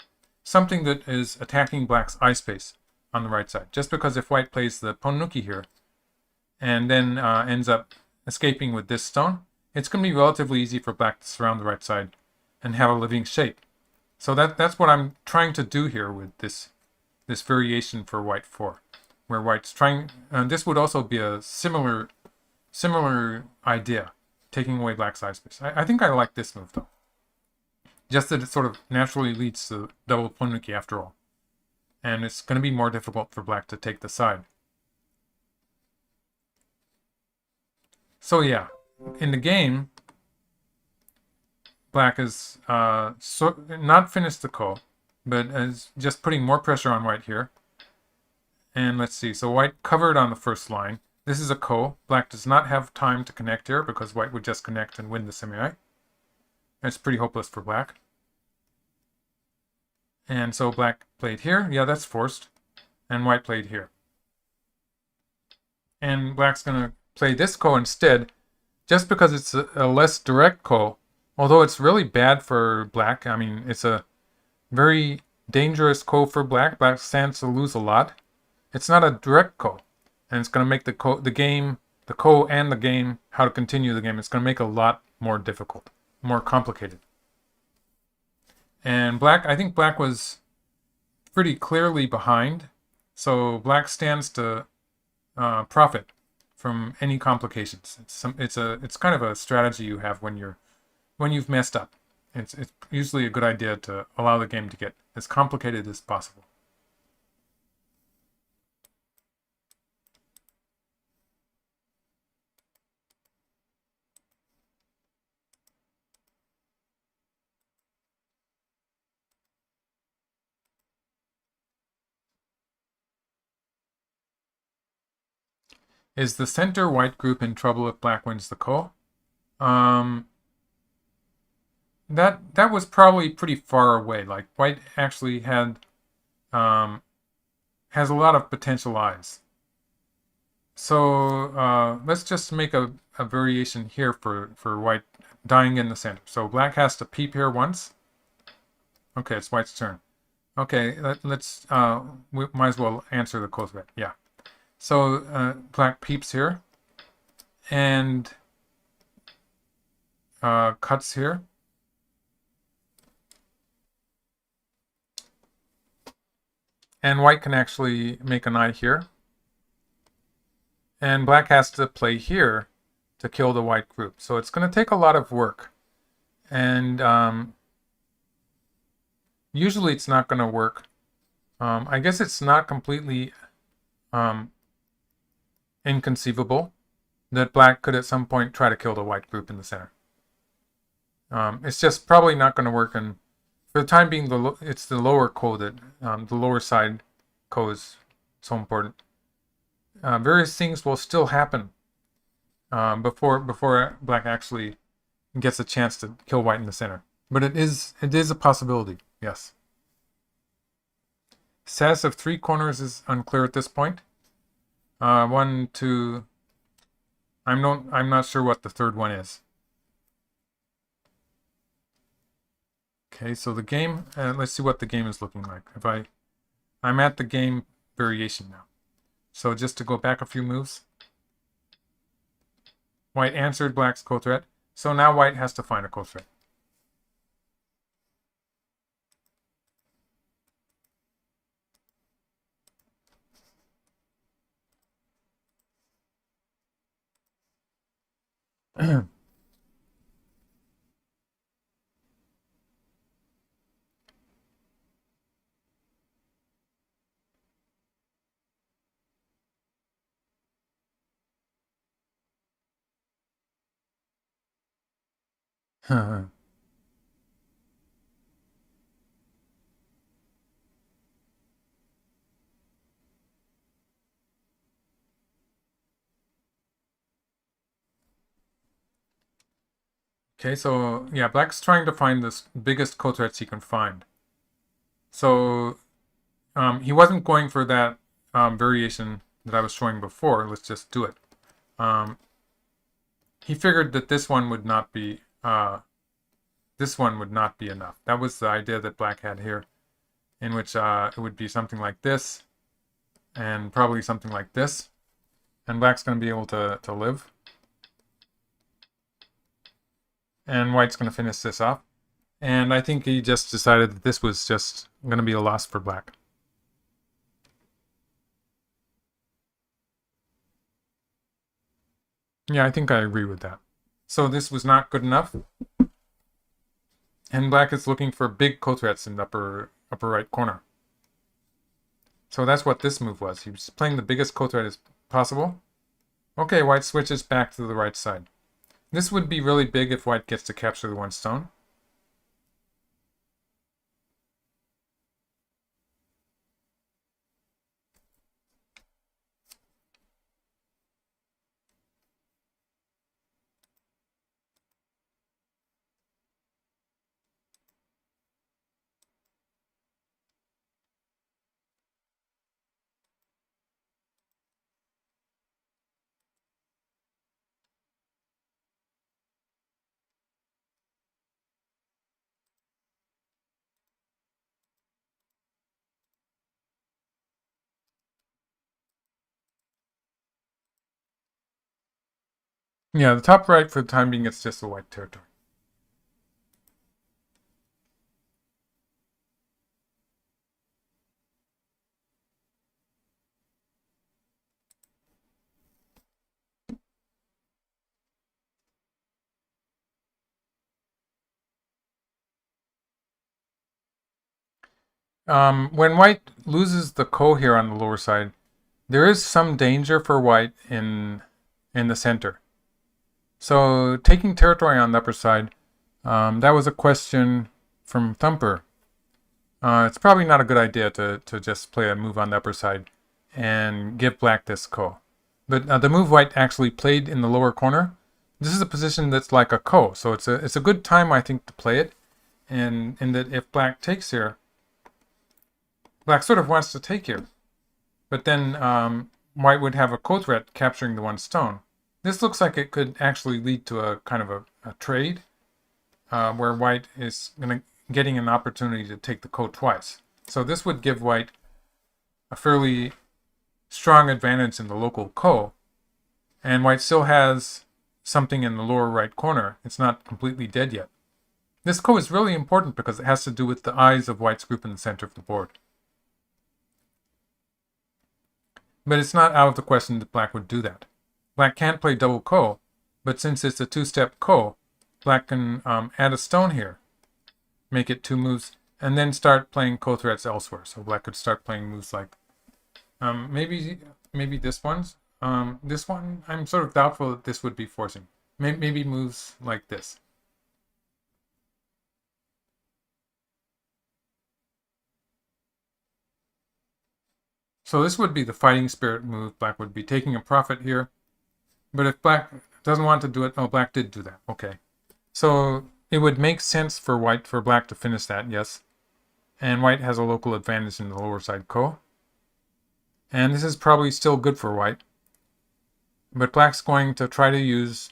Something that is attacking black's eye space on the right side. Just because if white plays the ponuki here, and then ends up escaping with this stone, it's going to be relatively easy for black to surround the right side and have a living shape. So that's what I'm trying to do here with this variation for white 4, where white's trying... this would also be a similar idea, taking away black's eye space. I think I like this move, though. Just that it sort of naturally leads to double ponuki after all. And it's going to be more difficult for black to take the side. So yeah, in the game, black is not finished the ko, but is just putting more pressure on white here. And let's see, so white covered on the first line. This is a ko. Black does not have time to connect here because white would just connect and win the semi. It's pretty hopeless for black. And so black played here. Yeah, that's forced. And white played here. And black's going to play this ko instead, just because it's a less direct ko. Although it's really bad for black. I mean, it's a very dangerous ko for black. Black stands to lose a lot. It's not a direct ko. And it's going to make the ko and the game, how to continue the game, it's going to make it a lot more difficult, more complicated. And black, I think black was pretty clearly behind. So black stands to profit from any complications. It's kind of a strategy you have when you've messed up. It's usually a good idea to allow the game to get as complicated as possible. Is the center white group in trouble if black wins the ko? Um, that was probably pretty far away. Like white actually um, has a lot of potential eyes. So let's just make a variation here for white dying in the center. So black has to peep here once. Okay, it's white's turn. Okay, let's we might as well answer the close bet. Yeah. So black peeps here and cuts here. And white can actually make an eye here. And black has to play here to kill the white group. So it's going to take a lot of work. And usually it's not going to work. I guess it's not completely inconceivable that black could at some point try to kill the white group in the center. It's just probably not going to work. And for the time being, it's the lower ko that the lower side ko is so important. Various things will still happen before black actually gets a chance to kill white in the center. But it is a possibility, yes. Status of 3 corners is unclear at this point. 1, 2. I'm not sure what the third one is. Okay, so the game. Let's see what the game is looking like. I'm at the game variation now. So just to go back a few moves. White answered black's co-threat. So now white has to find a co-threat. Okay, so yeah, black's trying to find the biggest co-threats he can find. So he wasn't going for that variation that I was showing before. Let's just do it. He figured that this one would not be enough. That was the idea that black had here, in which it would be something like this, and probably something like this, and black's going to be able to live. And white's going to finish this off. And I think he just decided that this was just going to be a loss for black. Yeah, I think I agree with that. So this was not good enough. And black is looking for big co-threats in the upper right corner. So that's what this move was. He was playing the biggest co-threat as possible. Okay, white switches back to the right side. This would be really big if white gets to capture the one stone. Yeah, the top right for the time being, it's just a white territory. When white loses the ko here on the lower side, there is some danger for white in the center. So taking territory on the upper side, that was a question from Thumper. It's probably not a good idea to just play a move on the upper side and give black this ko. But the move white actually played in the lower corner, this is a position that's like a ko. So it's a good time, I think, to play it. And in that if black takes here, black sort of wants to take here. But then white would have a ko threat capturing the one stone. This looks like it could actually lead to a kind of a trade where white is getting an opportunity to take the ko twice. So this would give white a fairly strong advantage in the local ko. And white still has something in the lower right corner. It's not completely dead yet. This ko is really important because it has to do with the eyes of white's group in the center of the board. But it's not out of the question that black would do that. Black can't play double ko, but since it's a two-step ko, black can add a stone here, make it 2 moves, and then start playing ko threats elsewhere. So black could start playing moves like maybe this one's. This one, I'm sort of doubtful that this would be forcing. Maybe moves like this. So this would be the fighting spirit move. Black would be taking a profit here. But if black doesn't want to do it, oh, black did do that. Okay. So it would make sense for black to finish that, yes. And white has a local advantage in the lower side ko. And this is probably still good for white. But black's going to try to use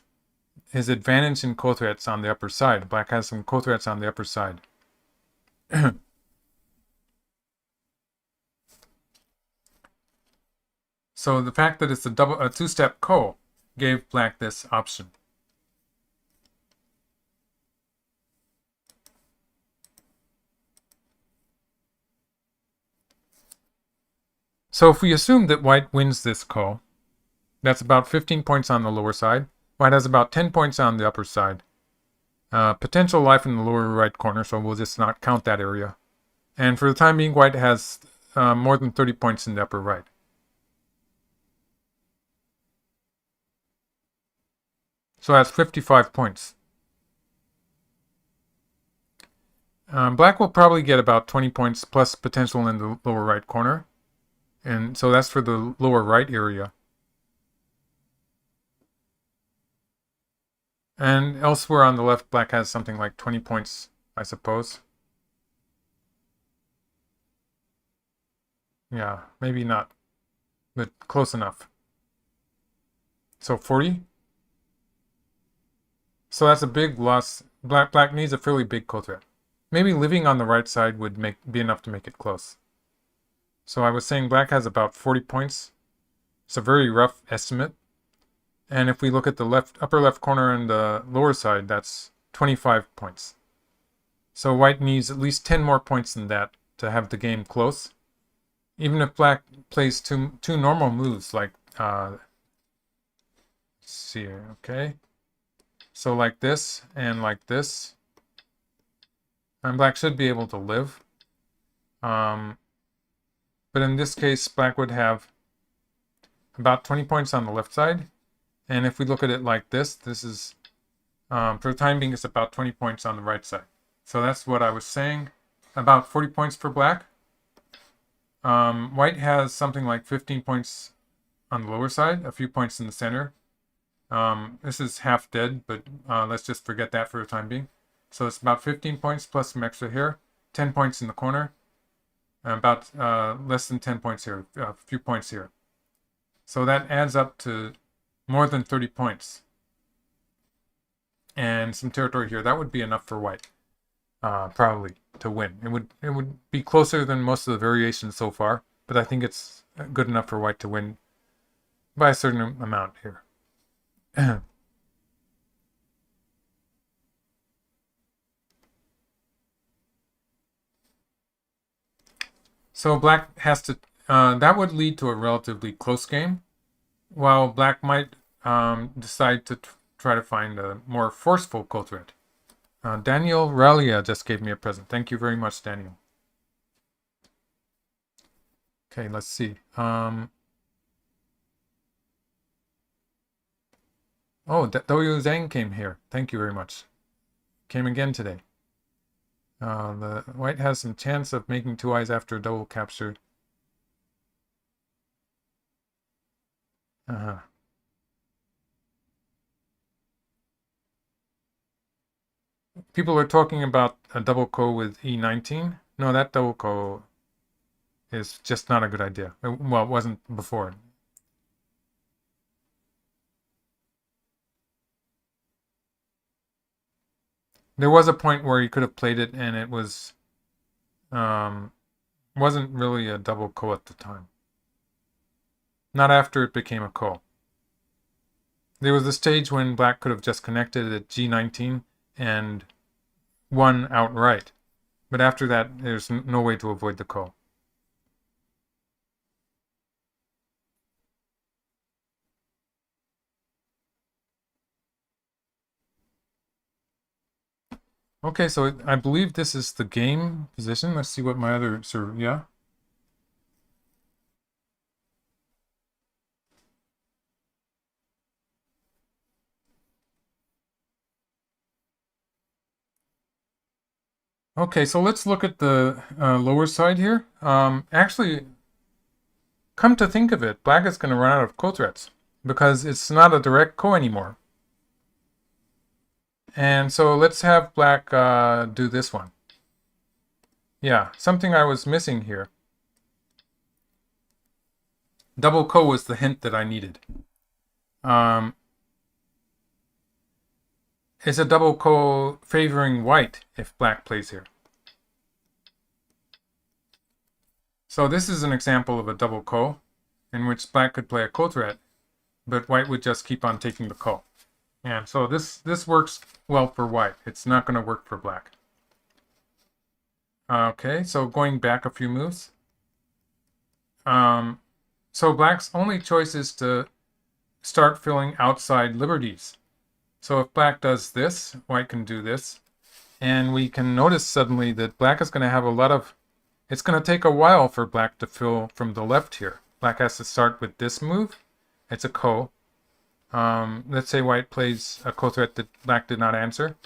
his advantage in ko threats on the upper side. Black has some ko threats on the upper side. So the fact that it's a two-step ko gave black this option. So if we assume that white wins this ko, that's about 15 points on the lower side. White has about 10 points on the upper side. Potential life in the lower right corner, so we'll just not count that area. And for the time being, white has more than 30 points in the upper right. So that's 55 points. Black will probably get about 20 points plus potential in the lower right corner. And so that's for the lower right area. And elsewhere on the left, black has something like 20 points, I suppose. Yeah, maybe not, but close enough. So 40. So that's a big loss. Black needs a fairly big ko threat. Maybe living on the right side would be enough to make it close. So I was saying black has about 40 points. It's a very rough estimate. And if we look at the upper left corner and the lower side, that's 25 points. So white needs at least 10 more points than that to have the game close. Even if black plays two normal moves, like, let's see here, okay? So like this and like this. And black should be able to live. But in this case, black would have about 20 points on the left side. And if we look at it like this is, for the time being, it's about 20 points on the right side. So that's what I was saying. About 40 points for black. White has something like 15 points on the lower side, a few points in the center. This is half dead, but let's just forget that for the time being. So it's about 15 points plus some extra here, 10 points in the corner, about less than 10 points here, a few points here. So that adds up to more than 30 points. And some territory here. That would be enough for white, probably, to win. It would be closer than most of the variations so far, but I think it's good enough for white to win by a certain amount here. So black has to, that would lead to a relatively close game, while black might decide to try to find a more forceful ko threat. Daniel Ralia just gave me a present. Thank you very much, Daniel. Okay, let's see. Oh, W Zhang came here. Thank you very much. Came again today. The white has some chance of making two eyes after a double capture. Uh-huh. People are talking about a double ko with E19. No, that double ko is just not a good idea. Well, it wasn't before. There was a point where you could have played it and it wasn't really a double ko at the time. Not after it became a ko. There was a stage when black could have just connected at G19 and won outright. But after that, there's no way to avoid the ko. Okay, so I believe this is the game position. Let's see what my other server, yeah. Okay, so let's look at the lower side here. Actually, come to think of it, black is going to run out of ko threats because it's not a direct ko anymore. And so let's have black do this one. Yeah, something I was missing here. Double ko was the hint that I needed. Is a double ko favoring white if black plays here? So this is an example of a double ko in which black could play a ko threat, but white would just keep on taking the ko. And so this works well for white. It's not going to work for black. Okay, so going back a few moves. So black's only choice is to start filling outside liberties. So if black does this, white can do this. And we can notice suddenly that black is going to have a lot of... It's going to take a while for black to fill from the left here. Black has to start with this move. It's a ko. Let's say white plays a ko threat that black did not answer.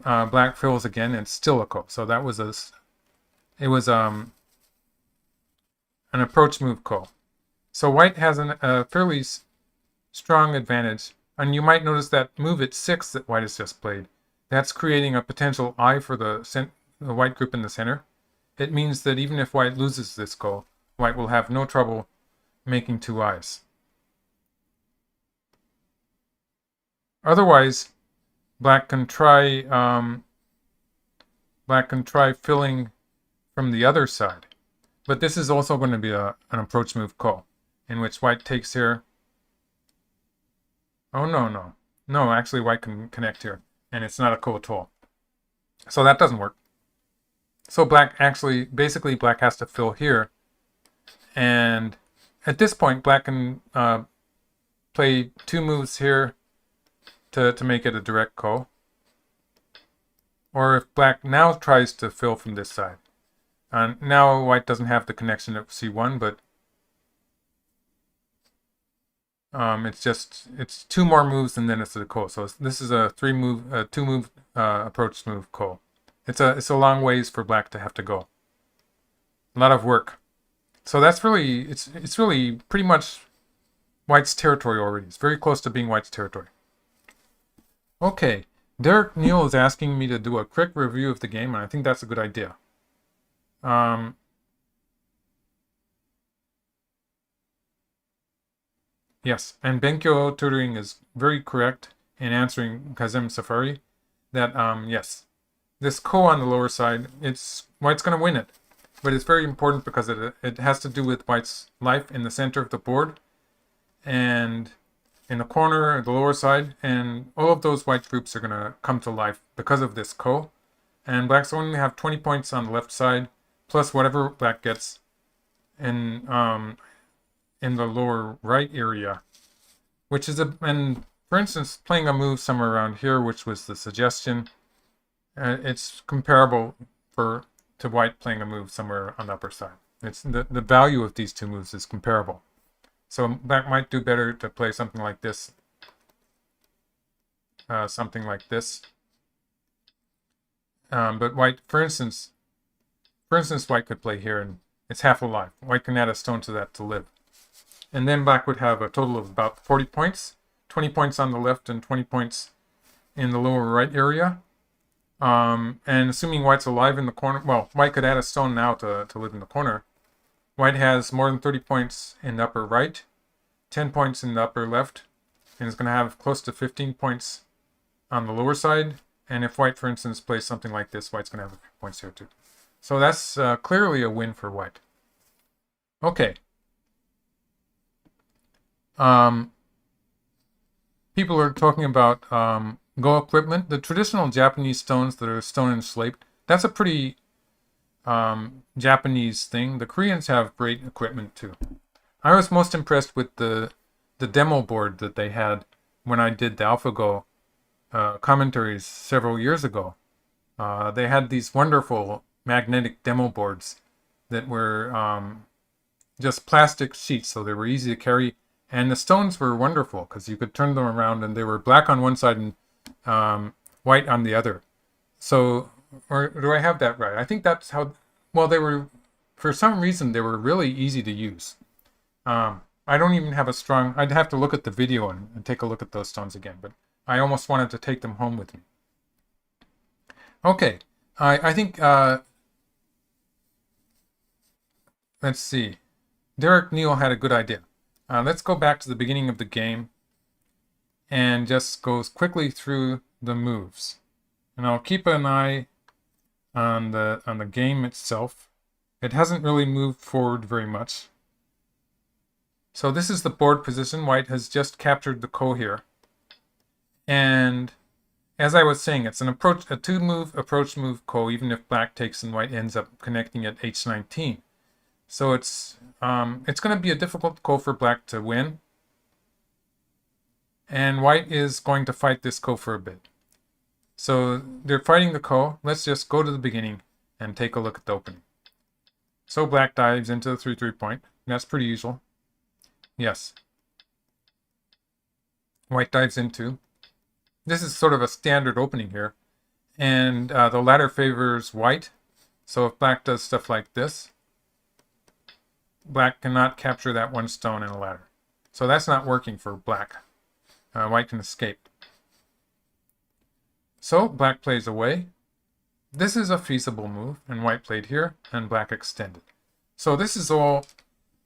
Black fills again, and it's still a ko. So that was it was an approach move ko. So white has a fairly strong advantage. And you might notice that move at 6 that white has just played. That's creating a potential eye for the white group in the center. It means that even if white loses this ko, white will have no trouble making two eyes. Otherwise, black can try filling from the other side. But this is also going to be an approach move ko, in which white takes here. Oh, no. No, actually white can connect here, and it's not a ko at all. So that doesn't work. So black actually, basically black has to fill here. And at this point, black can play two moves here to make it a direct ko. Or if black now tries to fill from this side. Now white doesn't have the connection of C1, but it's two more moves and then it's a ko. So this is a two move approach move ko. It's a long ways for black to have to go. A lot of work. So that's really it's really pretty much white's territory already. It's very close to being white's territory. Okay, Derek Neal is asking me to do a quick review of the game, and I think that's a good idea. Yes, and Benkyo tutoring is very correct in answering Kazem Safari that yes, this ko on the lower side, white's going to win it, but it's very important because it has to do with white's life in the center of the board and in the corner, the lower side, and all of those white groups are going to come to life because of this ko. And black's only have 20 points on the left side, plus whatever black gets in the lower right area, which is and for instance, playing a move somewhere around here, which was the suggestion, it's comparable to white playing a move somewhere on the upper side. It's the value of these two moves is comparable. So black might do better to play something like this. Something like this. But white, for instance, white could play here and it's half alive. White can add a stone to that to live. And then black would have a total of about 40 points. 20 points on the left and 20 points in the lower right area. And assuming white's alive in the corner, well, white could add a stone now to live in the corner. White has more than 30 points in the upper right, 10 points in the upper left, and is going to have close to 15 points on the lower side. And if white, for instance, plays something like this, white's going to have a few points here too. So that's clearly a win for white. Okay. People are talking about Go equipment. The traditional Japanese stones that are stone enslaved, that's a pretty Japanese thing. The Koreans have great equipment too. I was most impressed with the demo board that they had when I did the AlphaGo commentaries several years ago. They had these wonderful magnetic demo boards that were just plastic sheets, so they were easy to carry. And the stones were wonderful because you could turn them around and they were black on one side and white on the other. So, or do I have that right? I think that's how, well, they were, for some reason, they were really easy to use. I don't even have a strong, I'd have to look at the video and take a look at those stones again, but I almost wanted to take them home with me. Okay, I think, let's see. Derek Neal had a good idea. Let's go back to the beginning of the game and just go quickly through the moves. And I'll keep an eye on the game itself. It hasn't really moved forward very much. So this is the board position. White has just captured the ko here. And as I was saying, it's a two-move approach move ko, even if black takes and white ends up connecting at h19. So it's going to be a difficult ko for black to win. And white is going to fight this ko for a bit. So they're fighting the ko. Let's just go to the beginning and take a look at the opening. So black dives into the 3-3 point. That's pretty usual. Yes. White dives into. This is sort of a standard opening here. And the ladder favors white. So if black does stuff like this, black cannot capture that one stone in a ladder. So that's not working for black. White can escape. So black plays away. This is a feasible move, and white played here, and black extended. So this is all,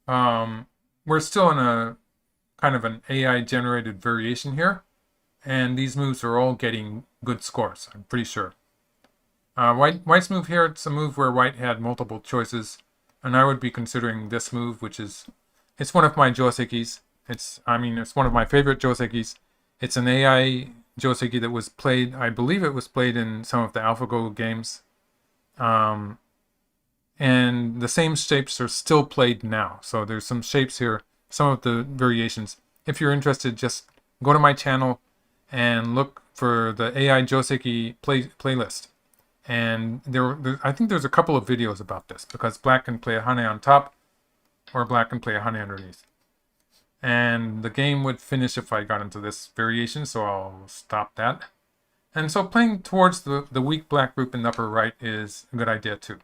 we're still in a kind of an AI-generated variation here, and these moves are all getting good scores, I'm pretty sure. White's move here, it's a move where white had multiple choices, and I would be considering this move, which is, it's one of my josekis. It's one of my favorite josekis. It's an AI joseki that was played, I believe it was played in some of the AlphaGo games. And the same shapes are still played now. So there's some shapes here, some of the variations. If you're interested, just go to my channel and look for the AI joseki playlist. And I think there's a couple of videos about this, because black can play a hane on top, or black can play a hane underneath. And the game would finish if I got into this variation, so I'll stop that. And so playing towards the weak black group in the upper right is a good idea too.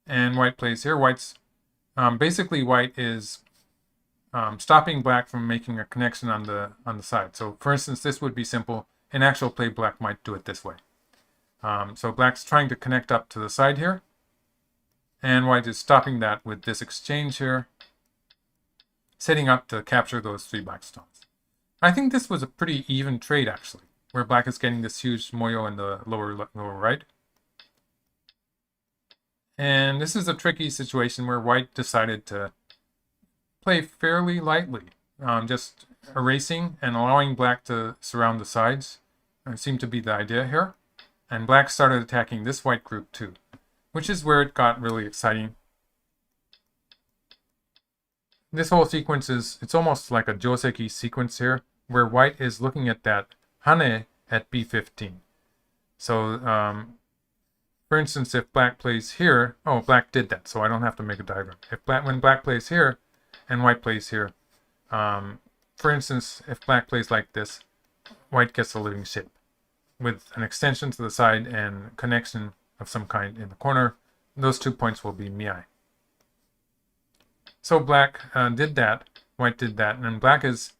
And white plays here. Basically white is stopping black from making a connection on the side. So for instance, this would be simple. In actual play, black might do it this way. So black's trying to connect up to the side here, and white is stopping that with this exchange here, setting up to capture those 3 black stones. I think this was a pretty even trade, actually, where black is getting this huge moyo in the lower right. And this is a tricky situation where white decided to play fairly lightly, just erasing and allowing black to surround the sides. It seemed to be the idea here. And black started attacking this white group too, which is where it got really exciting. This whole sequence it's almost like a joseki sequence here, where white is looking at that hane at b15. So For instance, if black plays here, oh, black did that, so I don't have to make a diagram. When black plays here and white plays here, for instance, if black plays like this, white gets a living shape with an extension to the side and connection of some kind in the corner. Those 2 points will be mi. So black did that, white did that, and then black is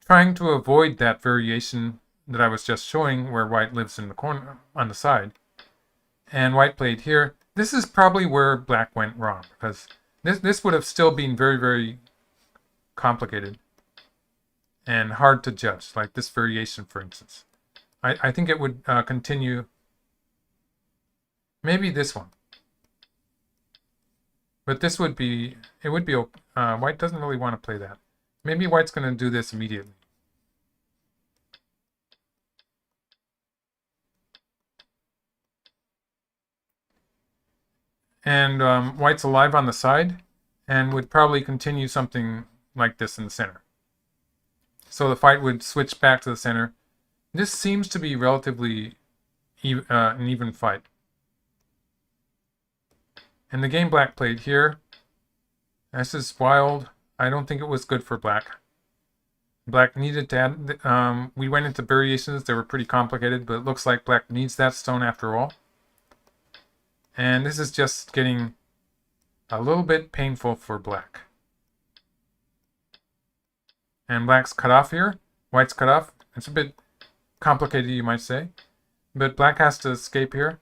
trying to avoid that variation that I was just showing where white lives in the corner on the side. And white played here. This is probably where black went wrong, because this would have still been very, very complicated and hard to judge, like this variation, for instance. I think it would continue, maybe this one. But this would be, white doesn't really want to play that. Maybe white's going to do this immediately. And white's alive on the side and would probably continue something like this in the center. So the fight would switch back to the center. This seems to be relatively an even fight. And the game black played here. This is wild. I don't think it was good for black. Black needed to add, we went into variations. They were pretty complicated, but it looks like black needs that stone after all. And this is just getting a little bit painful for black. And black's cut off here. White's cut off. It's a bit complicated, you might say. But black has to escape here.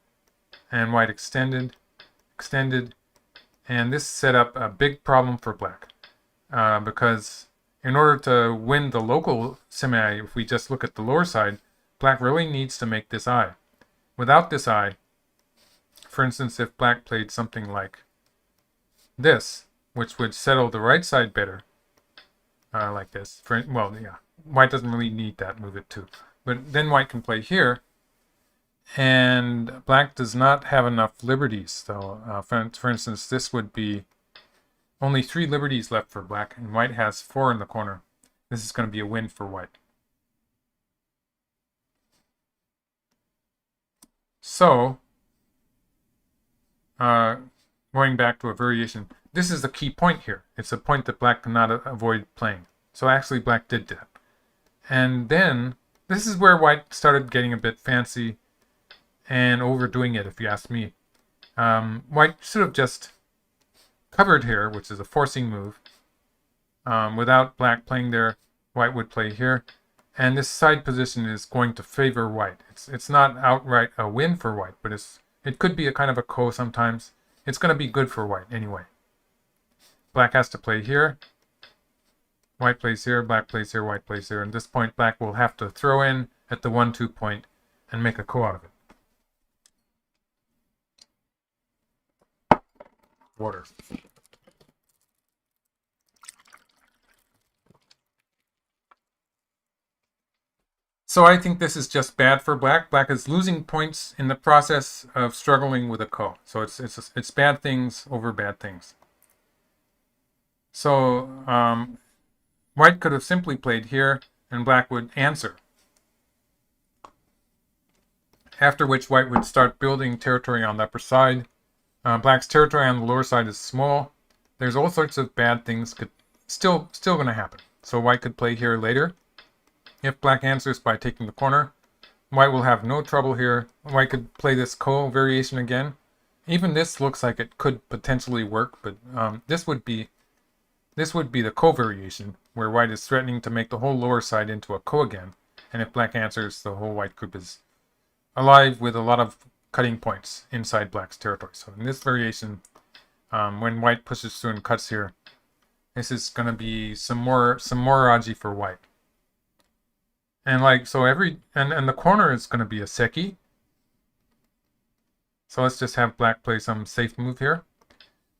And white extended. And this set up a big problem for black. Because in order to win the local semi, if we just look at the lower side, black really needs to make this eye. Without this eye, for instance, if black played something like this, which would settle the right side better, like this. Well, yeah, white doesn't really need that, move it too. But then white can play here, and black does not have enough liberties. So, for instance, this would be only 3 liberties left for black, and white has 4 in the corner. This is going to be a win for white. So, going back to a variation, this is the key point here. It's a point that black cannot avoid playing. So actually black did that. And then, this is where white started getting a bit fancy and overdoing it, if you ask me. White should have just covered here, which is a forcing move. Without black playing there, white would play here. And this side position is going to favor white. It's not outright a win for white, but it could be a kind of a ko sometimes. It's going to be good for white anyway. Black has to play here. White plays here, black plays here, white plays here. And at this point, black will have to throw in at the 1-2 point and make a ko out of it. Water. So I think this is just bad for black. Black is losing points in the process of struggling with a ko. So it's bad things over bad things. So white could have simply played here, and black would answer. After which white would start building territory on the upper side. Black's territory on the lower side is small. There's all sorts of bad things still going to happen. So white could play here later. If black answers by taking the corner, white will have no trouble here. White could play this ko variation again. Even this looks like it could potentially work, but this would be the ko variation, where white is threatening to make the whole lower side into a ko again. And if black answers, the whole white group is alive with a lot of cutting points inside black's territory. So in this variation, when white pushes through and cuts here, this is going to be some more raji for white. And and the corner is going to be a seki. So let's just have black play some safe move here.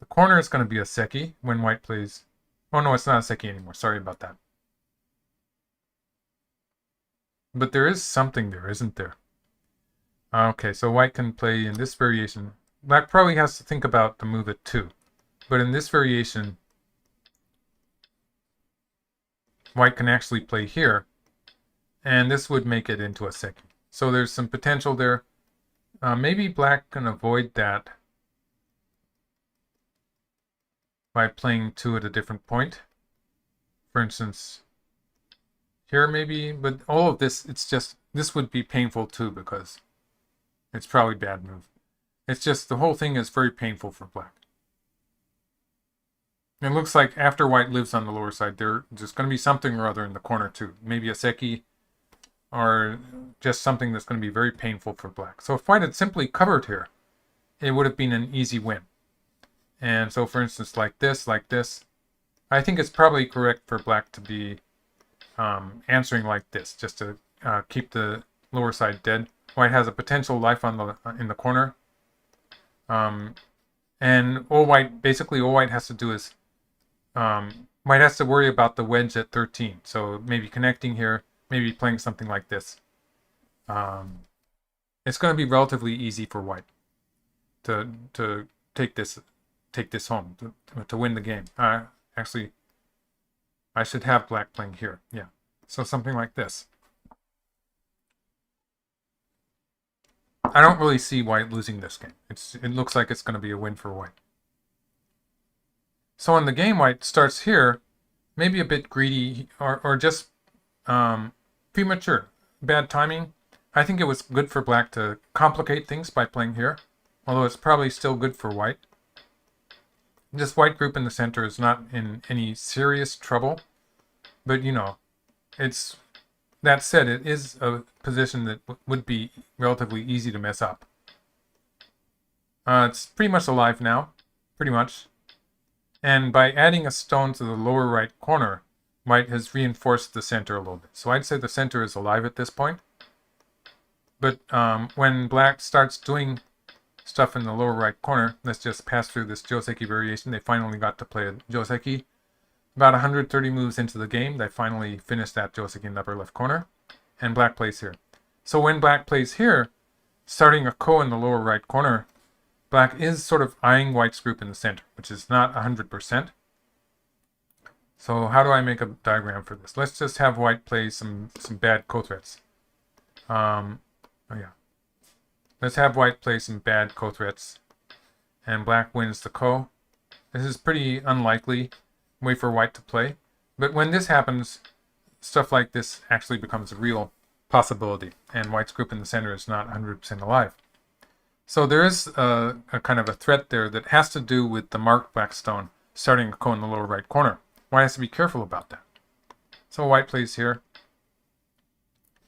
The corner is going to be a seki when white plays. Oh no, it's not a seki anymore. Sorry about that. But there is something there, isn't there? Okay, so white can play in this variation. Black probably has to think about the move at 2. But in this variation, white can actually play here. And this would make it into a seki. So there's some potential there. Maybe black can avoid that by playing 2 at a different point. For instance, here maybe, but all of this, it's just, this would be painful too because it's probably bad move. It's just the whole thing is very painful for black. It looks like after white lives on the lower side, there's going to be something or other in the corner too. Maybe a Xie Ke or just something that's going to be very painful for black. So if white had simply covered here, it would have been an easy win. And so for instance, like this, I think it's probably correct for black to be answering like this, just to keep the lower side dead. White has a potential life on the in the corner. And all white has to do is white has to worry about the wedge at 13. So maybe connecting here, maybe playing something like this. It's going to be relatively easy for white to take this home to win the game. Actually, I should have black playing here. Yeah, so something like this. I don't really see white losing this game. It looks like it's going to be a win for white. So in the game, white starts here, maybe a bit greedy or just premature, bad timing. I think it was good for black to complicate things by playing here, although it's probably still good for white. This white group in the center is not in any serious trouble, but you know, that said, it is a position that would be relatively easy to mess up. It's pretty much alive now, pretty much. And by adding a stone to the lower right corner, white has reinforced the center a little bit. So I'd say the center is alive at this point. But when black starts doing stuff in the lower right corner, let's just pass through this Xie Ke variation. They finally got to play a Xie Ke. About 130 moves into the game, they finally finished that Xie Ke in the upper left corner. And black plays here. So when black plays here, starting a ko in the lower right corner, black is sort of eyeing white's group in the center, which is not 100%. So how do I make a diagram for this? Let's just have white play some bad ko threats. Let's have white play some bad ko threats. And black wins the ko. This is pretty unlikely way for white to play. But when this happens, stuff like this actually becomes a real possibility. And white's group in the center is not 100% alive. So there is a kind of a threat there that has to do with the marked black stone starting a ko in the lower right corner. White has to be careful about that. So white plays here.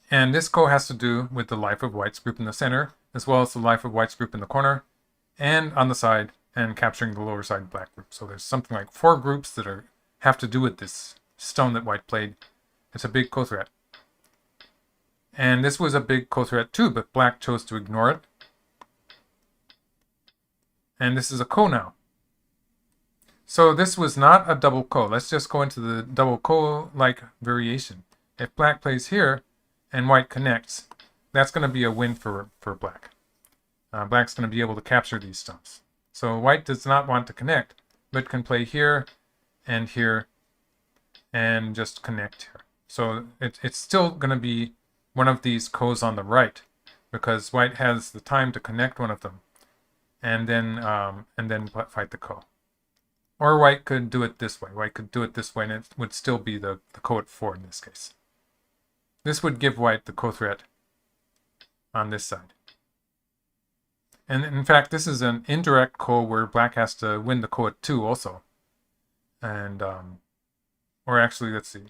And this ko has to do with the life of white's group in the center, as well as the life of white's group in the corner, and on the side, and capturing the lower side black group. So there's something like 4 groups that have to do with this stone that white played. It's a big ko threat. And this was a big ko threat too, but black chose to ignore it. And this is a ko now. So this was not a double ko. Let's just go into the double ko-like variation. If black plays here and white connects, that's going to be a win for black. Black's going to be able to capture these stones. So white does not want to connect, but can play here and just connect here. So it's still going to be one of these ko's on the right, because white has the time to connect one of them, and then fight the ko. Or white could do it this way. White could do it this way, and it would still be the ko at 4 in this case. This would give white the ko threat on this side. And in fact, this is an indirect ko where black has to win the ko at 2 also. And, or actually, let's see.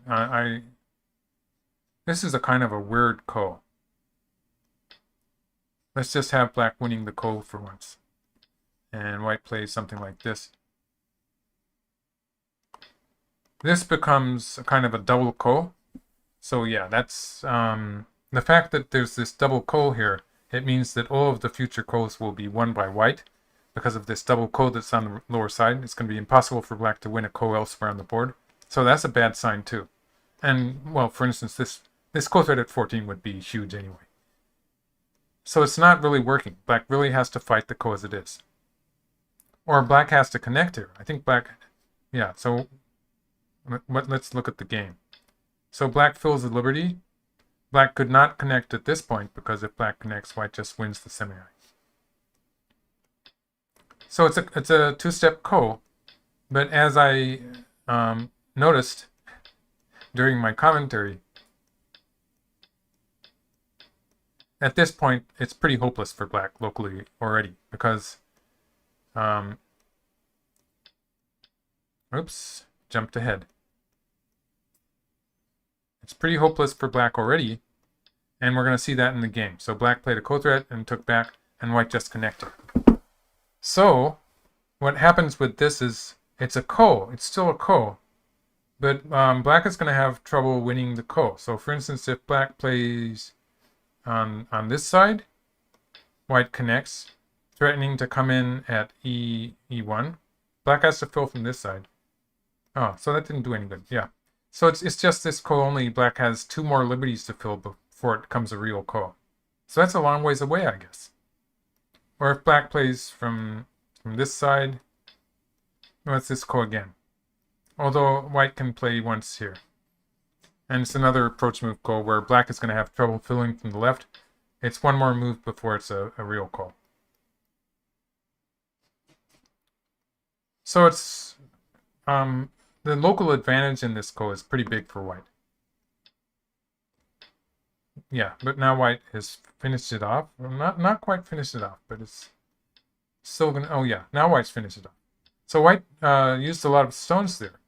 This is a kind of a weird ko. Let's just have black winning the ko for once. And white plays something like this. This becomes a kind of a double ko. So yeah, that's the fact that there's this double ko here. It means that all of the future ko's will be won by white because of this double ko that's on the lower side. It's going to be impossible for black to win a ko elsewhere on the board. So that's a bad sign too. And well, for instance, this ko threat at 14 would be huge anyway. So it's not really working. Black really has to fight the ko as it is. Or black has to connect here. I think black, yeah, so let's look at the game. So black fills the liberty. Black could not connect at this point because if black connects, white just wins the semi-eye. So it's a two-step ko, but as I noticed during my commentary, at this point it's pretty hopeless for black locally already because, oops, jumped ahead. It's pretty hopeless for black already, and we're going to see that in the game. So black played a ko threat and took back, and white just connected. So what happens with this is it's a ko. It's still a ko, but black is going to have trouble winning the ko. So for instance, if black plays on this side, white connects, threatening to come in at E1. Black has to fill from this side. Oh, so that didn't do any good. Yeah. So it's just this ko only. Black has 2 more liberties to fill before it becomes a real ko. So that's a long ways away, I guess. Or if black plays from this side, well, it's this ko again. Although white can play once here. And it's another approach move ko where black is going to have trouble filling from the left. It's 1 more move before it's a real ko. So it's the local advantage in this ko is pretty big for white. Yeah, but now white has finished it off. Well, not quite finished it off, but it's still gonna. Oh yeah, now white's finished it off. So white used a lot of stones there,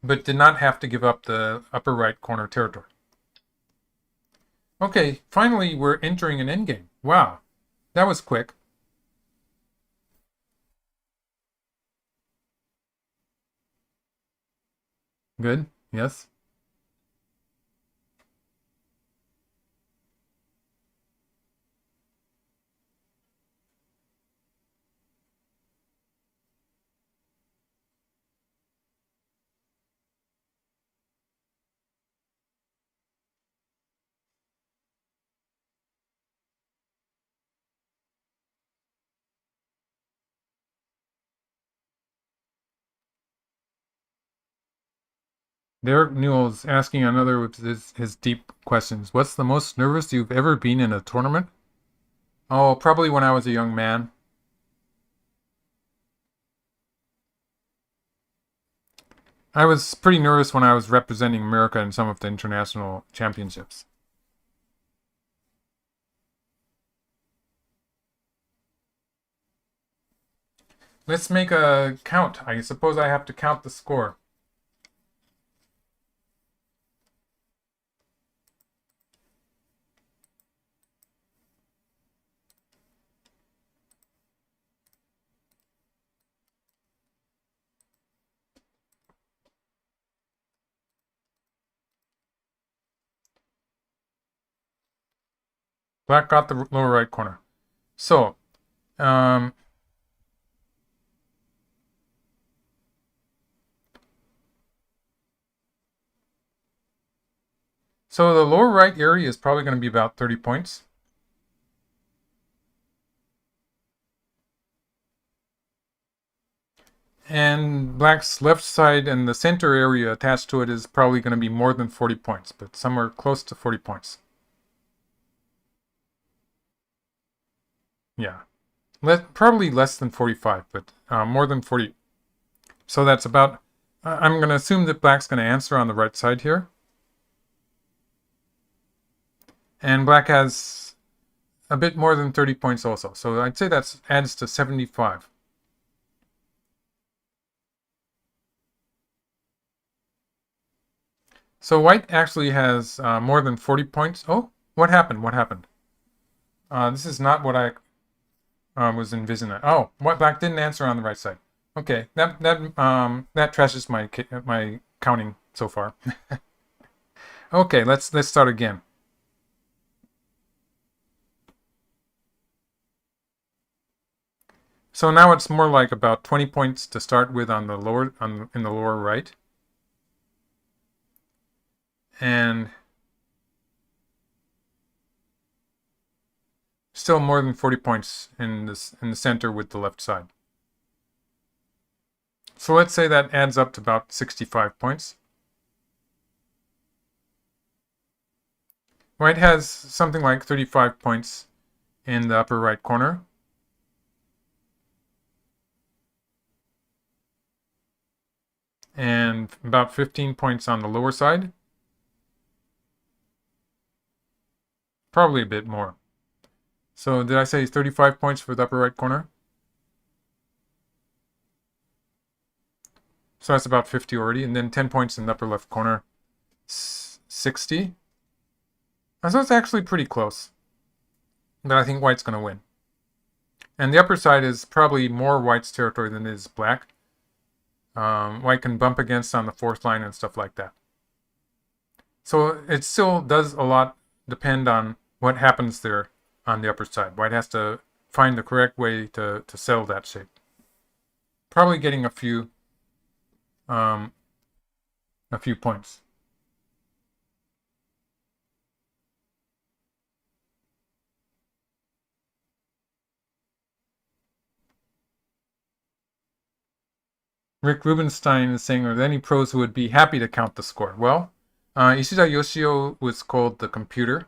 but did not have to give up the upper right corner territory. Okay, finally we're entering an endgame. Wow, that was quick. Good, yes. Derek Newell's asking another of his deep questions. What's the most nervous you've ever been in a tournament? Oh, probably when I was a young man. I was pretty nervous when I was representing America in some of the international championships. Let's make a count. I suppose I have to count the score. Black got the lower right corner. So, um, so the lower right area is probably going to be about 30 points. And black's left side and the center area attached to it is probably going to be more than 40 points, but somewhere close to 40 points. Yeah. Probably less than 45, but more than 40. So that's about... I'm going to assume that black's going to answer on the right side here. And black has a bit more than 30 points also. So I'd say that adds to 75. So white actually has more than 40 points. Oh, what happened? What happened? This is not what I was envisioning. Oh, what black didn't answer on the right side. Okay, that trashes my counting so far. Okay, let's start again. So now it's more like about 20 points to start with on the lower in the lower right. And still more than 40 points in the center with the left side. So let's say that adds up to about 65 points. White has something like 35 points in the upper right corner. about 15 points on the lower side. Probably a bit more. So did I say 35 points for the upper right corner? So that's about 50 already. And then 10 points in the upper left corner. 60. So it's actually pretty close. But I think white's going to win. And the upper side is probably more white's territory than it is black. White can bump against on the fourth line and stuff like that. So it still does a lot depend on what happens there on the upper side. White has to find the correct way to settle that shape. Probably getting a few points. Rick Rubenstein is saying, are there any pros who would be happy to count the score? Well, Ishida Yoshio was called the computer,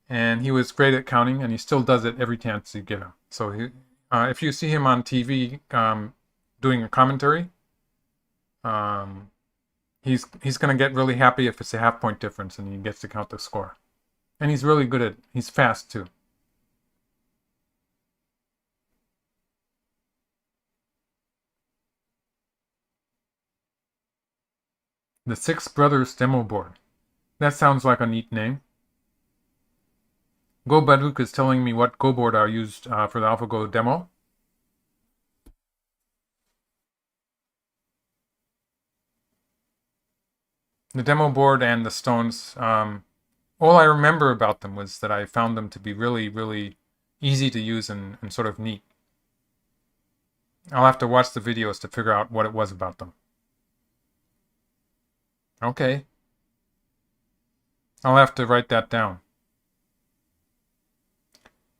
and he was great at counting, and he still does it every chance you give him. So if you see him on TV doing a commentary, he's going to get really happy if it's a half-point difference and he gets to count the score. And he's really good he's fast too. The Six Brothers demo board. That sounds like a neat name. Go Baduk is telling me what Go board I used for the AlphaGo demo. The demo board and the stones, all I remember about them was that I found them to be really, really easy to use and sort of neat. I'll have to watch the videos to figure out what it was about them. Okay. I'll have to write that down.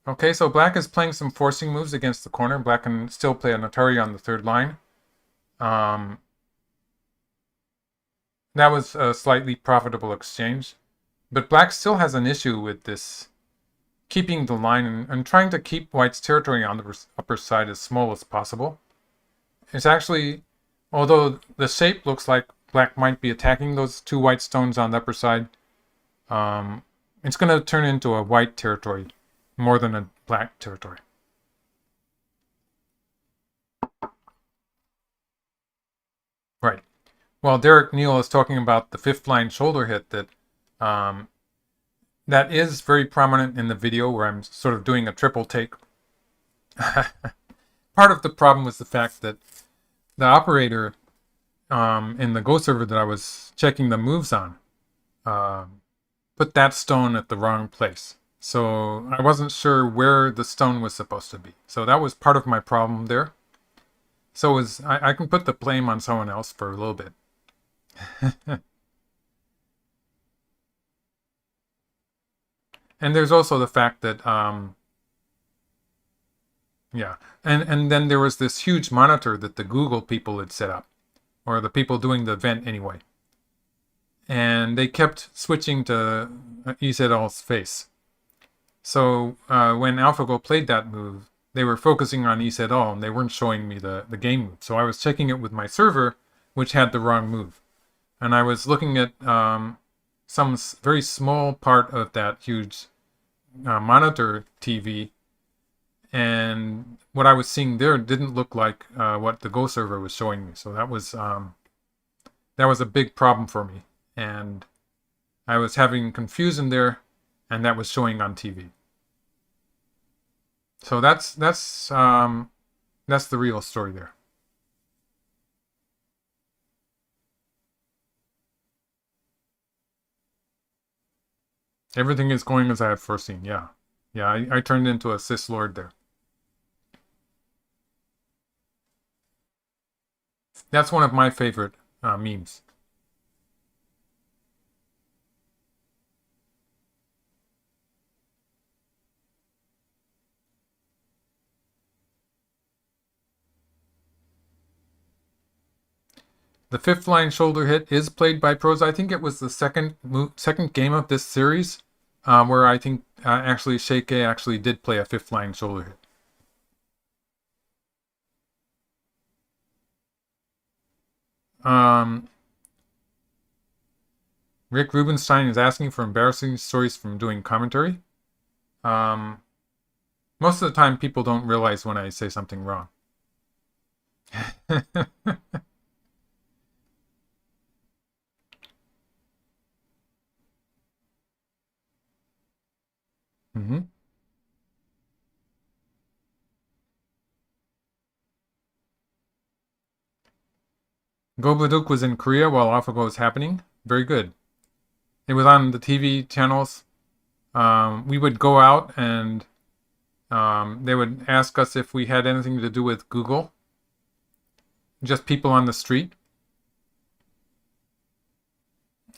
Okay, so black is playing some forcing moves against the corner. Black can still play an Atari on the third line. That was a slightly profitable exchange. But black still has an issue with this keeping the line and trying to keep white's territory on the upper side as small as possible. It's actually, although the shape looks like black might be attacking those two white stones on the upper side, it's going to turn into a white territory more than a black territory. Right. Well, Derek Neal is talking about the fifth line shoulder hit that that is very prominent in the video where I'm sort of doing a triple take. Part of the problem was the fact that the operator in the Go server that I was checking the moves on put that stone at the wrong place. So I wasn't sure where the stone was supposed to be. So that was part of my problem there. So I can put the blame on someone else for a little bit. And there's also the fact that, yeah. And then there was this huge monitor that the Google people had set up. Or the people doing the event anyway. And they kept switching to Isedal's face. So when AlphaGo played that move, they were focusing on Isedal and they weren't showing me the game move. So I was checking it with my server, which had the wrong move. And I was looking at some very small part of that huge monitor TV. And what I was seeing there didn't look like what the Go server was showing me. So that was a big problem for me. And I was having confusion there, and that was showing on TV. So that's the real story there. Everything is going as I had foreseen. Yeah, I turned into a Cis Lord there. That's one of my favorite memes. The fifth line shoulder hit is played by pros. I think it was the second game of this series where I think actually Xie Ke actually did play a fifth line shoulder hit. Rick Rubenstein is asking for embarrassing stories from doing commentary. Um, Most of the time, people don't realize when I say something wrong. Mm-hmm. Go Baduk was in Korea while AlphaGo was happening. Very good. It was on the TV channels. We would go out and they would ask us if we had anything to do with Google. Just people on the street.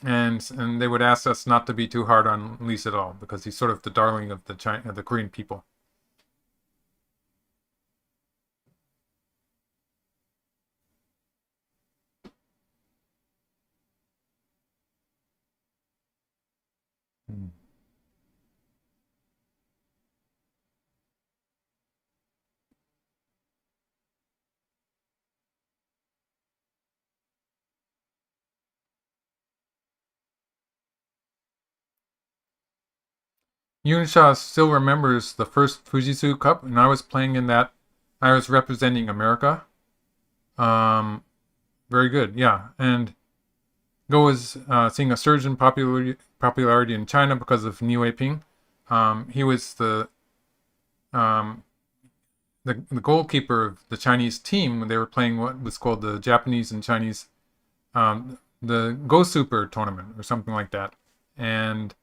And they would ask us not to be too hard on Lise at all because he's sort of the darling of the Korean people. Mm. Yunsha still remembers the first Fujitsu Cup, and I was playing in that. I was representing America. Um, Very good, yeah. And Go is seeing a surge in popularity in China because of Niu Weiping. He was um, the goalkeeper of the Chinese team when they were playing what was called the Japanese and Chinese the Go Super tournament or something like that. And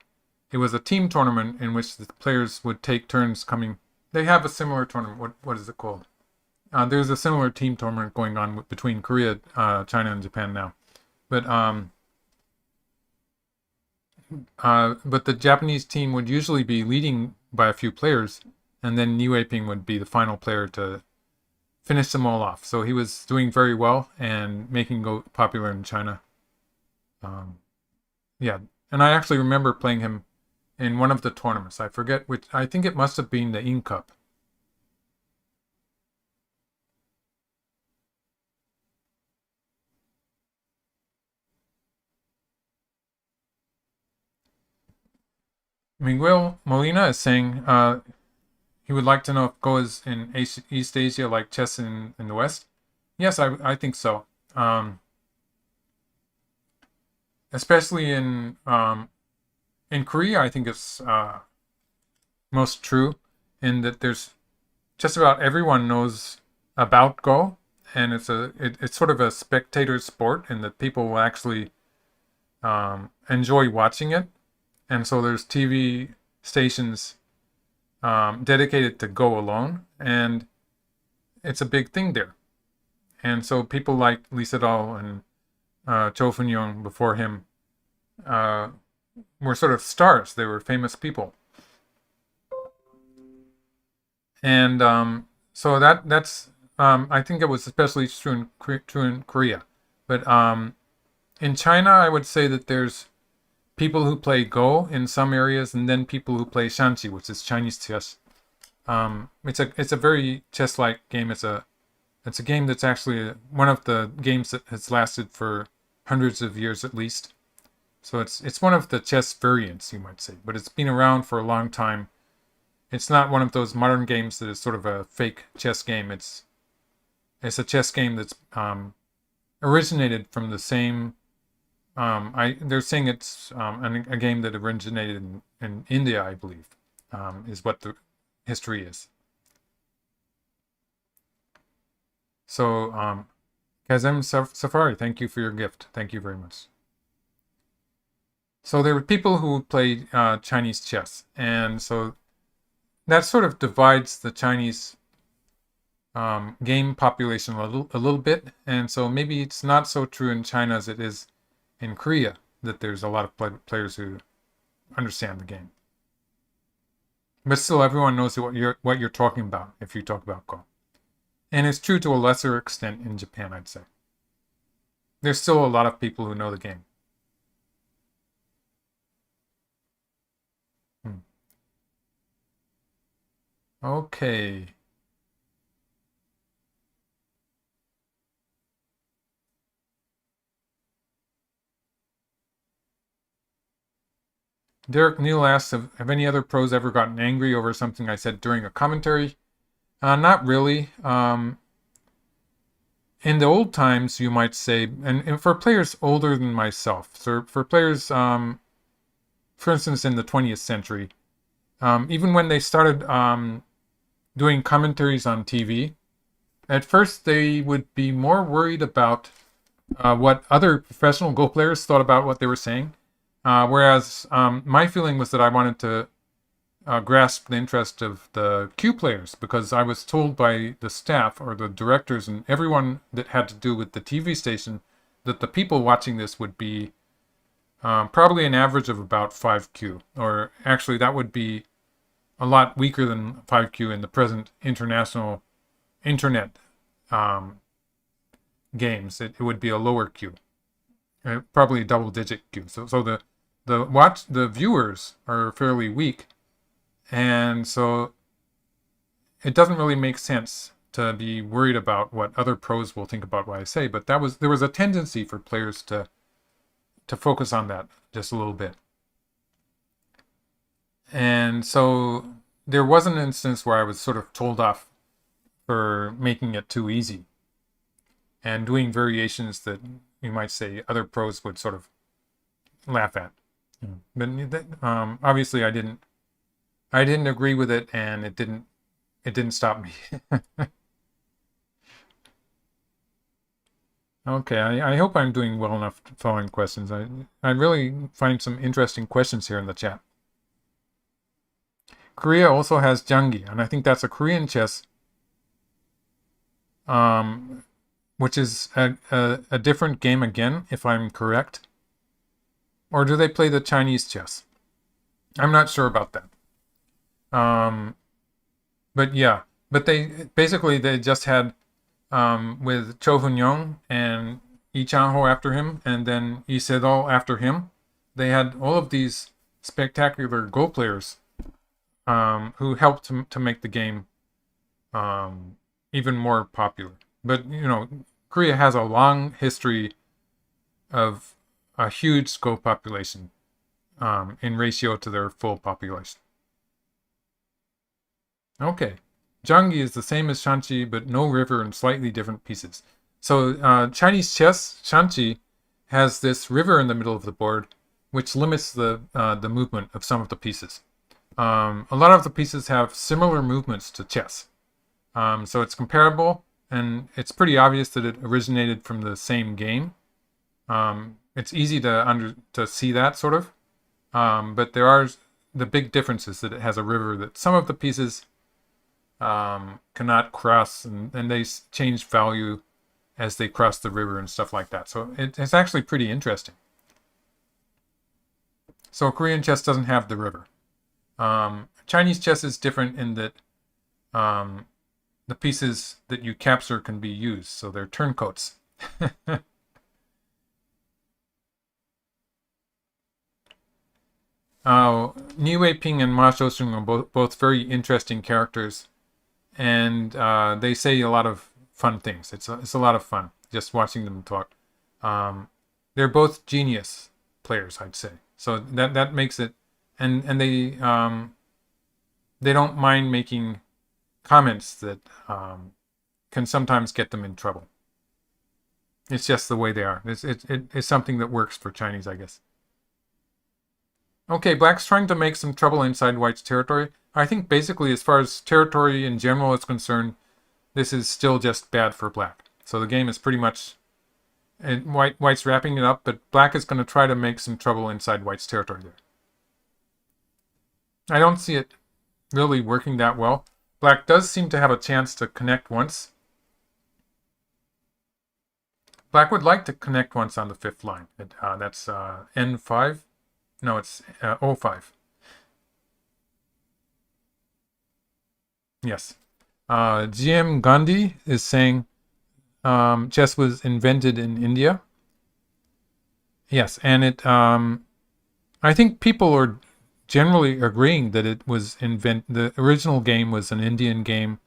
it was a team tournament in which the players would take turns coming. They have a similar tournament. What is it called? There's a similar team tournament going on between Korea, China, and Japan now. But but the Japanese team would usually be leading by a few players, and then Niu Weiping would be the final player to finish them all off. So he was doing very well and making Go popular in China. Um, yeah, and I actually remember playing him in one of the tournaments. I forget which. I think it must have been the In Cup. Miguel Molina is saying he would like to know if Go is in East Asia like chess in the West. Yes, I think so. Especially in Korea, I think it's most true in that there's just about everyone knows about Go, and it's sort of a spectator sport, in that people will actually enjoy watching it, and so there's TV stations dedicated to Go alone, and it's a big thing there. And so people like Lee Sedol and Cho Fun-young before him uh, were sort of stars. They were famous people. And so that's I think it was especially true in Korea, but in China I would say that there's people who play Go in some areas, and then people who play Shanxi, which is Chinese chess. It's a very chess-like game. It's a game that's actually one of the games that has lasted for hundreds of years at least. So it's one of the chess variants, you might say, but it's been around for a long time. It's not one of those modern games that is sort of a fake chess game. It's a chess game that's originated from the same. They're saying it's a game that originated in India, I believe, is what the history is. So, Kazem Safari, thank you for your gift. Thank you very much. So there were people who played Chinese chess, and so that sort of divides the Chinese game population a little bit, and so maybe it's not so true in China as it is in Korea, that there's a lot of players who understand the game. But still, everyone knows what you're talking about if you talk about Go. And it's true to a lesser extent in Japan, I'd say. There's still a lot of people who know the game. Hmm. Okay. Derek Neal asks, have any other pros ever gotten angry over something I said during a commentary? Not really. In the old times, you might say, and for players older than myself, so for players, for instance, in the 20th century, even when they started doing commentaries on TV, at first they would be more worried about what other professional Go players thought about what they were saying. Whereas my feeling was that I wanted to grasp the interest of the Q players, because I was told by the staff or the directors and everyone that had to do with the TV station that the people watching this would be probably an average of about 5Q, or actually that would be a lot weaker than 5Q in the present international internet games. It would be a lower Q, probably a double-digit Q. So the viewers are fairly weak, and so it doesn't really make sense to be worried about what other pros will think about what I say. But there was a tendency for players to focus on that just a little bit. And so there was an instance where I was sort of told off for making it too easy and doing variations that you might say other pros would sort of laugh at. But obviously I didn't agree with it, and it didn't stop me. Okay, I hope I'm doing well enough following questions. I really find some interesting questions here in the chat. Korea also has Jangi, and I think that's a Korean chess, which is a different game again, if I'm correct. Or do they play the Chinese chess? I'm not sure about that. But yeah, but they just had with Cho Hun-young and Lee Chang-ho after him, and then Lee Se-dol after him. They had all of these spectacular Go players who helped to make the game even more popular. But Korea has a long history of a huge Go population in ratio to their full population. Okay. Jangi is the same as Shanchi, but no river and slightly different pieces. So Chinese chess, Shanchi, has this river in the middle of the board, which limits the movement of some of the pieces. A lot of the pieces have similar movements to chess. So it's comparable, and it's pretty obvious that it originated from the same game. It's easy to see that, sort of. But there are the big differences that it has a river that some of the pieces cannot cross, and they change value as they cross the river and stuff like that. So it's actually pretty interesting. So Korean chess doesn't have the river. Chinese chess is different in that the pieces that you capture can be used, so they're turncoats. Ni Wei-ping and Ma Shoushun are both very interesting characters, and they say a lot of fun things. It's a lot of fun just watching them talk. They're both genius players, I'd say. So that makes it, and they don't mind making comments that can sometimes get them in trouble. It's just the way they are. It's something that works for Chinese, I guess. Okay, Black's trying to make some trouble inside White's territory. I think basically, as far as territory in general is concerned, this is still just bad for Black. So the game is pretty much... White's wrapping it up, but Black is going to try to make some trouble inside White's territory there. I don't see it really working that well. Black does seem to have a chance to connect once. Black would like to connect once on the 5th line. That's N5. No, it's O5. Yes. GM Gandhi is saying chess was invented in India. Yes, and I think people are generally agreeing that it was the original game was an Indian game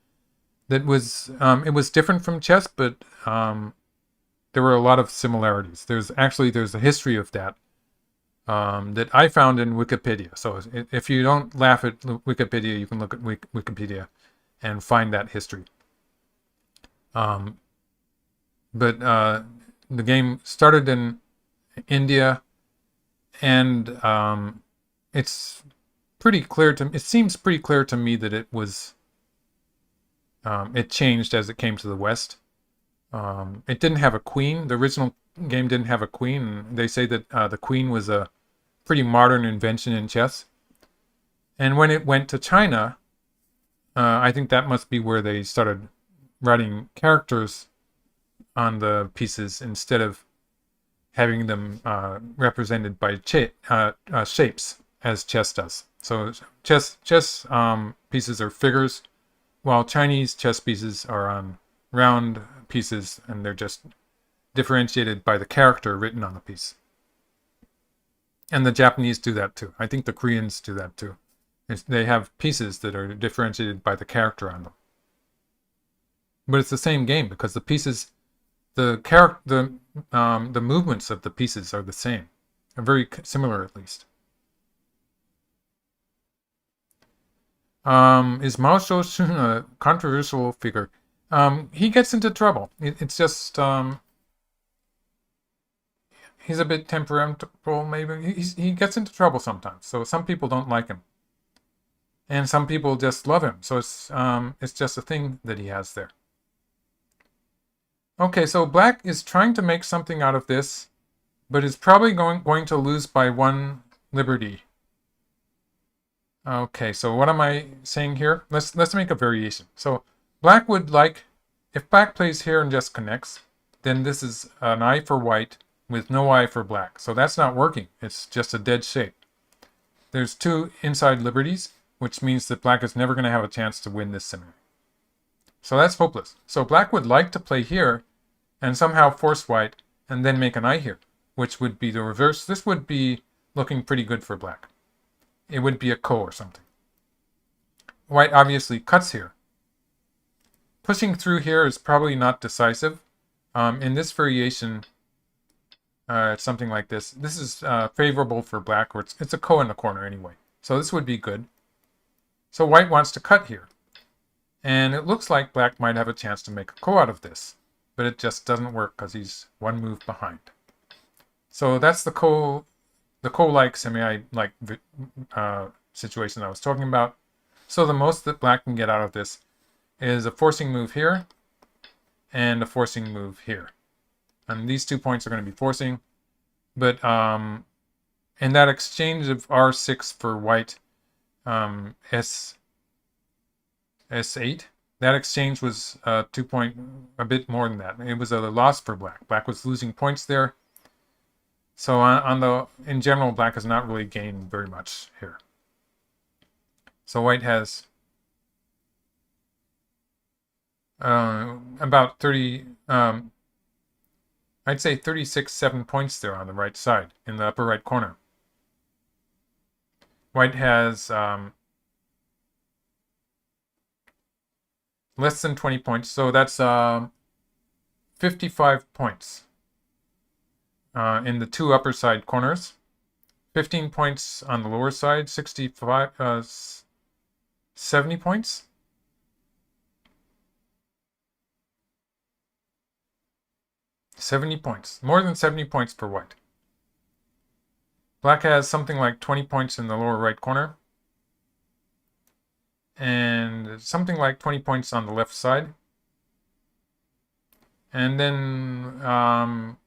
that was it was different from chess, but there were a lot of similarities. There's a history of that. that I found in Wikipedia. So if you don't laugh at Wikipedia, you can look at Wikipedia and find that history. But the game started in India, and it's pretty clear to it seems pretty clear to me that it was it changed as it came to the West. It didn't have a queen. The original game didn't have a queen. And they say that the queen was a pretty modern invention in chess. And when it went to China, I think that must be where they started writing characters on the pieces instead of having them represented by shapes as chess does. So chess pieces are figures, while Chinese chess pieces are on round pieces, and they're just differentiated by the character written on the piece. And the Japanese do that too. I think the Koreans do that too. They have pieces that are differentiated by the character on them. But it's the same game because the pieces, the movements of the pieces are the same, are very similar at least. Is Mao Shoushun a controversial figure? He gets into trouble. It's just he's a bit temperamental, maybe. He gets into trouble sometimes. So some people don't like him, and some people just love him. So it's just a thing that he has there. Okay, so black is trying to make something out of this, but is probably going to lose by 1 liberty. Okay, so what am I saying here? Let's make a variation. So black would like, if black plays here and just connects, then this is an eye for white with no eye for black. So that's not working. It's just a dead shape. There's 2 inside liberties, which means that black is never going to have a chance to win this scenario. So that's hopeless. So black would like to play here and somehow force white and then make an eye here, which would be the reverse. This would be looking pretty good for black. It would be a ko or something. White obviously cuts here. Pushing through here is probably not decisive. In this variation, it's something like this. This is favorable for black, or it's a ko in the corner anyway. So this would be good. So white wants to cut here. And it looks like black might have a chance to make a ko out of this. But it just doesn't work because he's 1 move behind. So that's the ko-like semi-like situation I was talking about. So the most that black can get out of this is a forcing move here and a forcing move here. And these 2 points are going to be forcing. But in that exchange of R6 for white S8, that exchange was 2 point, a bit more than that. It was a loss for black. Black was losing points there. So in general, black has not really gained very much here. So white has about 30, I'd say 36.7 points there on the right side, in the upper right corner. White has less than 20 points, so that's 55 points in the 2 upper side corners. 15 points on the lower side, 70 points. More than 70 points for white. Black has something like 20 points in the lower right corner. And something like 20 points on the left side. And then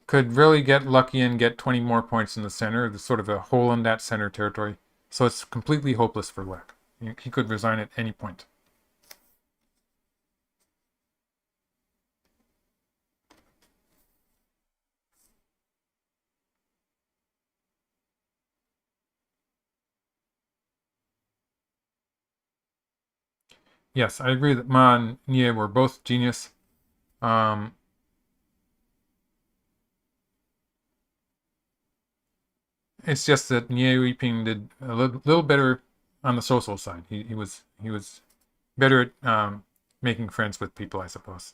could really get lucky and get 20 more points in the center. There's sort of a hole in that center territory. So it's completely hopeless for black. He could resign at any point. Yes, I agree that Ma and Xie were both genius. It's just that Xie Yuting did a little better on the social side. He was better at making friends with people, I suppose.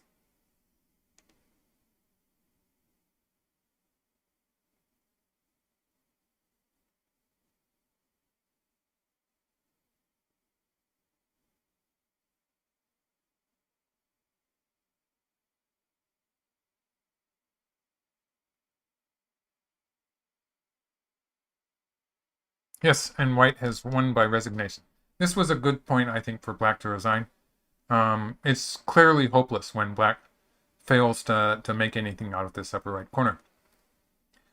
Yes, and white has won by resignation. This was a good point, I think, for black to resign. It's clearly hopeless when black fails to make anything out of this upper right corner.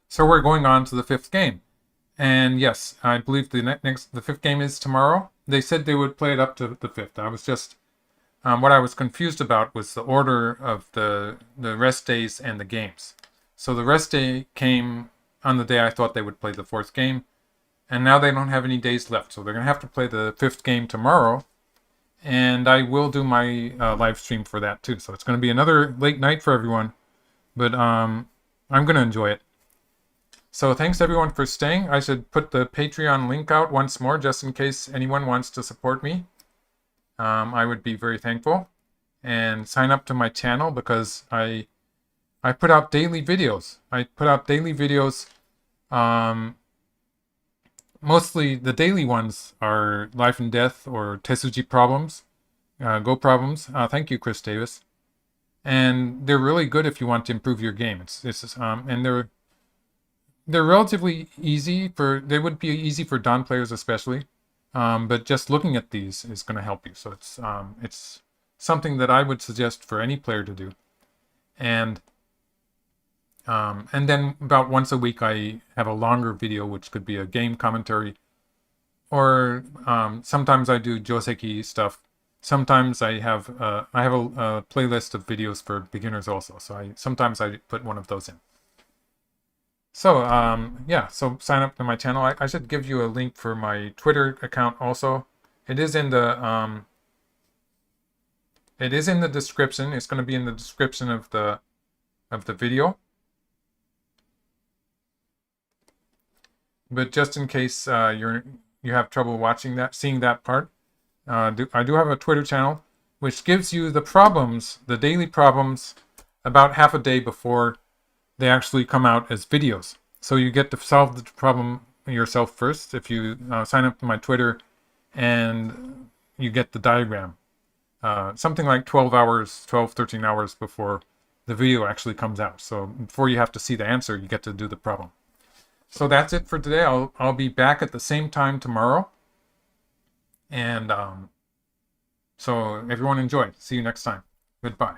So we're going on to the fifth game. And yes, I believe the fifth game is tomorrow. They said they would play it up to the fifth. I was just what I was confused about was the order of the rest days and the games. So the rest day came on the day I thought they would play the fourth game, and now they don't have any days left. So they're going to have to play the fifth game tomorrow, and I will do my live stream for that too. So it's going to be another late night for everyone, but I'm going to enjoy it. So thanks everyone for staying. I should put the Patreon link out once more just in case anyone wants to support me. I would be very thankful. And sign up to my channel because I put out daily videos. I put out daily videos. Mostly the daily ones are life and death or Tesuji problems, Go problems. Thank you, Chris Davis. And they're really good if you want to improve your game. And they're relatively easy they would be easy for Don players especially. But just looking at these is going to help you. So it's something that I would suggest for any player to do. And then about once a week I have a longer video, which could be a game commentary, or sometimes I do Joseki stuff. Sometimes I have a playlist of videos for beginners also. So sometimes I put one of those in. So yeah, so sign up to my channel. I should give you a link for my Twitter account also. It is in the description. It's going to be in the description of the video. But just in case you have trouble seeing that part, I do have a Twitter channel which gives you the daily problems, about half a day before they actually come out as videos. So you get to solve the problem yourself first if you sign up to my Twitter, and you get the diagram. Something like 13 hours before the video actually comes out. So before you have to see the answer, you get to do the problem. So that's it for today. I'll be back at the same time tomorrow. And so everyone enjoy. See you next time. Goodbye.